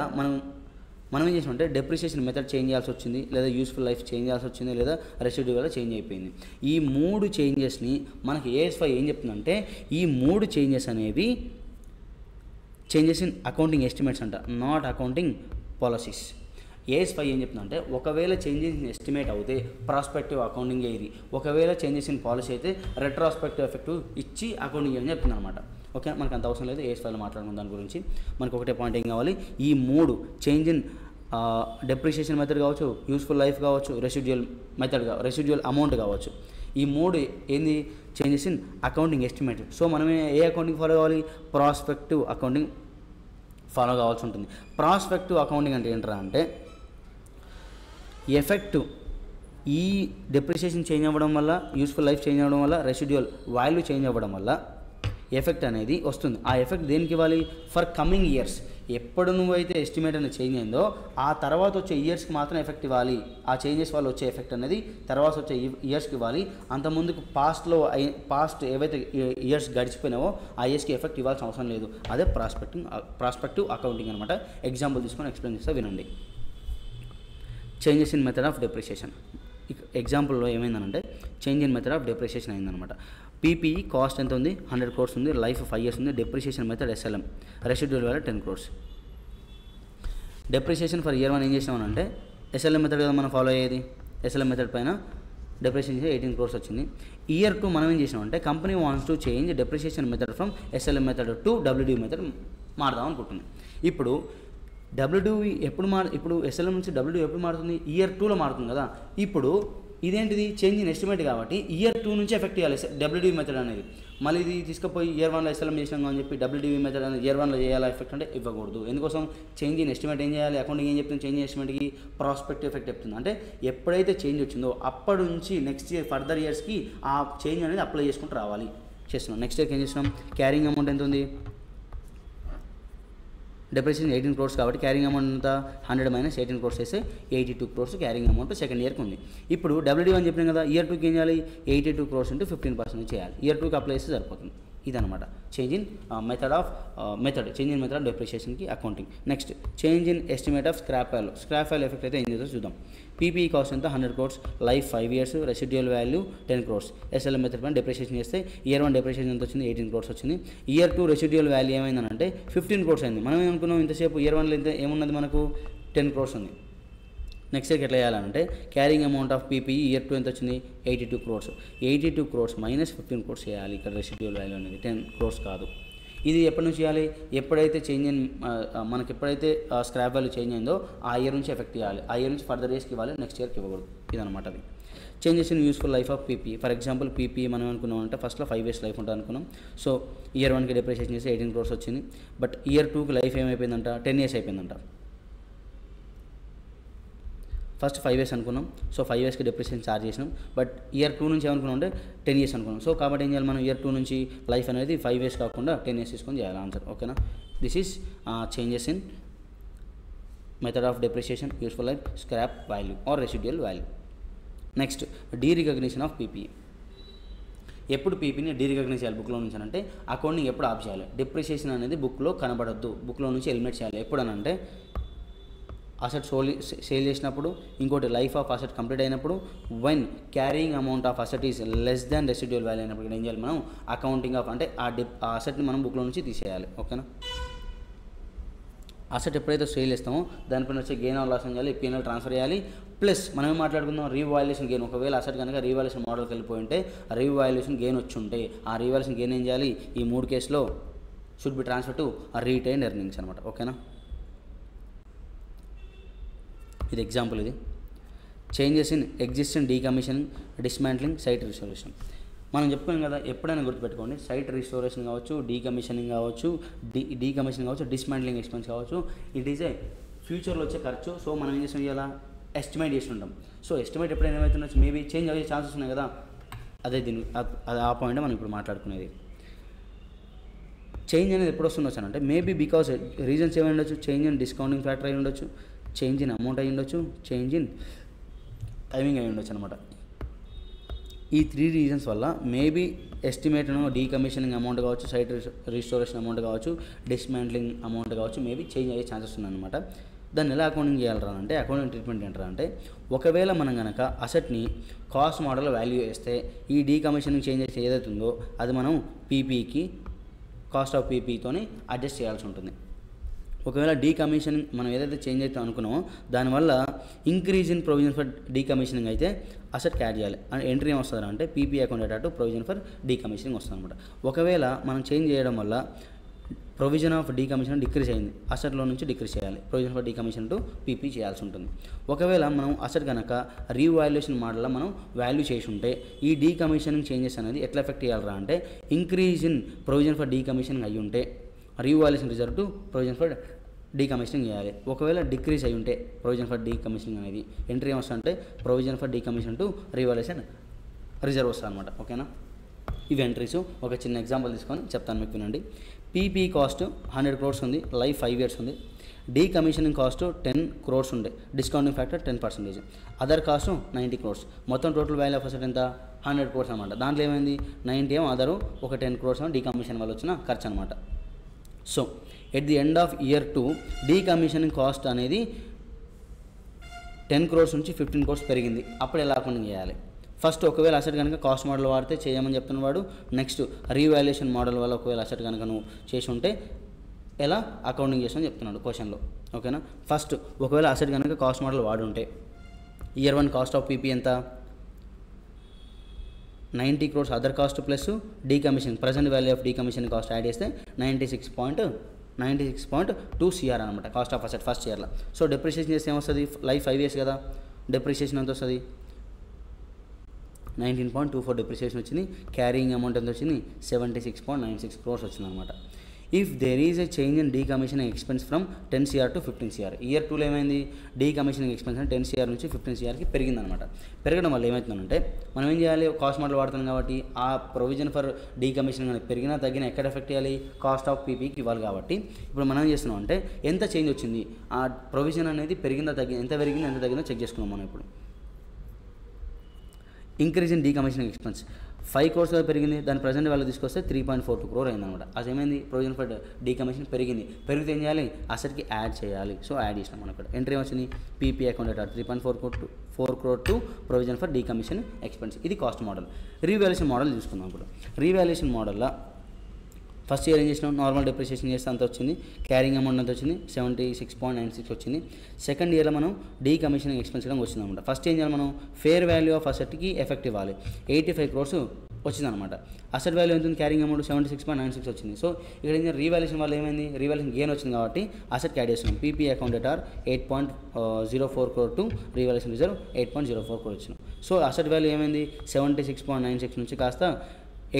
మనం ఏం చేసినామంటే డెప్రిషియేషన్ మెథడ్ చేంజ్ చేయాల్సి వచ్చింది, లేదా యూస్ఫుల్ లైఫ్ చేంజ్ చేయాల్సి వచ్చింది, లేదా రెసిడ్యూ వల్ల చేంజ్ అయిపోయింది. ఈ 3 చేంజెస్ని మనకి AS5 ఏం చెప్తుందంటే ఈ 3 చేంజెస్ అనేవి చేంజెస్ ఇన్ అకౌంటింగ్ ఎస్టిమేట్స్ అంట, నాట్ అకౌంటింగ్ పాలసీస్. AS5 ఏం చెప్తుందంటే ఒకవేళ చేంజెస్ ఇన్ ఎస్టిమేట్ అవుతే ప్రాస్పెక్టివ్ అకౌంటింగ్ ఏది, ఒకవేళ చేంజెస్ ఇన్ పాలసీ అయితే రెట్రాస్పెక్టివ్ ఎఫెక్టివ్ ఇచ్చి అకౌంటింగ్ అని చెప్తుంది అనమాట. ఓకే, మనకు అంత అవసరం లేదు, AS5లో మాట్లాడుకున్న దాని గురించి. మనకు ఒకటే పాయింట్ ఏం కావాలి, ఈ 3 చేంజ్ ఇన్ డెప్రిషియేషన్ మెథడ్ కావచ్చు, యూస్ఫుల్ లైఫ్ కావచ్చు, రెసిడ్యువల్ అమౌంట్ కావచ్చు, ఈ 3 ఏంది changes in accounting estimate. So మనం ఏ అకౌంటింగ్ ఫాలో కావాలి, ప్రాస్పెక్టివ్ అకౌంటింగ్ ఫాలో కావాల్సి ఉంటుంది. ప్రాస్పెక్టివ్ అకౌంటింగ్ అంటే ఏంటరా అంటే ఎఫెక్టివ్ ఈ డెప్రిషియేషన్ చేంజ్ అవ్వడం వల్ల, యూస్ఫుల్ లైఫ్ చేంజ్ అవ్వడం వల్ల, రెసిడ్యువల్ వాల్యూ చేంజ్ అవ్వడం వల్ల ఎఫెక్ట్ అనేది వస్తుంది. ఆ ఎఫెక్ట్ దేనికి ఇవ్వాలి? For coming years. ఎప్పుడు నువ్వైతే ఎస్టిమేట్ అనేది చేంజ్ అయిందో ఆ తర్వాత వచ్చే ఇయర్స్కి మాత్రం ఎఫెక్ట్ ఇవ్వాలి. ఆ చేంజెస్ వల్ల వచ్చే ఎఫెక్ట్ అనేది తర్వాత వచ్చే ఇయర్స్కి ఇవ్వాలి. అంత ముందుకు పాస్ట్ ఏవైతే ఇయర్స్ గడిచిపోయినావో ఆ ఇయర్స్కి ఎఫెక్ట్ ఇవ్వాల్సిన అవసరం లేదు. అదే ప్రాస్పెక్టివ్ అకౌంటింగ్ అనమాట. ఎగ్జాంపుల్ తీసుకొని ఎక్స్ప్లెయిన్ చేస్తా వినండి. Changes in method of depreciation. ఎగ్జాంపుల్లో ఏమైందనంటే change in method of depreciation అయిందనమాట. పీపీఈ కాస్ట్ ఎంత ఉంది? 100 crores ఉంది. లైఫ్ 5 years ఉంది. Depreciation method SLM. Residual value 10 crores. Depreciation for year 1 ఏం చేసినామనంటే SLM మెథడ్ కదా మనం ఫాలో అయ్యేది. SLM మెథడ్ పైన డెప్రిషియేషన్ 18 crores వచ్చింది. ఇయర్ 2 మనం ఏం చేసినామంటే company wants to change depreciation method from SLM method to WDV method మారుదాం అనుకుంటుంది. ఇప్పుడు ఇప్పుడు SLM నుంచి WDV ఎప్పుడు మారుతుంది? ఇయర్ 2లో మారుతుంది కదా. ఇప్పుడు ఇదేంటిది? చేంజ్ ఇన్ ఎస్టిమేట్ కాబట్టి ఇయర్ 2 నుంచి ఎఫెక్ట్ చేయాలి WDV మెథడ్ అనేది. మళ్ళీ ఇది తీసుకుపోయి ఇయర్ 1లో SLM చేసినాం అని చెప్పి WDV మెథడ్ అనేది ఇయర్ 1లో చేయాలా ఎఫెక్ట్ అంటే ఇవ్వకూడదు. ఎందుకోసం? చేంజ్ ఇన్ ఎస్టిమేట్ ఏం చేయాలి? అకౌంటింగ్ ఏం చెప్తుంది? చేంజ్ ఇన్ ఎస్టిమేట్కి ప్రాస్పెక్టివ్ ఎఫెక్ట్ చెప్తుంది. అంటే ఎప్పుడైతే చేంజ్ వచ్చిందో అప్పటి నుంచి నెక్స్ట్ ఇయర్ ఫర్దర్ ఇయర్స్కి ఆ చేంజ్ అనేది అప్లై చేసుకుంటూ రావాలి. చేస్తున్నాం. నెక్స్ట్ ఇయర్కి ఏం చేస్తున్నాం? క్యారింగ్ అమౌంట్ ఎంత ఉంది? డెప్రిషియేషన్ 18 crores కాబట్టి క్యారింగ్ అమౌంట్ ఎంత? 100 - 18 crores చేస్తే 82 crores క్యారింగ్ అమౌంట్ సెకండ్ ఇయర్కి ఉంది. ఇప్పుడు WDV అని చెప్పినాం కదా. ఇయర్ 2కి ఏం చేయాలి? 82 crores into 15% చేయాలి. ఇయర్ 2కి అప్లై చేస్తే సరిపోతుంది. ఇదనమాట చేంజ్ ఇన్ మెథడ్ ఆఫ్ డెప్రిషియేషన్కి accounting. Next change in estimate of scrap value effect అయితే ఏం చేస్తుందో చూద్దాం. పీపీఈ కాస్ట్ ఎంత? 100 crores. Life 5 years. Residual value 10 crores. SLM method పైన డెప్రిషియేషన్ చేస్తే ఇయర్ 1 డెప్రిషియేషన్ ఎంత వచ్చింది? 18 crores వచ్చింది. ఇయర్ 2 రెసిడ్యూల్ వాల్యూ ఏమైందనంటే 15 crores అయింది. మనం ఏమనుకున్నాం ఇంతసేపు? ఇయర్ 1లో ఎంత ఏమున్నది మనకు? 10 crores ఉంది. నెక్స్ట్ ఇయర్కి ఎట్లా చేయాలంటే carrying amount of PPE year 2 ఎంత వచ్చింది? 82 crores. 82 crores - 15 crores చేయాలి. ఇక్కడ రెసిడ్యూల్ వాల్యూ అనేది 10 crores కాదు. ఇది ఎప్పటి నుంచి చేయాలి? ఎప్పుడైతే చేంజ్ ఇన్ మనకి ఎప్పుడైతే స్క్రాప్ వాల్యూ చేంజ్ అయిందో ఆ ఇయర్ నుంచి ఎఫెక్ట్ ఇవ్వాలి. ఆ ఇయర్ నుంచి ఫర్దర్ ఇయర్స్కి ఇవ్వాలి. నెక్స్ట్ ఇయర్కి ఇవ్వకూడదు. ఇదనమాట అది. Changes in useful life of PP. For example PP మనం అనుకున్నాం అంటే ఫస్ట్లో 5 years లైఫ్ ఉంటుంది అనుకున్నాం. సో ఇయర్ 1కి డెప్రిషియేషన్ చేసి 18 crores వచ్చింది. బట్ ఇయర్ 2కి లైఫ్ ఏమైపోయిందంట? 10 years అయిపోయిందంట. ఫస్ట్ 5 years అనుకున్నాం. సో 5 yearsకి డెప్రిషియేషన్ ఛార్జ్ చేసినాం. బట్ ఇయర్ 2 నుంచి ఏమనుకున్నాం అంటే 10 years అనుకున్నాం. సో కాబట్టి ఏం చేయాలి మనం? ఇయర్ 2 నుంచి లైఫ్ అనేది 5 years కాకుండా 10 years తీసుకొని చేయాలి ఆన్సర్. ఓకేనా? This is changes in method of depreciation, useful life, scrap value or residual value. Next derecognition of PP. ఎప్పుడు పీపీని డీరికగ్నైజ్ చేయాలి బుక్లో నుంచి అంటే అకౌంటింగ్ ఎప్పుడు ఆఫ్ చేయాలి? డెప్రిషియేషన్ అనేది బుక్లో కనబడద్దు. బుక్లో నుంచి ఎలిమినేట్ చేయాలి. ఎప్పుడు అని అంటే అసెట్ సేల్ చేసినప్పుడు, ఇంకోటి లైఫ్ ఆఫ్ అసెట్ కంప్లీట్ అయినప్పుడు, when carrying amount of asset is less than residual value అయినప్పుడు ఏం చేయాలి మనం? అకౌంటింగ్ ఆఫ్ అంటే ఆ అసెట్ని మనం బుక్లో నుంచి తీసేయాలి. ఓకేనా? అసెట్ ఎప్పుడైతే సేల్ చేస్తామో దానిపైన వచ్చే గెయిన్ ఆర్ లాస్ అని చేయాలి. P&L ట్రాన్స్ఫర్ చేయాలి. ప్లస్ మనం ఏం మాట్లాడుకుందాం? Revaluation gain. ఒకవేళ అసెట్ కనుక రీవాల్యుయేషన్ మోడల్కి వెళ్ళిపోయి ఉంటే రీవాల్యుయేషన్ గెయిన్ వచ్చి ఉంటే ఆ రీవాల్యుయేషన్ గెయిన్ ఏం చేయాలి? ఈ 3 కేసులో should be transfer to retained earnings అనమాట. ఓకేనా? ఇది ఎగ్జాంపుల్. ఇది changes in existing decommissioning, dismantling, site restoration. మనం చెప్పుకున్నాం కదా, ఎప్పుడైనా గుర్తుపెట్టుకోండి, సైట్ రిస్టోరేషన్ కావచ్చు, డీకమిషనింగ్ కావచ్చు, డీకమిషనింగ్ కావచ్చు, డిస్మాంట్లింగ్ ఎక్స్పెన్స్ కావచ్చు, ఇట్ ఈజ్ ఏ ఫ్యూచర్లో వచ్చే ఖర్చు. సో మనం ఏం చేస్తాం? ఇలా ఎస్టిమేట్ చేసి ఉంటాం. సో ఎస్టిమేట్ ఎప్పుడైనా ఏమవుతుండొచ్చు? మేబీ చేంజ్ అయ్యే ఛాన్సెస్ ఉన్నాయి కదా. అదే ఆ పాయింట్ మనం ఇప్పుడు మాట్లాడుకునేది. చేంజ్ అనేది ఎప్పుడు వస్తుండొచ్చు అంటే మేబీ బికాస్ రీజన్స్ ఏమై ఉండొచ్చు? చేంజ్ ఇన్ డిస్కౌంటింగ్ ఫ్యాక్టర్ అయి ఉండొచ్చు, చేంజ్ ఇన్ అమౌంట్ అయి ఉండొచ్చు, చేంజ్ ఇన్ టైమింగ్ అయి ఉండొచ్చు అనమాట. ఈ 3 reasons వల్ల మేబీ ఎస్టిమేట్ను డీకమిషనింగ్ అమౌంట్ కావచ్చు, సైట్ రిస్టోరేషన్ అమౌంట్ కావచ్చు, డిస్మాంట్లింగ్ అమౌంట్ కావచ్చు, మేబీ చేంజ్ అయ్యే ఛాన్సెస్ ఉన్నాయన్నమాట. దాన్ని ఎలా అకౌంటింగ్ చేయాలరా అంటే అకౌంటింగ్ ట్రీట్మెంట్ ఏంటరా అంటే ఒకవేళ మనం కనుక అసెట్ని కాస్ట్ మోడల్ వాల్యూ వేస్తే ఈ డీకమిషనింగ్ చేంజెస్ ఏదైతుందో అది మనం పీపీకి కాస్ట్ ఆఫ్ పీపీతోని అడ్జస్ట్ చేయాల్సి ఉంటుంది. ఒకవేళ డీకమిషనింగ్ మనం ఏదైతే చేంజ్ అయితే అనుకున్నామో దానివల్ల ఇంక్రీజ్ ఇన్ ప్రొవిజన్ ఫర్ డీకమిషనింగ్ అయితే అసెట్కి యాడ్ చేయాలి. అండ్ ఎంట్రీ ఏం వస్తుంది అంటే పీపీ అకౌంట్ అటు ప్రొవిజన్ ఫర్ డీకమిషనింగ్ వస్తుంది అనమాట. ఒకవేళ మనం చేంజ్ చేయడం వల్ల ప్రొవిజన్ ఆఫ్ డీకమిషన్ డిక్రీజ్ అయింది, అసెట్లో నుంచి డిక్రీజ్ చేయాలి, provision for decommission to PP చేయాల్సి ఉంటుంది. ఒకవేళ మనం అసెట్ కనుక రీవాల్యుయేషన్ మోడల్లో మనం వాల్యూ చేసి ఉంటే ఈ డీకమిషనింగ్ చేంజెస్ అనేది ఎట్లా ఎఫెక్ట్ చేయాలరా అంటే increase in provision for decommissioning అయ్యి ఉంటే revaluation reserve to provision for decommissioning చేయాలి. ఒకవేళ డిక్రీజ్ అయ్యి ఉంటే ప్రొవిజన్ ఫర్ డీకమిషనింగ్ అనేది ఎంట్రీ ఏమొస్తుందంటే provision for decommission to revaluation reserve వస్తుంది అనమాట. ఓకేనా? ఇవి ఎంట్రీస్. ఒక చిన్న ఎగ్జాంపుల్ తీసుకొని చెప్తాను మీకు, వినండి. పీపీ కాస్ట్ 100 crores ఉంది, లైఫ్ 5 years ఉంది. డీకమిషనింగ్ కాస్ట్ 10 crores ఉండే, discounting factor 10%. Other cost 90 crores. మొత్తం టోటల్ వాల్యూ ఆఫ్ అసెట్ ఎంత? 100 crores అనమాట. దాంట్లో ఏమైంది 90 ఏమో అదరు, ఒక 10 crores ఏమో డీకమిషన్ వల్ల వచ్చిన ఖర్చు అనమాట. So at the end of year 2 decommissioning cost అనేది 10 crores నుంచి 15 crores పెరిగింది. అప్పుడు ఎలా అకౌంటింగ్ చేయాలి? ఫస్ట్ ఒకవేళ అసెట్ కనుక కాస్ట్ మోడల్ వాడితే చేయమని చెప్తున్నవాడు. నెక్స్ట్ రీవాల్యుయేషన్ మోడల్ వల్ల ఒకవేళ అసెట్ కనుక నువ్వు చేసి ఉంటే ఎలా అకౌంటింగ్ చేసామని చెప్తున్నాడు క్వశ్చన్లో. ఓకేనా? ఫస్ట్ ఒకవేళ అసెట్ కనుక కాస్ట్ మోడల్ వాడి ఉంటే ఇయర్ 1 కాస్ట్ ఆఫ్ పీపీ ఎంత? 90 crores other cost plus decommission present value of decommission cost add చేస్తే 96.2 CR అనమాట కాస్ట్ ఆఫ్ అసెట్ ఫస్ట్ ఇయర్లో. సో డెప్రిషియేషన్ చేస్తే ఏమొస్తుంది? లైఫ్ 5 years కదా, డెప్రిషియేషన్ ఎంత వస్తుంది? 19.24 డెప్రిషియేషన్ వచ్చింది. క్యారింగ్ అమౌంట్ ఎంత వచ్చింది? 76.96 crores వచ్చింది అనమాట. If there is a change in decommissioning expense from 10 CR to 15 CR, year 2లో ఏమైంది? డీకమిషనింగ్ ఎక్స్పెన్స్ 10 CR నుంచి 15 CRకి పెరిగిందనమాట. పెరగడం వల్ల ఏమవుతుందంటే మనం ఏం చేయాలి? కాస్ట్ మోడల్ వాడుతున్నాం కాబట్టి ఆ ప్రొవిజన్ ఫర్ డీకమిషనింగ్ అనేది పెరిగినా తగ్గినా ఎక్కడ ఎఫెక్ట్ చేయాలి? కాస్ట్ ఆఫ్ పీపీకి ఇవ్వాలి. కాబట్టి ఇప్పుడు మనం ఏం చేస్తున్నాం అంటే ఎంత చేంజ్ వచ్చింది, ఆ ప్రొవిజన్ అనేది పెరిగిందా తగ్గింది, ఎంత పెరిగిందో ఎంత తగ్గిందో చెక్ చేసుకున్నాం మనం. ఇప్పుడు increase in decommissioning expense 5 crores పెరిగింది, దాని ప్రజెంట్ వాల్యూ తీసుకొస్తే 3.42 crore అయిందనమాట. అది ఏమైంది? ప్రొవిజన్ ఫర్ డీకమిషన్ పెరిగింది. పెరిగితే ఏం చేయాలి? అసెట్కి యాడ్ చేయాలి. సో యాడ్ చేసినాం మనం ఇక్కడ. ఎంట్రీ వచ్చింది PP account 3.4 crore to provision for decommission expense. ఇది కాస్ట్ మోడల్. రీవాల్యుయేషన్ మోడల్ చూసుకుందాం. ఇప్పుడు రీవాల్యుయేషన్ మోడల్లో ఫస్ట్ ఇయర్ ఏం చేసినాం? నార్మల్ డెప్రిషియేషన్ చేస్తే అంత వచ్చింది. క్యారింగ్ అమౌంట్ అంత వచ్చింది 76.96 వచ్చింది. సెకండ్ ఇయర్లో మనం డీకమిషనింగ్ ఎక్స్పెన్స్ కూడా వచ్చింది అనమాట. ఫస్ట్ ఏం చేయాలి? మనం ఫేర్ వాల్యూ ఆఫ్ అసెట్కి ఎఫెక్ట్ ఇవ్వాలి. 85 crores వచ్చిందనమాట. అసెట్ వాల్యూ ఎంత ఉంది? క్యారింగ్ అమౌంట్ 76.96 వచ్చింది. సో ఇక్కడ ఏం రీవాల్యుయేషన్ వల్ల ఏమైంది? రీవాల్యుయేషన్ గెయిన్ వచ్చింది కాబట్టి అసెట్ యాడ్ చేస్తున్నాం. PP account 8.04 crore to revaluation reserve 8.04 crore వచ్చినాం. సో అసెట్ వాల్యూ ఏమైంది? 76.96 నుంచి కాస్త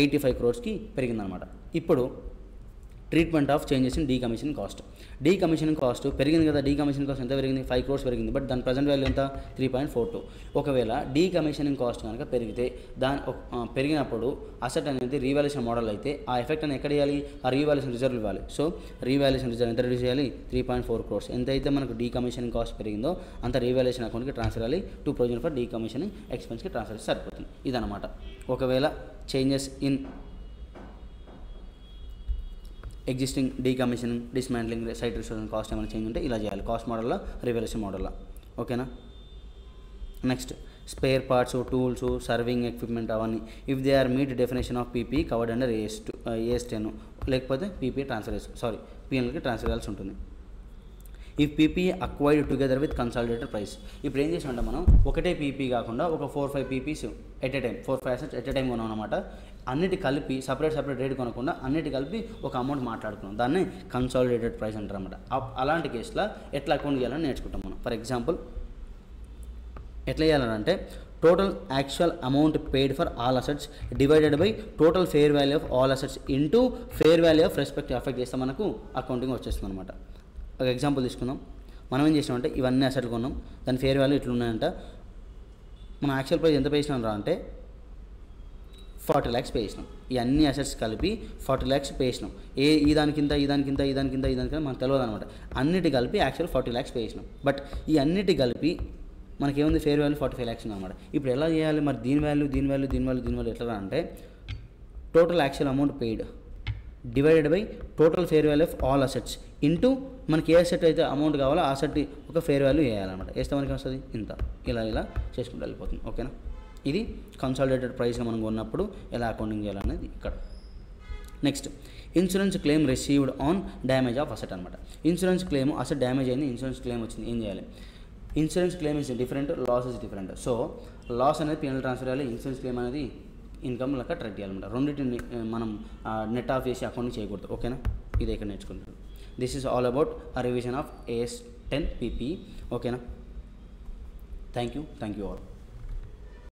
85 crores పెరిగిందనమాట. ఇప్పుడు treatment of changes in decommissioning cost. Decommissioning cost పెరిగింది కదా, డీకమిషనింగ్ కాస్ట్ ఎంత పెరిగింది? 5 crores పెరిగింది. బట్ దాని ప్రజెంట్ వాల్యూ ఎంత? 3.42. ఒకవేళ డీకమిషనింగ్ కాస్ట్ కనుక పెరిగితే పెరిగినప్పుడు అసెట్ అనేది రీవాల్యుయేషన్ మోడల్ అయితే ఆ ఎఫెక్ట్ అని ఎక్కడ ఇవ్వాలి? ఆ రీవాల్యుయేషన్ రిజర్వ్ ఇవ్వాలి. సో రీవాల్యుయేషన్ రిజర్వ్ ఎంత రిడ్యూస్ చేయాలి? 3.4 crores. ఎంతైతే మనకు డీకమిషనింగ్ కాస్ట్ పెరిగిందో అంత రీవాల్యుయేషన్ అకౌంట్కి ట్రాన్స్ఫర్ అయ్యి టు ప్రొవిజన్ ఫర్ డీకమిషనింగ్ ఎక్స్పెన్స్కి ట్రాన్స్ఫర్ చేస్తే సరిపోతుంది. ఇదనమాట. ఒకవేళ changes in existing decommissioning dismantling site restoration cost ఏమైనా చేంజ్ ఉంటే ఇలా చేయాలి కాస్ట్ మోడల్లో, రీవాల్యుయేషన్ మోడల్లో. ఓకేనా? Next spare parts, tools, serving equipment అవన్నీ if they are meet definition of PP covered under AS10 లేకపోతే పీపీ ట్రాన్స్ఫర్ పిఎన్ఎల్కి ట్రాన్స్ఫర్ చేయాల్సి ఉంటుంది. If PP acquired together with consolidated price. ఇప్పుడు ఏం చేసినట్టే మనం ఒకటే పీపీ కాకుండా ఒక 4-5 PPs at a time 4-5 assets at a time కొన్నాం అనమాట. అన్నిటి కలిపి సపరేట్ రేట్ కొనకుండా అన్నిటి కలిపి ఒక అమౌంట్ మాట్లాడుకున్నాం. దాన్ని కన్సాలిడేటెడ్ ప్రైస్ అంటారు అనమాట. అలాంటి కేసులో ఎట్లా అకౌంట్ చేయాలని నేర్చుకుంటాం మనం. ఫర్ ఎగ్జాంపుల్ ఎట్లా చేయాలంటే total actual amount paid for all assets divided by total fair value of all assets into fair value of respect effect చేస్తే మనకు అకౌంటింగ్ వచ్చేస్తుంది అనమాట. ఒక ఎగ్జాంపుల్ తీసుకుందాం. మనం ఏం చేసినామంటే ఇవన్నీ అసెట్లు కొన్నాం, దాని ఫేర్ వాల్యూ ఇట్లున్నాయంట. మనం యాక్చువల్ ప్రైస్ ఎంత పే చేసినాం రా అంటే 40 lakhs పే చేసినాం. ఈ అన్ని అసెట్స్ కలిపి 40 lakhs పే చేసినాం. ఈ దానికింత మనకు తెలియదు అనమాట. అన్నిటి కలిపి యాక్చువల్ 40 lakhs పే చేసినాం. బట్ ఈ అన్నిటి కలిపి మనకేముంది? ఫేర్ వాల్యూ 45 lakhs ఉందన్నమాట. ఇప్పుడు ఎలా చేయాలి మరి? దీని వాల్యూ ఎట్లా అంటే total actual amount paid divided by total fair value of all assets into మనకి ఏ అసెట్ అయితే అమౌంట్ కావాలో ఆ అసెట్ ఒక ఫేర్ వాల్యూ వేయాలన్నమాట. వేస్తే మనకి వస్తుంది ఇంత. ఇలా చేసుకుంటూ వెళ్ళిపోతుంది. ఓకేనా? ఇది కన్సాలిడేటెడ్ ప్రైస్గా మనం కొన్నప్పుడు ఎలా అకౌంటింగ్ చేయాలనేది ఇక్కడ. Next insurance claim received on damage of asset అనమాట. ఇన్సూరెన్స్ క్లెయిమ్ అసెట్ డ్యామేజ్ అయింది, ఇన్సూరెన్స్ క్లెయిమ్ వచ్చింది, ఏం చేయాలి? Insurance claim is different, loss is different. So loss అనేది పిఎన్ఎల్ ట్రాన్స్ఫర్ చేయాలి, ఇన్సూరెన్స్ క్లెయిమ్ అనేది ఇన్కమ్ లెక్క ట్రీట్ చేయాలన్నమాట. రెండింటిని మనం నెట్ ఆఫ్ చేసి అకౌంట్ చేయకూడదు. ఓకేనా? ఇది ఇక్కడ నేర్చుకుంటారు. This is all about a revision of AS10 PP. ఓకేనా? Thank you all.